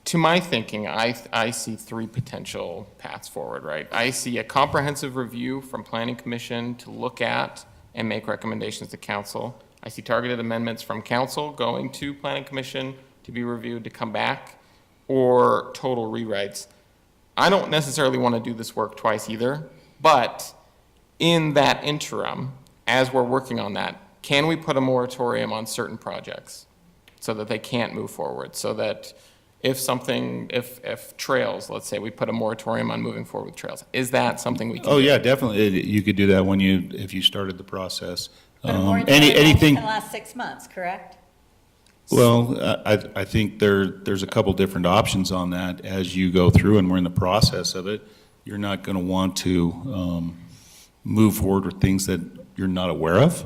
to my thinking, I see three potential paths forward, right? I see a comprehensive review from Planning Commission to look at and make recommendations to council. I see targeted amendments from council going to Planning Commission to be reviewed, to come back, or total rewrites. I don't necessarily want to do this work twice either, but in that interim, as we're working on that, can we put a moratorium on certain projects so that they can't move forward? So that if trails, let's say we put a moratorium on moving forward with trails, is that something we can do? Oh, yeah, definitely. You could do that if you started the process. But a moratorium Anything. can last 6 months, correct? Well, I think there's a couple different options on that as you go through and we're in the process of it. You're not going to want to move forward with things that you're not aware of.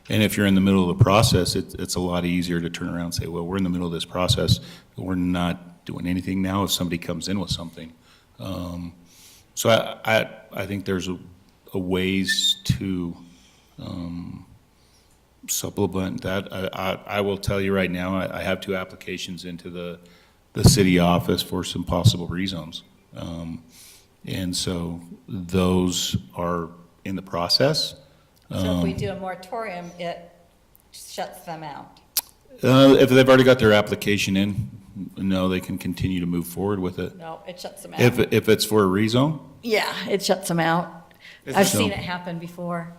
And if you're in the middle of the process, it's a lot easier to turn around and say, well, we're in the middle of this process, but we're not doing anything now if somebody comes in with something. So I think there's a ways to supplement that. I will tell you right now, I have 2 applications into the city office for some possible rezones. And so those are in the process. So if we do a moratorium, it shuts them out. If they've already got their application in, no, they can continue to move forward with it. No, it shuts them out. If it's for a rezone? Yeah, it shuts them out. I've seen it happen before.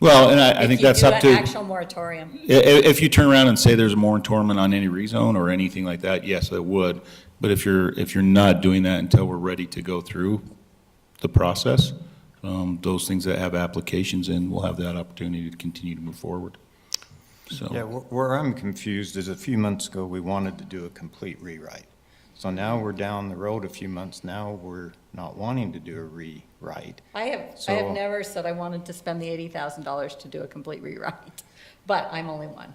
Well, and I think that's up If you do to, an actual moratorium. if you turn around and say there's a moratorium on any rezone or anything like that, yes, it would. But if you're not doing that until we're ready to go through the process, those things that have applications in will have that opportunity to continue to move forward. So. Yeah, where I'm confused is a few months ago, we wanted to do a complete rewrite. So now we're down the road a few months, now we're not wanting to do a rewrite. I have So- never said I wanted to spend the $80,000 to do a complete rewrite, but I'm only one.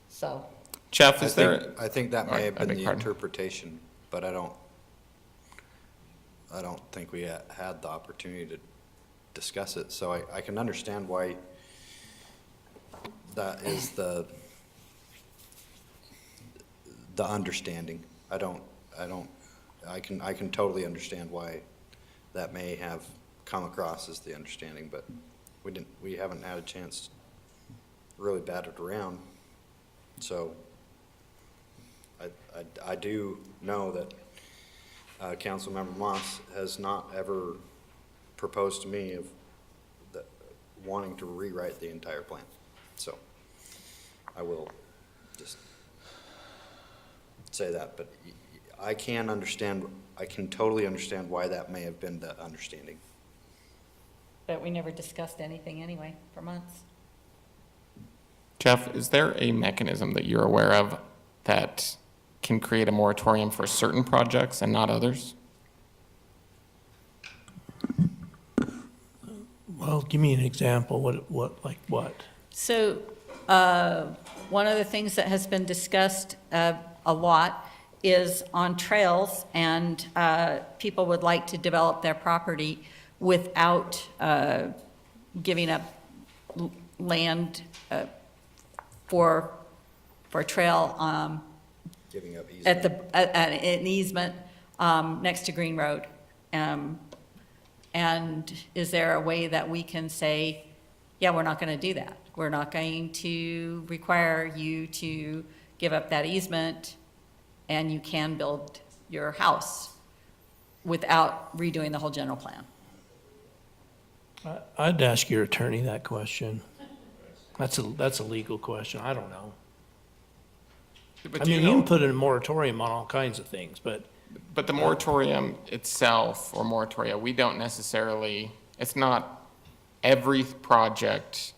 So, Jeff, is there? I think that may have I been beg the pardon? interpretation, but I don't think we had the opportunity to discuss it, so I can understand why that is the understanding. I can totally understand why that may have come across as the understanding, but we haven't had a chance to really bat it around. So I do know that Councilmember Moss has not ever proposed to me of wanting to rewrite the entire plan. So I will just say that, but I can totally understand why that may have been the understanding. but we never discussed anything anyway for months. Jeff, is there a mechanism that you're aware of that can create a moratorium for certain projects and not others? Well, give me an example, like what? So, one of the things that has been discussed a lot is on trails, and people would like to develop their property without giving up land for a trail Giving up easement. at an easement next to Green Road. And is there a way that we can say, yeah, we're not going to do that? We're not going to require you to give up that easement, and you can build your house without redoing the whole general plan. I'd ask your attorney that question. That's a legal question, I don't know. But I do mean, you you know- can put a moratorium on all kinds of things, but But the moratorium itself, or moratoria, we don't necessarily, it's not every project.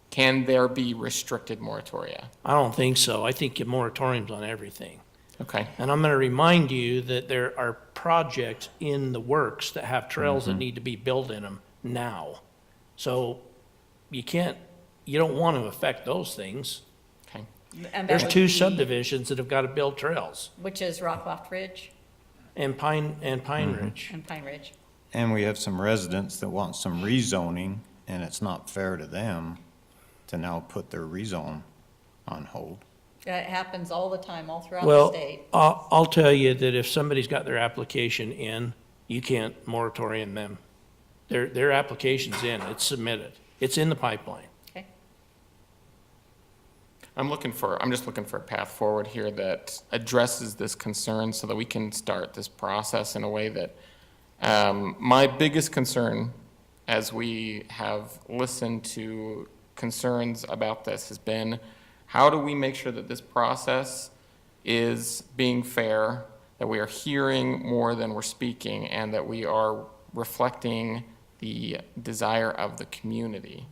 Can there be restricted moratoria? I don't think so. I think a moratorium's on everything. Okay. And I'm gonna remind you that there are projects in the works that have trails that need to be built in them now. So you don't want to affect those things. Okay. And that There's would 2 be- subdivisions that have got to build trails, Which is Rockloft Ridge and Pine Ridge. and Pine Ridge. And we have some residents that want some rezoning, and it's not fair to them to now put their rezone on hold. It happens all the time, all throughout the Well, state. I'll tell you that if somebody's got their application in, you can't moratorium them. Their application's in, it's submitted, it's in the pipeline. Okay. I'm just looking for a path forward here that addresses this concern so that we can start this process in a way that, my biggest concern as we have listened to concerns about this has been, how do we make sure that this process is being fair, that we are hearing more than we're speaking, and that we are reflecting the desire of the community?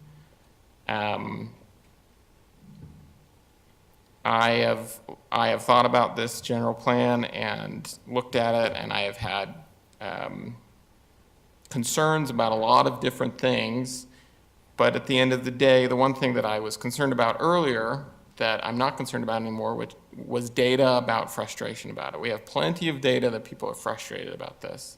I have thought about this general plan and looked at it, and I have had concerns about a lot of different things, but at the end of the day, the one thing that I was concerned about earlier that I'm not concerned about anymore, which was data about frustration about it. We have plenty of data that people are frustrated about this.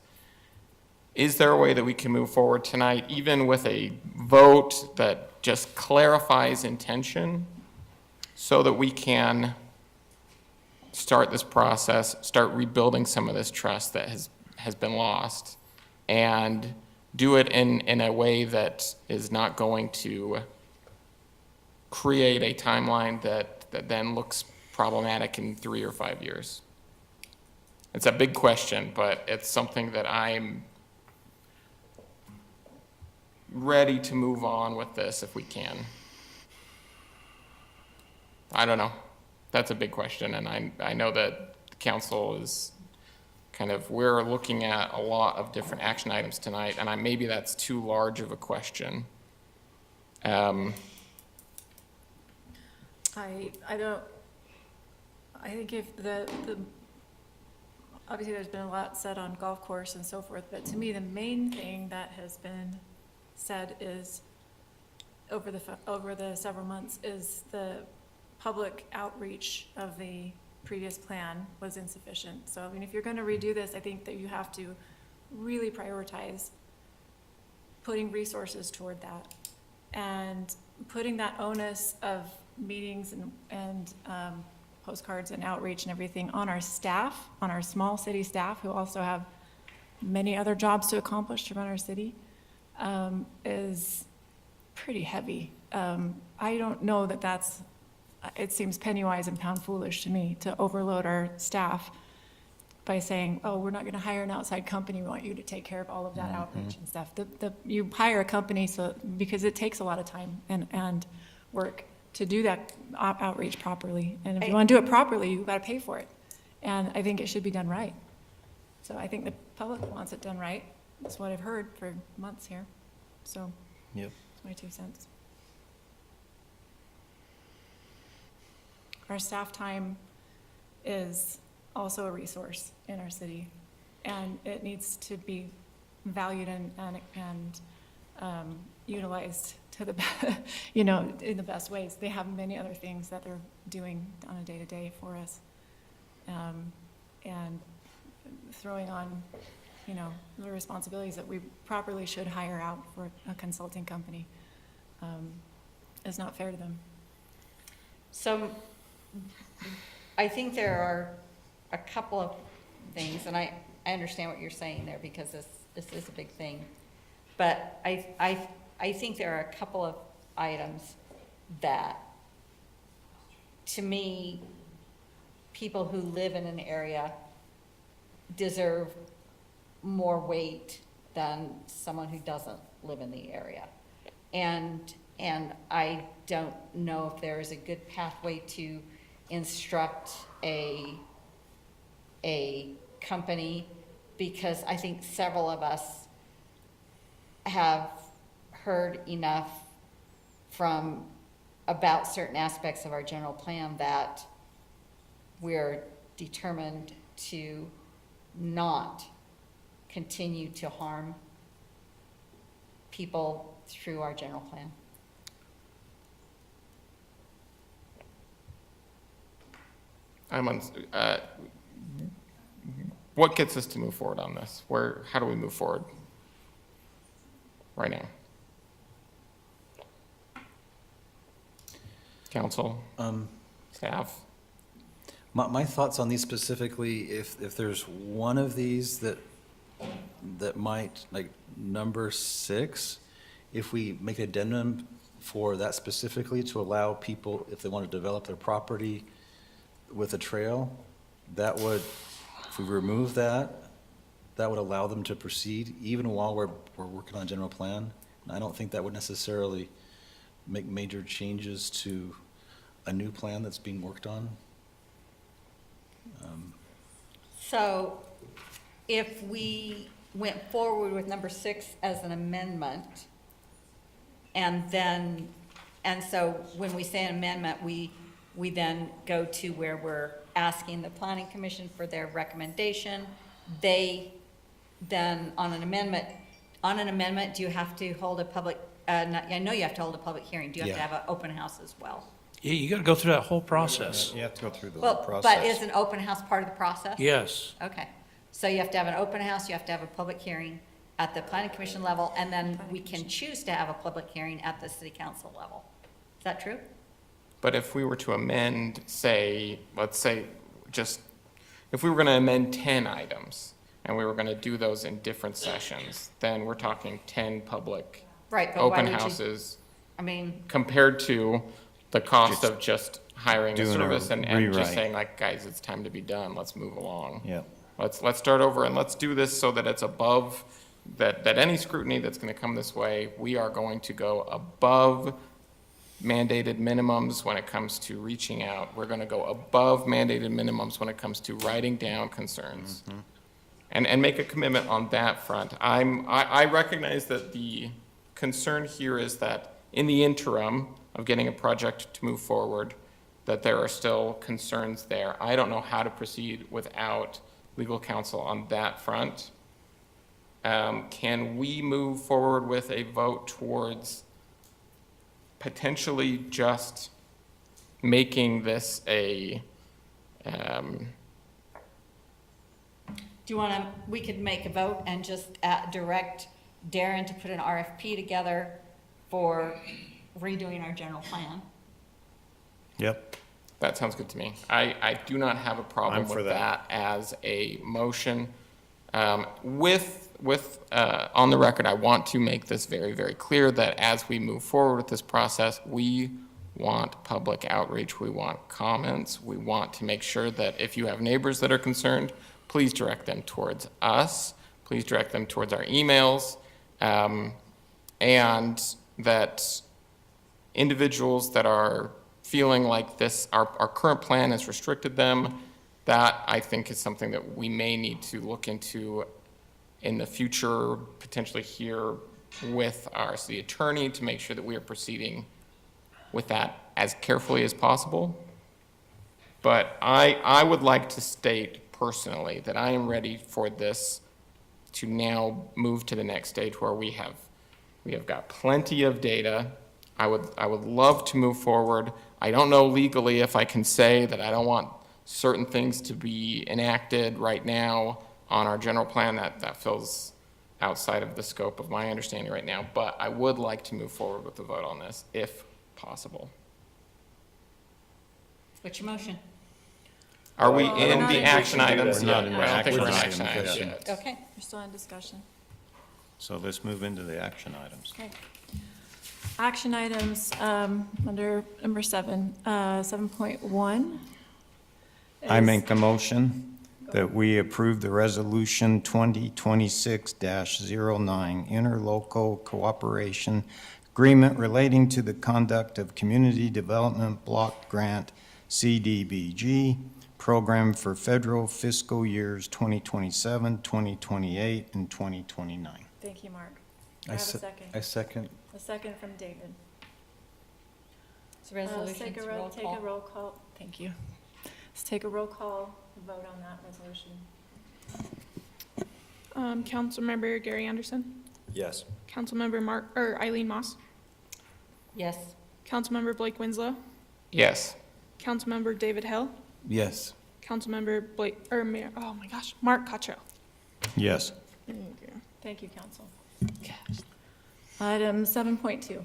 Is there a way that we can move forward tonight, even with a vote that just clarifies intention, so that we can start this process, start rebuilding some of this trust that has been lost, and do it in a way that is not going to create a timeline that then looks problematic in 3 or 5 years? It's a big question, but it's something that I'm ready to move on with this if we can. I don't know. That's a big question, and I know that the council is we're looking at a lot of different action items tonight, and maybe that's too large of a question. I think if obviously there's been a lot said on golf course and so forth, but to me, the main thing that has been said is, over the several months, is the public outreach of the previous plan was insufficient. So, I mean, if you're gonna redo this, I think that you have to really prioritize putting resources toward that and putting that onus of meetings and postcards and outreach and everything on our staff, on our small city staff, who also have many other jobs to accomplish to run our city, is pretty heavy. I don't know that it seems penny wise and pound foolish to me to overload our staff by saying, oh, we're not gonna hire an outside company, we want you to take care of all of that outreach and stuff. You hire a company because it takes a lot of time and work to do that outreach properly. And if you wanna do it properly, you've gotta pay for it. And I think it should be done right. So I think the public wants it done right. That's what I've heard for months here. So, Yep. that's my 2 cents. Our staff time is also a resource in our city, and it needs to be valued and utilized to the, in the best ways. They have many other things that they're doing on a day-to-day for us. And throwing on, the responsibilities that we properly should hire out for a consulting company is not fair to them. So I think there are a couple of things, and I understand what you're saying there, because this is a big thing. But I think there are a couple of items that, to me, people who live in an area deserve more weight than someone who doesn't live in the area. And I don't know if there is a good pathway to instruct a company, because I think several of us have heard enough about certain aspects of our general plan that we're determined to not continue to harm people through our general plan. What gets us to move forward on this? How do we move forward right now? Council, staff? My thoughts on these specifically, if there's one of these that might, like number 6, if we make an addendum for that specifically to allow people, if they want to develop their property with a trail, that would, if we remove that would allow them to proceed even while we're working on a general plan. And I don't think that would necessarily make major changes to a new plan that's being worked on. So if we went forward with number 6 as an amendment, and so when we say an amendment, we then go to where we're asking the Planning Commission for their recommendation. They then, on an amendment, On an amendment, do you have to hold a public, I know you have to hold a public hearing. Do you have to Yeah. have an open house as well? Yeah, you gotta go through that whole process. You have to go through the whole Well, process. but is an open house part of the process? Yes. Okay, so you have to have an open house, you have to have a public hearing at the planning commission level, and then we can choose to have a public hearing at the city council level. Is that true? But if we were to amend, say, let's say, just, if we were going to amend 10 items, and we were going to do those in different sessions, then we're talking 10 public Right, but why open would you, houses I mean, compared to the cost of just hiring a doing a service and just rewrite. saying like, guys, it's time to be done, let's move along. Yep. Let's start over and let's do this so that it's above, that any scrutiny that's going to come this way, we are going to go above mandated minimums when it comes to reaching out. We're going to go above mandated minimums when it comes to writing down concerns. And make a commitment on that front. I recognize that the concern here is that in the interim of getting a project to move forward, that there are still concerns there. I don't know how to proceed without legal counsel on that front. Can we move forward with a vote towards potentially just making this a, do you want to, we could make a vote and just direct Darren to put an RFP together for redoing our general plan? Yep. that sounds good to me. I do not have a problem I'm for with that. that as a motion. On the record, I want to make this very, very clear that as we move forward with this process, we want public outreach, we want comments, we want to make sure that if you have neighbors that are concerned, please direct them towards us, please direct them towards our emails, and that individuals that are feeling like this, our current plan has restricted them, that I think is something that we may need to look into in the future, potentially here with our city attorney to make sure that we are proceeding with that as carefully as possible. But I would like to state personally that I am ready for this to now move to the next stage where we have got plenty of data. I would love to move forward. I don't know legally if I can say that I don't want certain things to be enacted right now on our general plan. That feels outside of the scope of my understanding right now, but I would like to move forward with the vote on this if possible. What's your motion? Are we Well, we're in not the in action discussion. items We're yet? not in I don't think we're in action action items items yet. yet. Okay. We're still in discussion. So let's move into the action items. Okay. Action items, under number 7, 7.1. I is- make a motion that we approve the resolution 2026-09 interlocal cooperation agreement relating to the conduct of Community Development Block Grant CDBG program for federal fiscal years 2027, 2028, and 2029. Thank you, Mark. Do I I have a se- second? I second. A second from David. It's a resolution, Take it's a a roll take call. a roll call. Thank you. Let's take a roll call vote on that resolution. Councilmember Gary Anderson, Yes. Councilmember Eileen Moss, Yes. Councilmember Blake Winslow, Yes. Councilmember David Hill, Yes. Councilmember Mark Cottrell. Yes. Thank you, council. Item 7.2.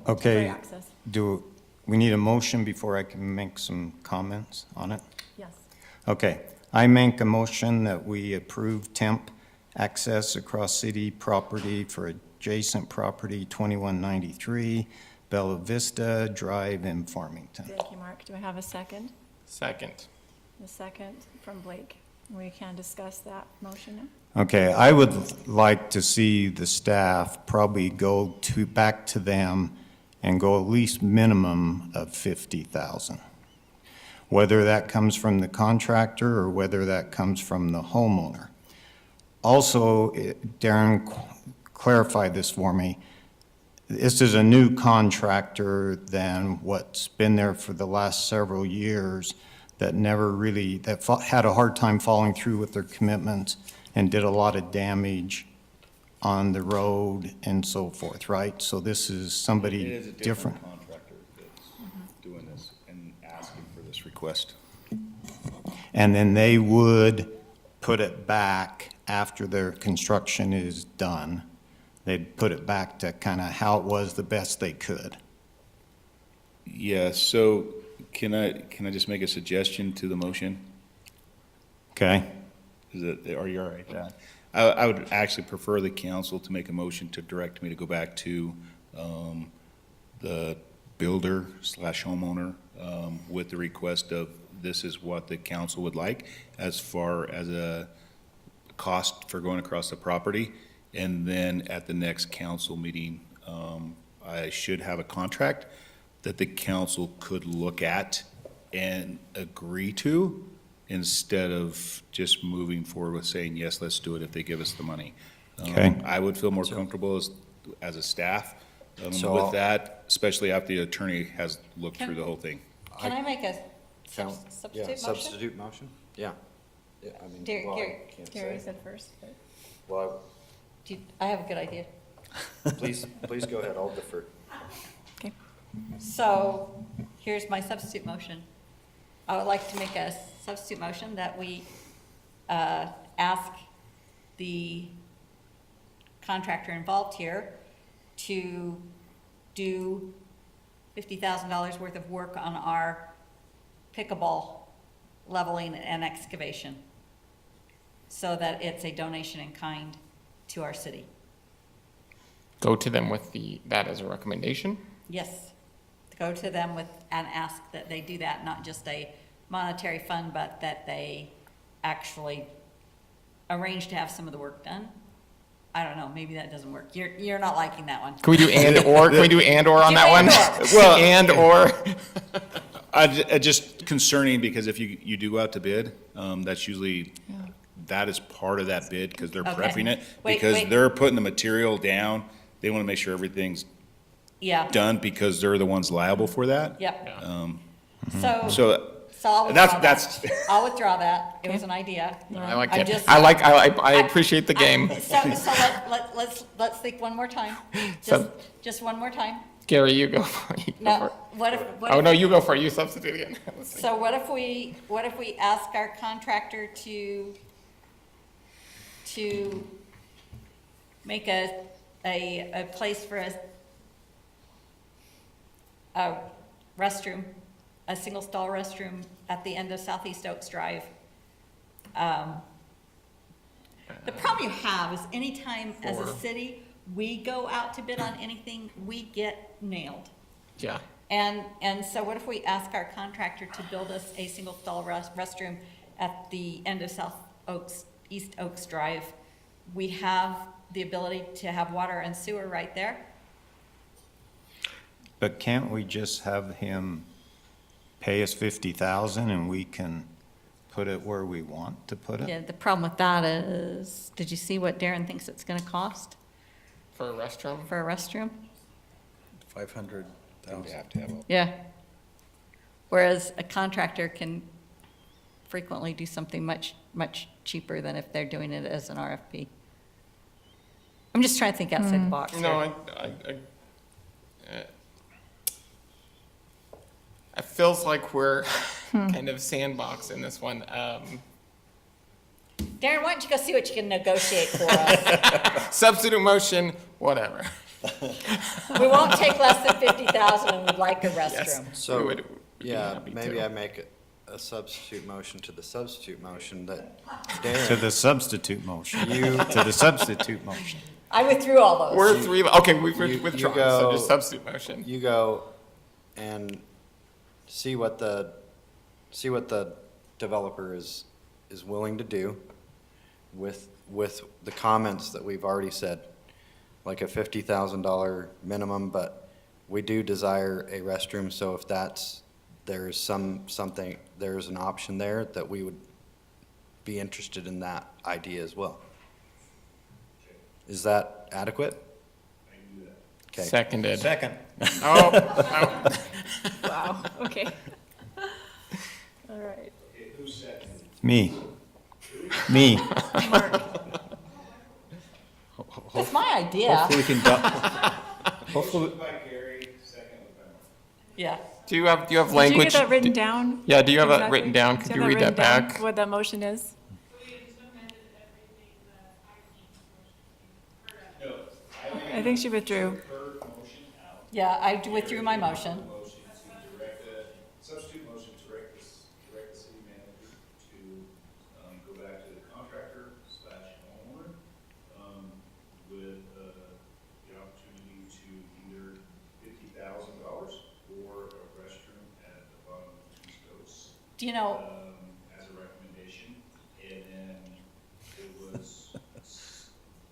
Okay, Free access. do we need a motion before I can make some comments on it? Yes. Okay, I make a motion that we approve temp access across city property for adjacent property 2193 Bella Vista Drive in Farmington. Thank you, Mark. Do I have a second? Second. A second from Blake. We can discuss that motion now. Okay, I would like to see the staff probably go back to them and go at least minimum of 50,000. Whether that comes from the contractor or whether that comes from the homeowner. Also, Darren clarified this for me. This is a new contractor than what's been there for the last several years that never really, had a hard time following through with their commitments and did a lot of damage on the road and so forth, right? So this is It somebody is a different. different contractor that's doing this and asking for this request. And then they would put it back after their construction is done. They'd put it back to kind of how it was the best they could. Yeah, so can I just make a suggestion to the motion? Okay? Are you all right with that? I would actually prefer the council to make a motion to direct me to go back to the builder slash homeowner with the request of this is what the council would like as far as a cost for going across the property. And then at the next council meeting, I should have a contract that the council could look at and agree to instead of just moving forward with saying, yes, let's do it if they give us the money. Okay. I would feel more comfortable as a staff So with I'll- that, especially after the attorney has looked through the whole thing. Can I make a Yeah, substitute motion? substitute motion? Yeah. Yeah, I mean, Gary- well, I Gary- can't Gary say. said first, but. Well, I have a good idea. please go ahead, I'll defer. Okay. So here's my substitute motion. I would like to make a substitute motion that we ask the contractor involved here to do $50,000 worth of work on our pickleball leveling and excavation, so that it's a donation in kind to our city. Go to them with that as a recommendation? Yes, go to them with, and ask that they do that, not just a monetary fund, but that they actually arrange to have some of the work done. I don't know, maybe that doesn't work. You're not liking that one. Can we do and/or? Can we do and/or on Do that one? and/or. Well- And/or? Just concerning, because if you do go out to bid, that's usually, that is part of that bid, because they're Okay. prepping it. Wait, Because wait. they're putting the material down, they want to make sure everything's Yeah, done, because they're the ones liable for that. yep. So, So I'll that's- withdraw that's- that. I'll withdraw that. It was an idea. I like I'm it. just- I appreciate the game. So let's think one more time. Just one more time. Gary, you go for it. You go No, for it. what if? Oh, no, you go for it. You substitute again. Let's see. So what if we ask our contractor to make a place for a restroom, a single stall restroom at the end of Southeast Oaks Drive? The problem you have is anytime as a For- city, we go out to bid on anything, we get nailed. Yeah. And so what if we ask our contractor to build us a single stall restroom at the end of East Oaks Drive? We have the ability to have water and sewer right there. But can't we just have him pay us 50,000 and we can put it where we want to put it? Yeah, the problem with that is, did you see what Darren thinks it's gonna cost For a restroom? for a restroom? 500,000. Yeah. Whereas a contractor can frequently do something much, much cheaper than if they're doing it as an RFP. I'm just trying to think outside the box here. No, it feels like we're kind of sandbox in this one. Darren, why don't you go see what you can negotiate for us? Substitute motion, whatever. We won't take less than 50,000 and we'd like a Yes. restroom. We So, would be yeah, happy maybe to. I make a substitute motion to the substitute motion that To Darren, the substitute motion. You- To the substitute motion. I withdrew all those. We're three, okay, we've you withdrawn, go- so just substitute motion. you go and see what the developer is willing to do with the comments that we've already said, like a $50,000 minimum, but we do desire a restroom, so if there's an option there that we would be interested in that idea as well. Is that adequate? Okay. Seconded. Second. Oh, Wow, okay. All right. Me. Me. This was my idea. Hopefully we can, hopefully, Yeah. Do you have Did you language? get that written down? Yeah, do you have that Exactly? written down? Do Could you you have read that written down, back? what that motion is? I think she withdrew. Yeah, I withdrew my motion. Substitute motion to direct the city manager to, go back to the contractor slash homeowner, with, the opportunity to either $50,000 or a restroom at the bottom of East Coast, Do you know, as a recommendation. And then it was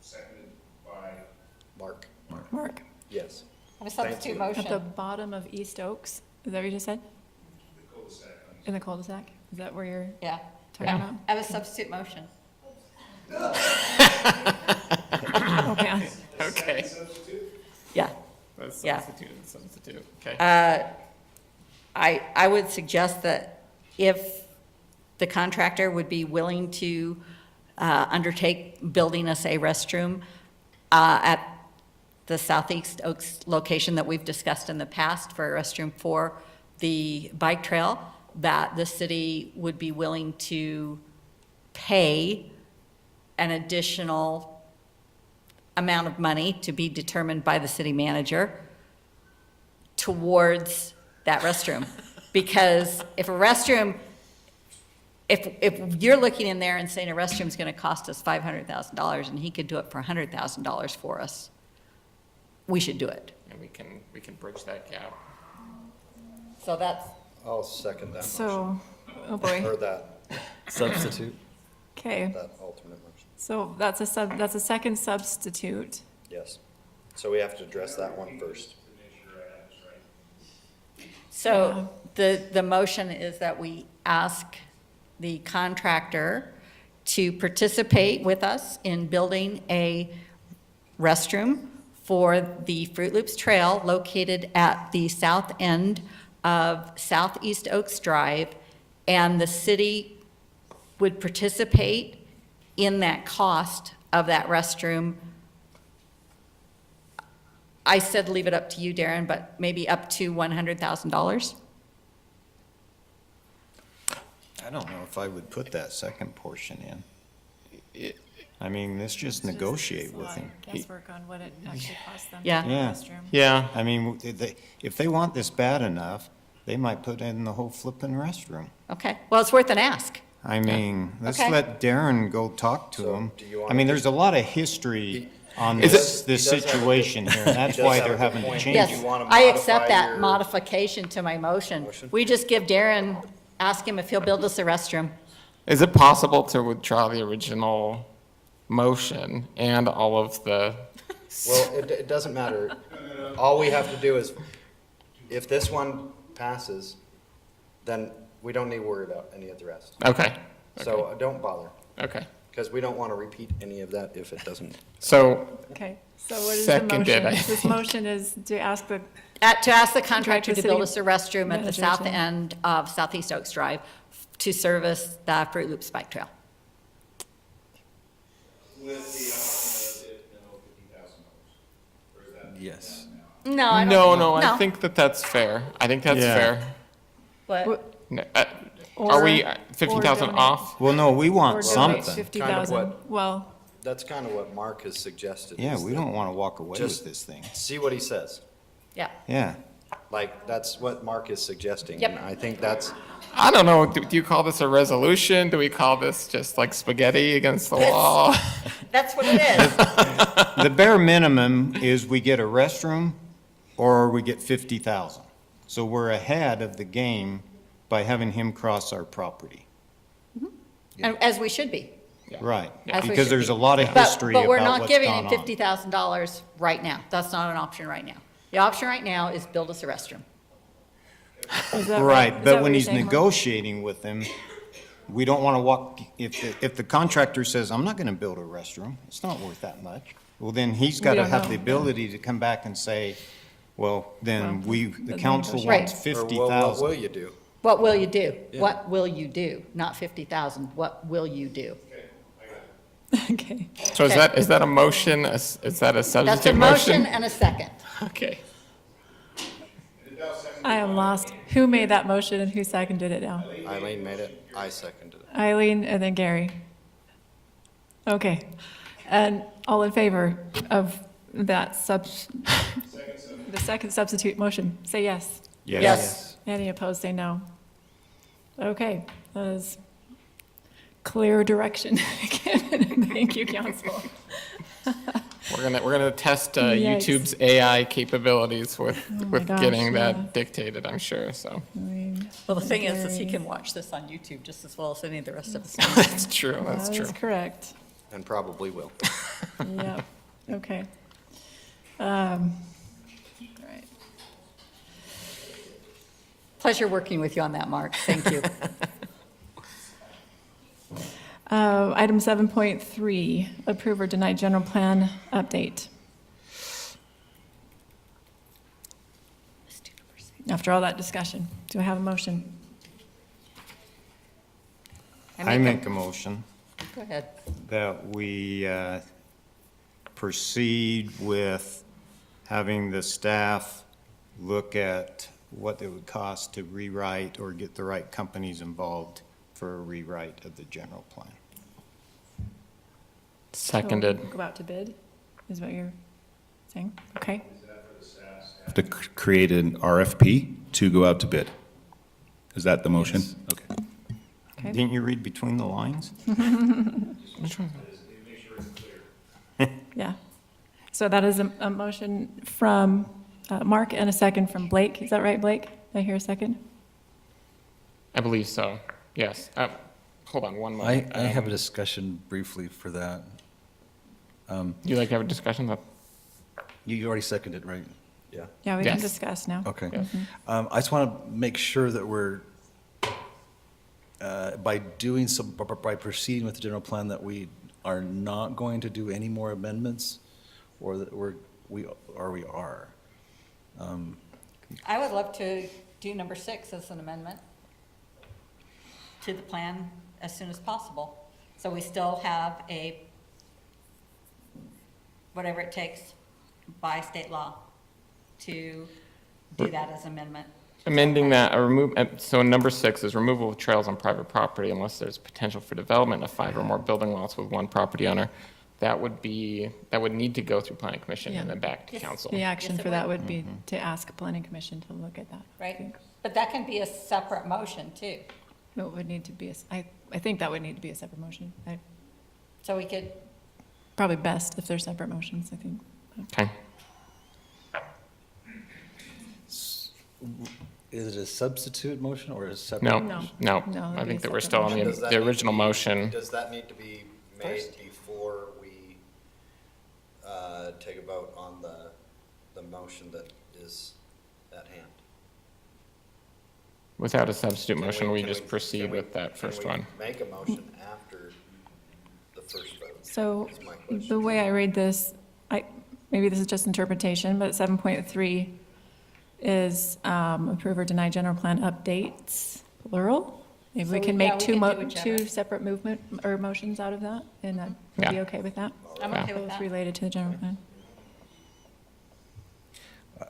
seconded by Mark? Mark, Yes. I have a substitute motion. at the bottom of East Oaks, is that what you just said? the cul-de-sac on In the cul-de-sac? Is that where you're Yeah. talking about? I have a substitute motion. Okay. Okay. Yeah. That's Yeah. substitute, okay. I would suggest that if the contractor would be willing to undertake building us a restroom at the Southeast Oaks location that we've discussed in the past for a restroom for the bike trail, that the city would be willing to pay an additional amount of money to be determined by the city manager towards that restroom. Because if a restroom, if you're looking in there and saying a restroom's gonna cost us $500,000 and he could do it for $100,000 for us, we should do it. And we can bridge that gap. So that's, I'll second that motion. So, oh boy, Or that, substitute. okay. that alternate motion. So that's a second substitute. Yes. So we have to address that one first. so the motion is that we ask the contractor to participate with us in building a restroom for the Fruit Loops Trail located at the south end of Southeast Oaks Drive, and the city would participate in that cost of that restroom. I said leave it up to you, Darren, but maybe up to $100,000. I don't know if I would put that second portion in. I mean, let's just negotiate with him. Guesswork on what it actually costs them. Yeah. to do the Yeah. restroom. Yeah, I mean, if they want this bad enough, they might put in the whole flipping restroom. Okay, well, it's worth an ask. I mean, let's Okay. let Darren go talk to So, him. do you I wanna mean, just- there's a lot of history on Is this He does have a good- situation here, and that's he does why have a they're good having to point. change Yes, it. you wanna I accept modify that your- modification to my motion. Motion? We just give Darren, ask him if he'll build us a restroom. is it possible to withdraw the original motion and all of the, Well, it doesn't matter. All we have to do is, if this one passes, then we don't need to worry about any of the rest. okay, So don't bother, okay. because we don't want to repeat any of that if it doesn't. So, Okay, so what is the Seconded, motion? I This motion is to ask the, To ask the contractor the to build city us a restroom at the manager south to- end of Southeast Oaks Drive to service the Fruit Loops Bike Trail. with the option of if no $50,000. Or is that? Yes. No, I don't. no, I think that's fair. I think that's Yeah. fair. But, No, Are we Or- 50,000 donate. off? Well, no, we or want donate something. 50,000. what- Well, That's kind of what Mark has suggested. Yeah, is we that don't want to walk away with just- this thing. See what he says. yeah, Yeah. Like, that's what Mark is suggesting. Yep. And I think that's, I don't know, do you call this a resolution? Do we call this just like spaghetti against the wall? that's what it is. The bare minimum is we get a restroom or we get 50,000. So we're ahead of the game by having him cross our property. And as we should be. Right, As we because should there's be. a lot of But, history but we're about not what's giving gone him on. $50,000 right now. That's not an option right now. The option right now is build us a restroom. is that Right, Is that but what when you're he's saying, Mark? negotiating with him, we don't want to walk, if the contractor says, I'm not going to build a restroom, it's not worth that much, well, then he's got to don't have know, the yeah. ability to come back and say, well, then Well, the then council negotiate. wants Right. or what 50,000. will you do? What will you do? Yeah. What will you do? Not 50,000. What will you do? Okay. So is that a motion? Is that a That's a substitute motion and a second. Okay. I am lost. Who made that motion and who seconded it now? Eileen made it, I seconded it. Eileen and then Gary. Okay. And all in favor of that the second substitute motion, say yes. Yes. Any opposed, say no. Okay, that is clear direction. Thank you, council. We're gonna test Yikes. YouTube's AI capabilities with gosh, getting yeah. that dictated, I'm sure, so. Well, the thing is he can watch this on YouTube just as well as any of the rest of us. That's true, that's That true. is correct. And probably will. Yep, okay. All right. Pleasure working with you on that, Mark. Thank you. Item 7.3, approve or deny general plan update. After all that discussion, do I have a motion? I make a motion Go ahead. that we proceed with having the staff look at what it would cost to rewrite or get the right companies involved for a rewrite of the general plan. Seconded. So Go out to bid, is what you're saying? Okay. To create an RFP to go out to bid. Is that the motion? Okay. Okay. Didn't you read between the lines? Yeah. So that is a motion from Mark and a second from Blake. Is that right, Blake? Did I hear a second? I believe so, yes. Hold on one I moment. have a discussion briefly for that. You like to have a discussion? You already seconded, right? Yeah. Yeah, we can Yes. discuss now. Okay. Yes. I just want to make sure that we're, by doing so, by proceeding with the general plan, that we are not going to do any more amendments, or that we are. I would love to do number 6 as an amendment to the plan as soon as possible. So we still have whatever it takes by state law to do that as amendment. Amending that, so number 6 is removal of trails on private property unless there's potential for development of 5 or more building lots with one property owner. That would need to go through planning commission and Yeah. then back to Yes. council. The action Yes, it for that would. would be to ask planning commission to look at that. Right? But that can be a separate motion too. It would need to be, I think that would need to be a separate motion. So we could, Probably best if they're separate motions, I think. Okay. Is it a substitute motion or a separate? No, No. no. No, I it'd be think a that we're separate still on Does that the need original to be- motion. Does that need to be made before we take a vote on the motion that is at hand? Without a substitute Can motion, we can just proceed can we- with that first can we one. make a motion after the first vote? So Is my question. the way I read this, maybe this is just interpretation, but 7.3 is approve or deny general plan updates, plural. Maybe we So can yeah, make we two can do whichever. two separate movement or motions out of that, and that would be Yeah. okay with that? I'm Yeah. okay with Both that. related to the general plan.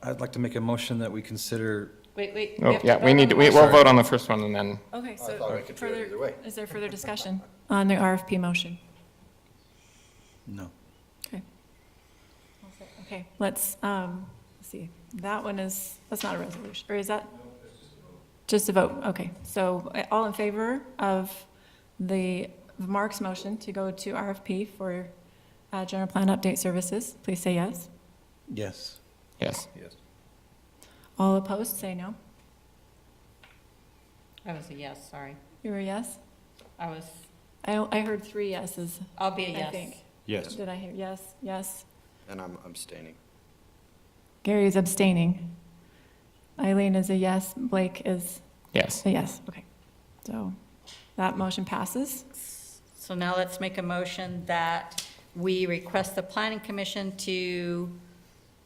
I'd like to make a motion that we consider, Wait. Oh, have to yeah, vote we on need, the we'll motion. vote on the first one and then, Okay, I thought we could do it either way. is there further discussion on the RFP motion? no. Okay, let's see. That one that's not a resolution, or is that? Just a vote, okay. So all in favor of Mark's motion to go to RFP for general plan update services, please say yes. Yes. yes. All opposed, say no. I was a yes, sorry. You were a yes? I heard 3 yeses, I'll be a I yes. think. Yes. Did I hear yes, yes? And I'm abstaining. Gary is abstaining. Eileen is a yes, Blake is Yes. a yes, okay. So that motion passes. So now let's make a motion that we request the planning commission to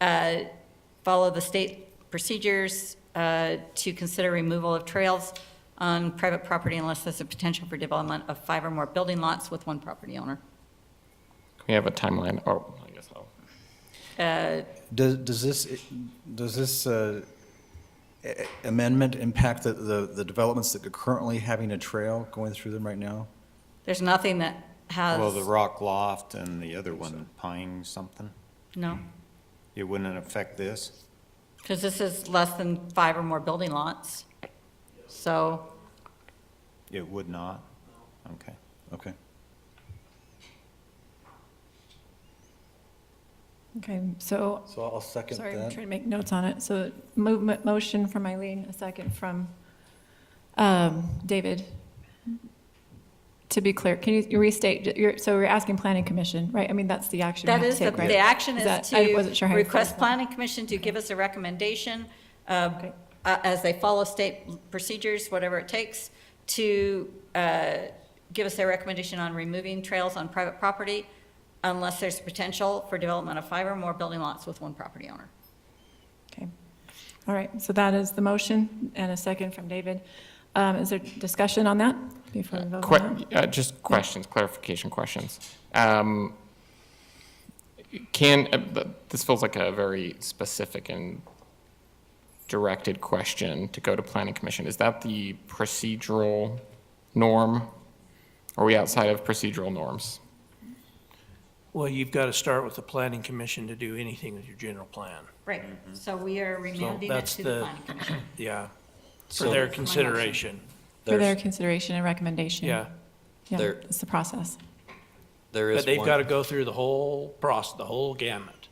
follow the state procedures to consider removal of trails on private property unless there's a potential for development of 5 or more building lots with one property owner. we have a timeline? Oh, I guess I'll. Does this amendment impact the developments that are currently having a trail going through them right now? There's nothing that has. Well, the Rock Loft and the other one, Pine something, No, it wouldn't affect this? because this is less than 5 or more building lots. So, It would not? Okay. Okay. Okay, so, So I'll second sorry, I'm that. trying to make notes on it. So motion from Eileen, a second from David. To be clear, can you restate, so we're asking planning commission, right? I mean, that's the action we that have is, to take, right? the action is that- I wasn't sure to how you request phrased that. planning commission to give us a recommendation as they follow state procedures, whatever it takes, to give us their recommendation on removing trails on private property unless there's potential for development of 5 or more building lots with one property owner. Okay, all right, so that is the motion, and a second from David. Is there discussion on that before we vote on that? Just questions, clarification questions. This feels like a very specific and directed question to go to planning commission. Is that the procedural norm? Are we outside of procedural norms? Well, you've got to start with the planning commission to do anything with your general plan. Right, so we are So remanding it that's to the planning commission. Yeah, for So- their That's my motion. consideration. For their There's, consideration and recommendation. Yeah, Yeah, There- it's the process. there is but they've one- got to go through the whole process, the whole gamut.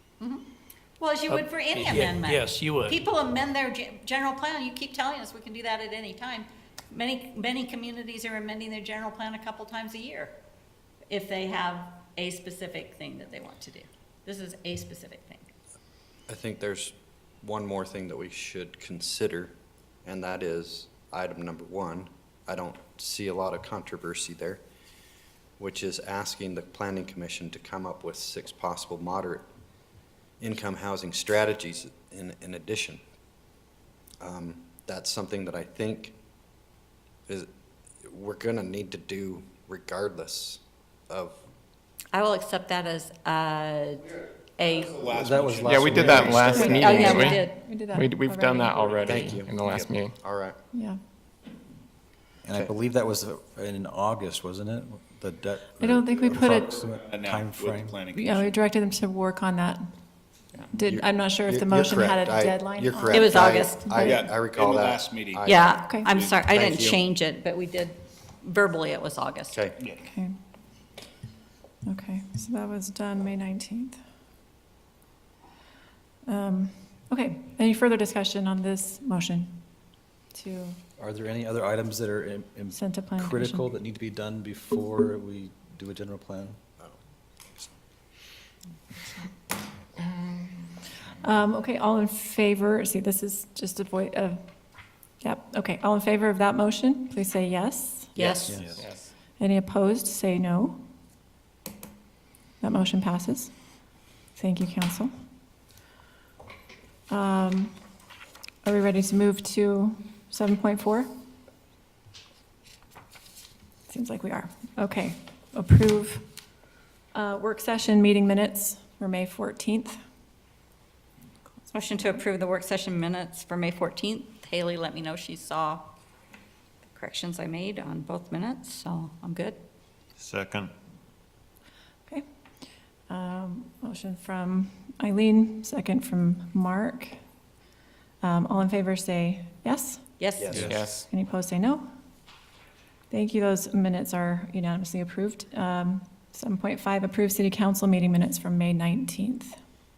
Well, as you would for any Yeah, amendment. yes, you would. People amend their general plan, you keep telling us we can do that at any time. Many communities are amending their general plan a couple times a year if they have a specific thing that they want to do. This is a specific thing. I think there's one more thing that we should consider, and that is item number 1. I don't see a lot of controversy there, which is asking the planning commission to come up with 6 possible moderate income housing strategies in addition. That's something that I think we're gonna need to do regardless of. I will accept that as a, That was Yeah, we did that last meeting. oh, yeah, didn't we did. We did that We've done that already Thank you. in the last meeting. All right. Yeah. And I believe that was in August, wasn't it? I don't think we put it- approximate And now with timeframe? planning Yeah, we commission. directed them to work on that. I'm not sure if the You're motion had correct. a deadline. You're on correct. It was I- August. I recall In the that. last meeting. yeah, Okay. I'm sorry, I Thank didn't you. change it, but we did, verbally it was August. Okay. Okay. Okay, so that was done May 19th. Okay, any further discussion on this motion to Are there any other items that are send to planning critical commission? that need to be done before we do a general plan? Okay, all in favor, see, this is just a voice, yep, okay, all in favor of that motion, please say yes. Yes. Yes. Any opposed, say no. That motion passes. Thank you, council. Are we ready to move to 7.4? Seems like we are. Okay. Approve work session meeting minutes for May 14th. Motion to approve the work session minutes for May 14th. Haley let me know she saw the corrections I made on both minutes, so I'm good. Second. Okay. Motion from Eileen, second from Mark. All in favor, say yes. Yes? Yes. Any opposed, say no. Thank you. Those minutes are unanimously approved. 7.5, approve city council meeting minutes from May 19th.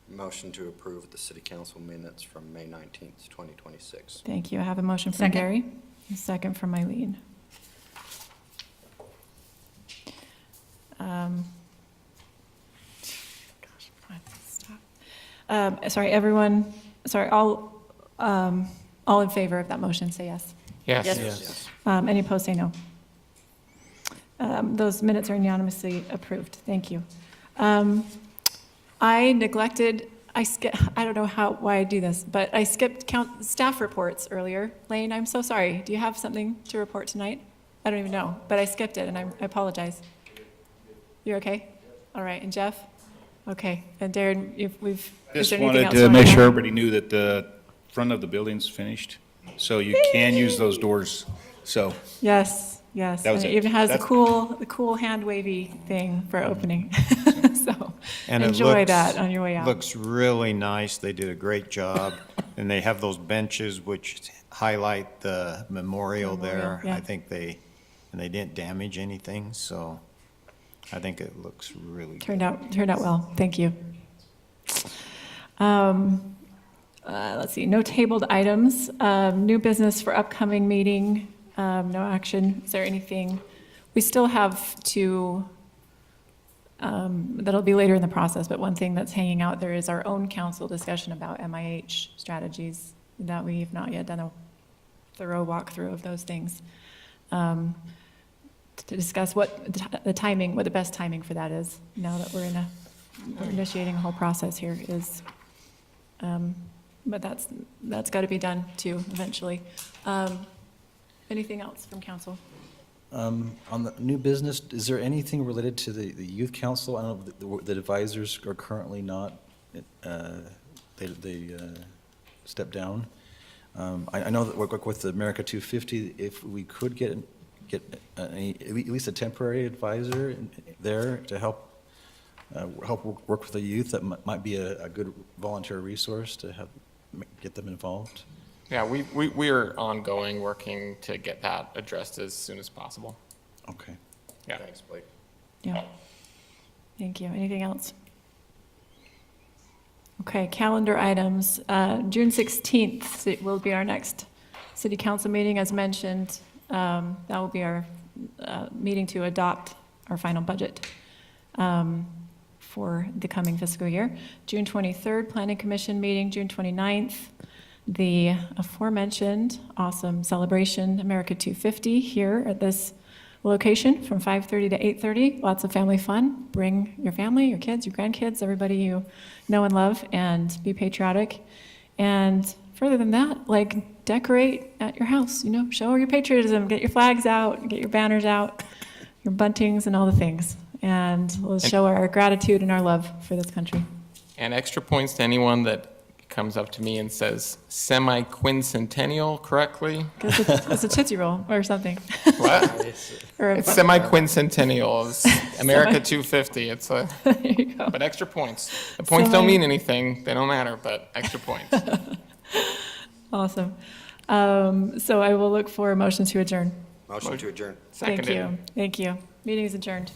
Motion to approve the city council minutes from May 19th, 2026. Thank you. I have a motion from Second. Gary, a second from Eileen. Gosh, stop. Sorry, everyone, sorry, all in favor of that motion, say yes. Yes. Yes. Any opposed, say no. Those minutes are unanimously approved. Thank you. I neglected, I don't know why I do this, but I skipped staff reports earlier. Lane, I'm so sorry. Do you have something to report tonight? I don't even know, but I skipped it, and I apologize. You're okay? All right, and Jeff? Okay, and Darren, is Just there anything wanted else to you wanna make add? sure everybody knew that the front of the building's finished, so you can use those doors. So, Yes, yes. That was And it. it even has the That's- cool hand wavy thing for opening. So And it enjoy looks- that on your way out. Looks really nice. They did a great job. And they have those benches which highlight the memorial there. yeah. I think they didn't damage anything, so I think it looks really good. Turned out well. Thank you. Let's see, no tabled items. New business for upcoming meeting, no action. Is there anything? We still have to, that'll be later in the process, but one thing that's hanging out there is our own council discussion about MIH strategies, that we've not yet done a thorough walkthrough of those things. To discuss what the timing, what the best timing for that is, now that we're initiating a whole process here is, but that's got to be done too, eventually. Anything else from council? On the new business, is there anything related to the youth council? I know the advisors are currently not, they stepped down. I know that work with the America 250, if we could get at least a temporary advisor there to help work with the youth, that might be a good volunteer resource to get them involved. Yeah, we are ongoing, working to get that addressed as soon as possible. Okay. Yeah. Thanks, Blake. Yeah. Thank you. Anything else? Okay, calendar items. June 16th will be our next city council meeting, as mentioned. That will be our meeting to adopt our final budget for the coming fiscal year. June 23rd, Planning Commission meeting. June 29th, the aforementioned awesome celebration, America 250, here at this location from 5:30 to 8:30. Lots of family fun. Bring your family, your kids, your grandkids, everybody you know and love, and be patriotic. And further than that, like, decorate at your house, show your patriotism, get your flags out, get your banners out, your buntings and all the things. And we'll show our gratitude and our love for this country. And extra points to anyone that comes up to me and says semi-quincentennial correctly. It's a Tootsie Roll or something. What? Or It's semi-quincentennial. It's America 250. It's a, There you go. but extra points. The points don't mean anything. They don't matter, but extra points. Awesome. So I will look for a motion to adjourn. Motion to adjourn. Thank Seconded. you. Thank you. Meeting is adjourned.